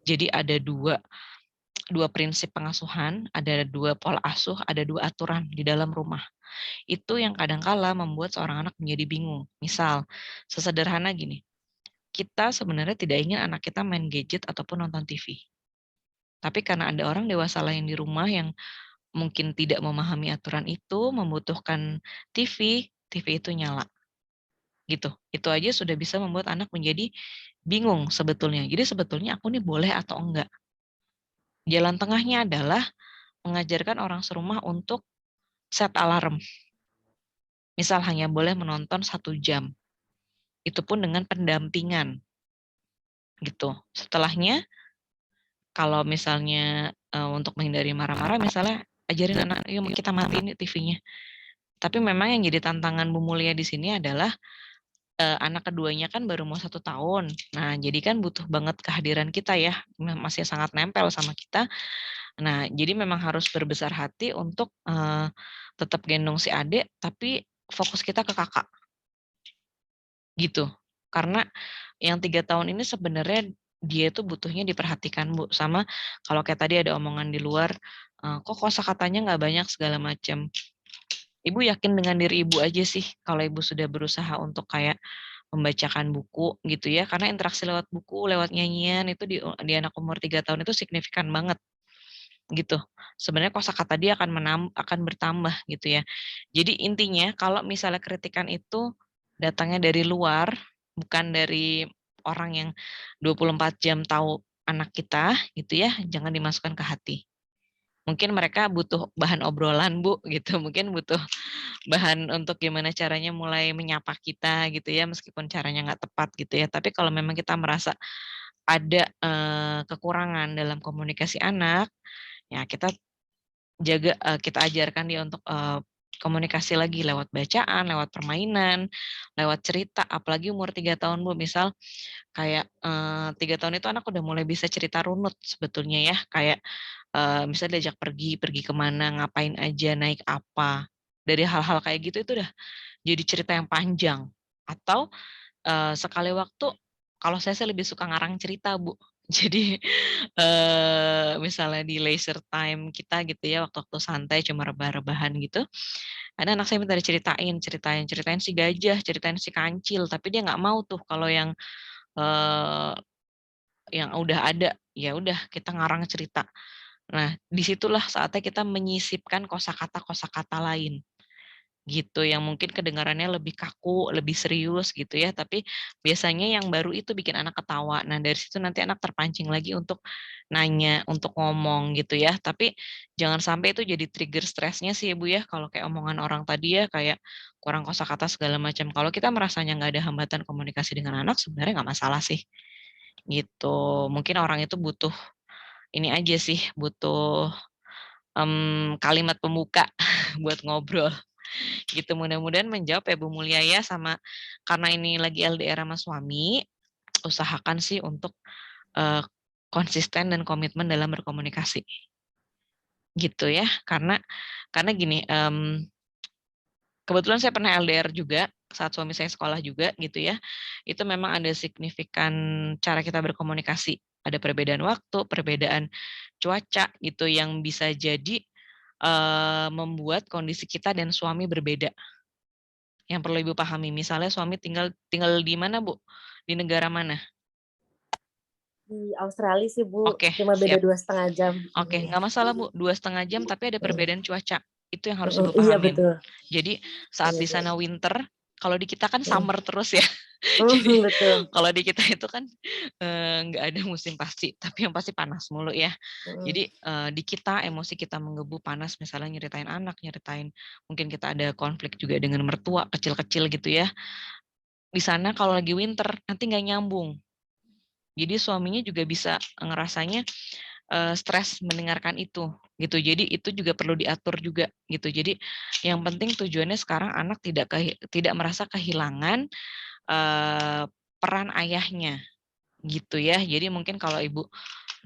Jadi ada dua prinsip pengasuhan, ada 2 pola asuh, ada 2 aturan di dalam rumah. Itu yang kadangkala membuat seorang anak menjadi bingung. Misal, sesederhana gini, kita sebenarnya tidak ingin anak kita main gadget ataupun nonton TV. Tapi karena ada orang dewasa lain di rumah yang mungkin tidak memahami aturan itu, membutuhkan TV, TV itu nyala. Gitu. Itu aja sudah bisa membuat anak menjadi bingung sebetulnya. Jadi sebetulnya aku nih boleh atau enggak. Jalan tengahnya adalah mengajarkan orang serumah untuk set alarm. Misal hanya boleh menonton 1 jam. Itu pun dengan pendampingan. Gitu. Setelahnya, kalau misalnya untuk menghindari marah-marah, misalnya ajarin anak, yuk kita matiin TV-nya. Tapi memang yang jadi tantangan Bu Mulia di sini adalah anak keduanya kan baru mau 1 tahun. Nah, jadi kan butuh banget kehadiran kita ya, masih sangat nempel sama kita. Nah, jadi memang harus berbesar hati untuk tetap gendong si adik, tapi fokus kita ke kakak. Gitu. Karena yang 3 tahun ini sebenarnya dia itu butuhnya diperhatikan Bu. Sama kalau kayak tadi ada omongan di luar, kok kosakatanya nggak banyak segala macam. Ibu yakin dengan diri ibu aja sih kalau ibu sudah berusaha untuk kayak membacakan buku gitu ya, karena interaksi lewat buku, lewat nyanyian itu di anak umur 3 tahun itu signifikan banget gitu. Sebenarnya kosakata dia akan bertambah gitu ya. Jadi intinya kalau misalnya kritikan itu datangnya dari luar, bukan dari orang yang 24 jam tahu anak kita gitu ya, jangan dimasukkan ke hati. Mungkin mereka butuh bahan obrolan Bu gitu, mungkin butuh bahan untuk gimana caranya mulai menyapa kita gitu ya, meskipun caranya nggak tepat gitu ya. Tapi kalau memang kita merasa ada kekurangan dalam komunikasi anak, ya kita kita ajarkan dia untuk komunikasi lagi lewat bacaan, lewat permainan, lewat cerita. Apalagi umur 3 tahun Bu, misal kayak 3 tahun itu anak udah mulai bisa cerita runut sebetulnya ya, kayak misalnya diajak pergi kemana, ngapain aja, naik apa. Dari hal-hal kayak gitu itu udah jadi cerita yang panjang. Atau sekali waktu, kalau saya sih lebih suka ngarang cerita Bu. Jadi misalnya di leisure time kita gitu ya, waktu-waktu santai cuma rebah-rebahan gitu, ada anak saya minta ceritain si gajah, ceritain si kancil, tapi dia nggak mau tuh kalau yang udah ada, ya udah kita ngarang cerita. Nah, disitulah saatnya kita menyisipkan kosakata-kosakata lain gitu, yang mungkin kedengarannya lebih kaku, lebih serius gitu ya, tapi biasanya yang baru itu bikin anak ketawa. Nah, dari situ nanti anak terpancing lagi untuk nanya, untuk ngomong gitu ya. Tapi jangan sampai itu jadi trigger stresnya sih Ibu ya, kalau kayak omongan orang tadi ya, kayak kurang kosakata segala macam. Kalau kita merasanya nggak ada hambatan komunikasi dengan anak, sebenarnya nggak masalah sih. Gitu. Mungkin orang itu butuh ini aja sih, butuh kalimat pembuka buat ngobrol. Gitu, mudah-mudahan menjawab ya Bu Mulia ya, sama karena ini lagi LDR sama suami, usahakan sih untuk konsisten dan komitmen dalam berkomunikasi. Gitu ya, karena gini, kebetulan saya pernah LDR juga saat suami saya sekolah juga gitu ya. Itu memang ada signifikan cara kita berkomunikasi. Ada perbedaan waktu, perbedaan cuaca gitu yang bisa jadi membuat kondisi kita dan suami berbeda. Yang perlu Ibu pahami, misalnya suami tinggal di mana, Bu? Di negara mana? Di Australia sih Bu, Oke, cuma beda siap. 2,5 jam. Oke, nggak masalah Bu, 2,5 jam tapi ada perbedaan cuaca. Itu yang harus Ibu Iya pahamin. betul. Jadi saat Iya, di Bu. sana winter, kalau di kita kan summer terus ya. Betul. Jadi kalau di kita itu kan nggak ada musim pasti, tapi yang pasti panas mulu ya. Jadi di kita emosi kita menggebu panas, misalnya nyeritain anak, nyeritain mungkin kita ada konflik juga dengan mertua kecil-kecil gitu ya. Di sana kalau lagi winter nanti nggak nyambung. Jadi suaminya juga bisa ngerasanya stres mendengarkan itu gitu. Jadi itu juga perlu diatur juga gitu. Jadi yang penting tujuannya sekarang anak tidak merasa kehilangan peran ayahnya gitu ya. Jadi mungkin kalau ibu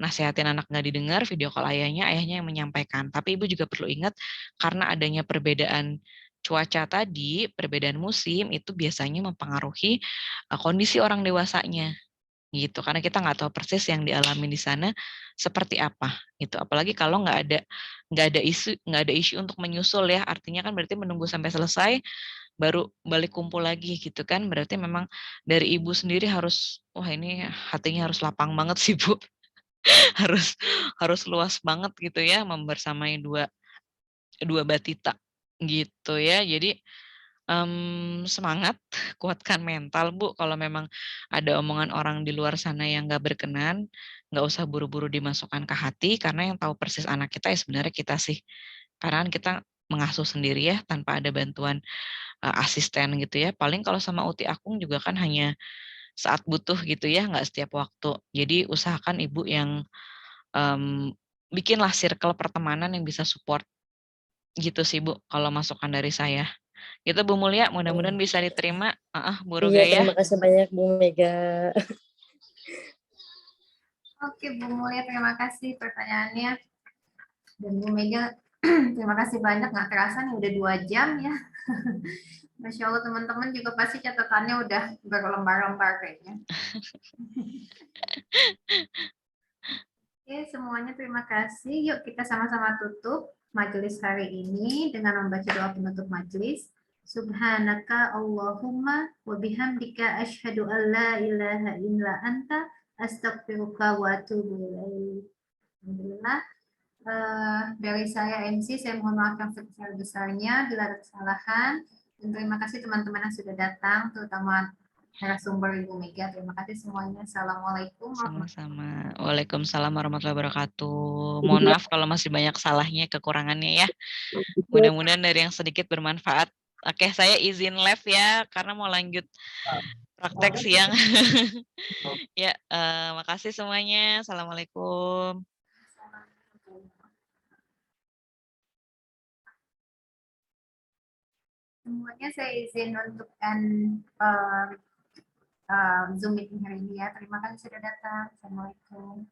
nasihatin anak nggak didengar, video call ayahnya yang menyampaikan. Tapi ibu juga perlu ingat karena adanya perbedaan cuaca tadi, perbedaan musim itu biasanya mempengaruhi kondisi orang dewasanya gitu, karena kita nggak tahu persis yang dialami di sana seperti apa gitu. Apalagi kalau nggak ada isu untuk menyusul ya, artinya kan berarti menunggu sampai selesai baru balik kumpul lagi gitu kan. Berarti memang dari ibu sendiri harus, wah ini hatinya harus lapang banget sih Bu. harus luas banget gitu ya membersamai dua batita gitu ya. Jadi semangat, kuatkan mental Bu, kalau memang ada omongan orang di luar sana yang nggak berkenan, nggak usah buru-buru dimasukkan ke hati, karena yang tahu persis anak kita ya sebenarnya kita sih. Karena kan kita mengasuh sendiri ya, tanpa ada bantuan asisten gitu ya. Paling kalau sama Uti Akung juga kan hanya saat butuh gitu ya, nggak setiap waktu. Jadi usahakan Ibu yang bikinlah circle pertemanan yang bisa support gitu sih Bu, kalau masukan dari saya. Gitu Bu Mulia, mudah-mudahan bisa diterima. Bu Iya, Rugaya. terima kasih banyak Bu Mega. Oke, Bu Mulia, terima kasih pertanyaannya. Dan Bu Mega, terima kasih banyak. Nggak terasa nih udah 2 jam ya. Masya Allah, teman-teman juga pasti catatannya udah berlembar-lembar kayaknya. Oke, semuanya terima kasih. Yuk kita sama-sama tutup majelis hari ini dengan membaca doa penutup majelis. Subhanaka Allahumma wa bihamdika asyhadu an la ilaha illa anta astaghfiruka wa atubu ilaik. Alhamdulillah. Dari saya MC, saya mohon maaf yang sebesar-besarnya bila ada kesalahan. Dan terima kasih teman-teman yang sudah datang, terutama narasumber Ibu Mega. Terima kasih semuanya. Assalamualaikum warahmatullahi Sama-sama. Waalaikumsalam warahmatullahi wabarakatuh. Mohon maaf kalau masih banyak salahnya, kekurangannya ya. Mudah-mudahan dari yang sedikit bermanfaat. Oke, saya izin live ya, karena mau lanjut praktek siang. Ya, makasih semuanya. Assalamualaikum. semuanya. Saya izin untuk Zoom meeting hari ini ya. Terima kasih sudah datang. Assalamualaikum.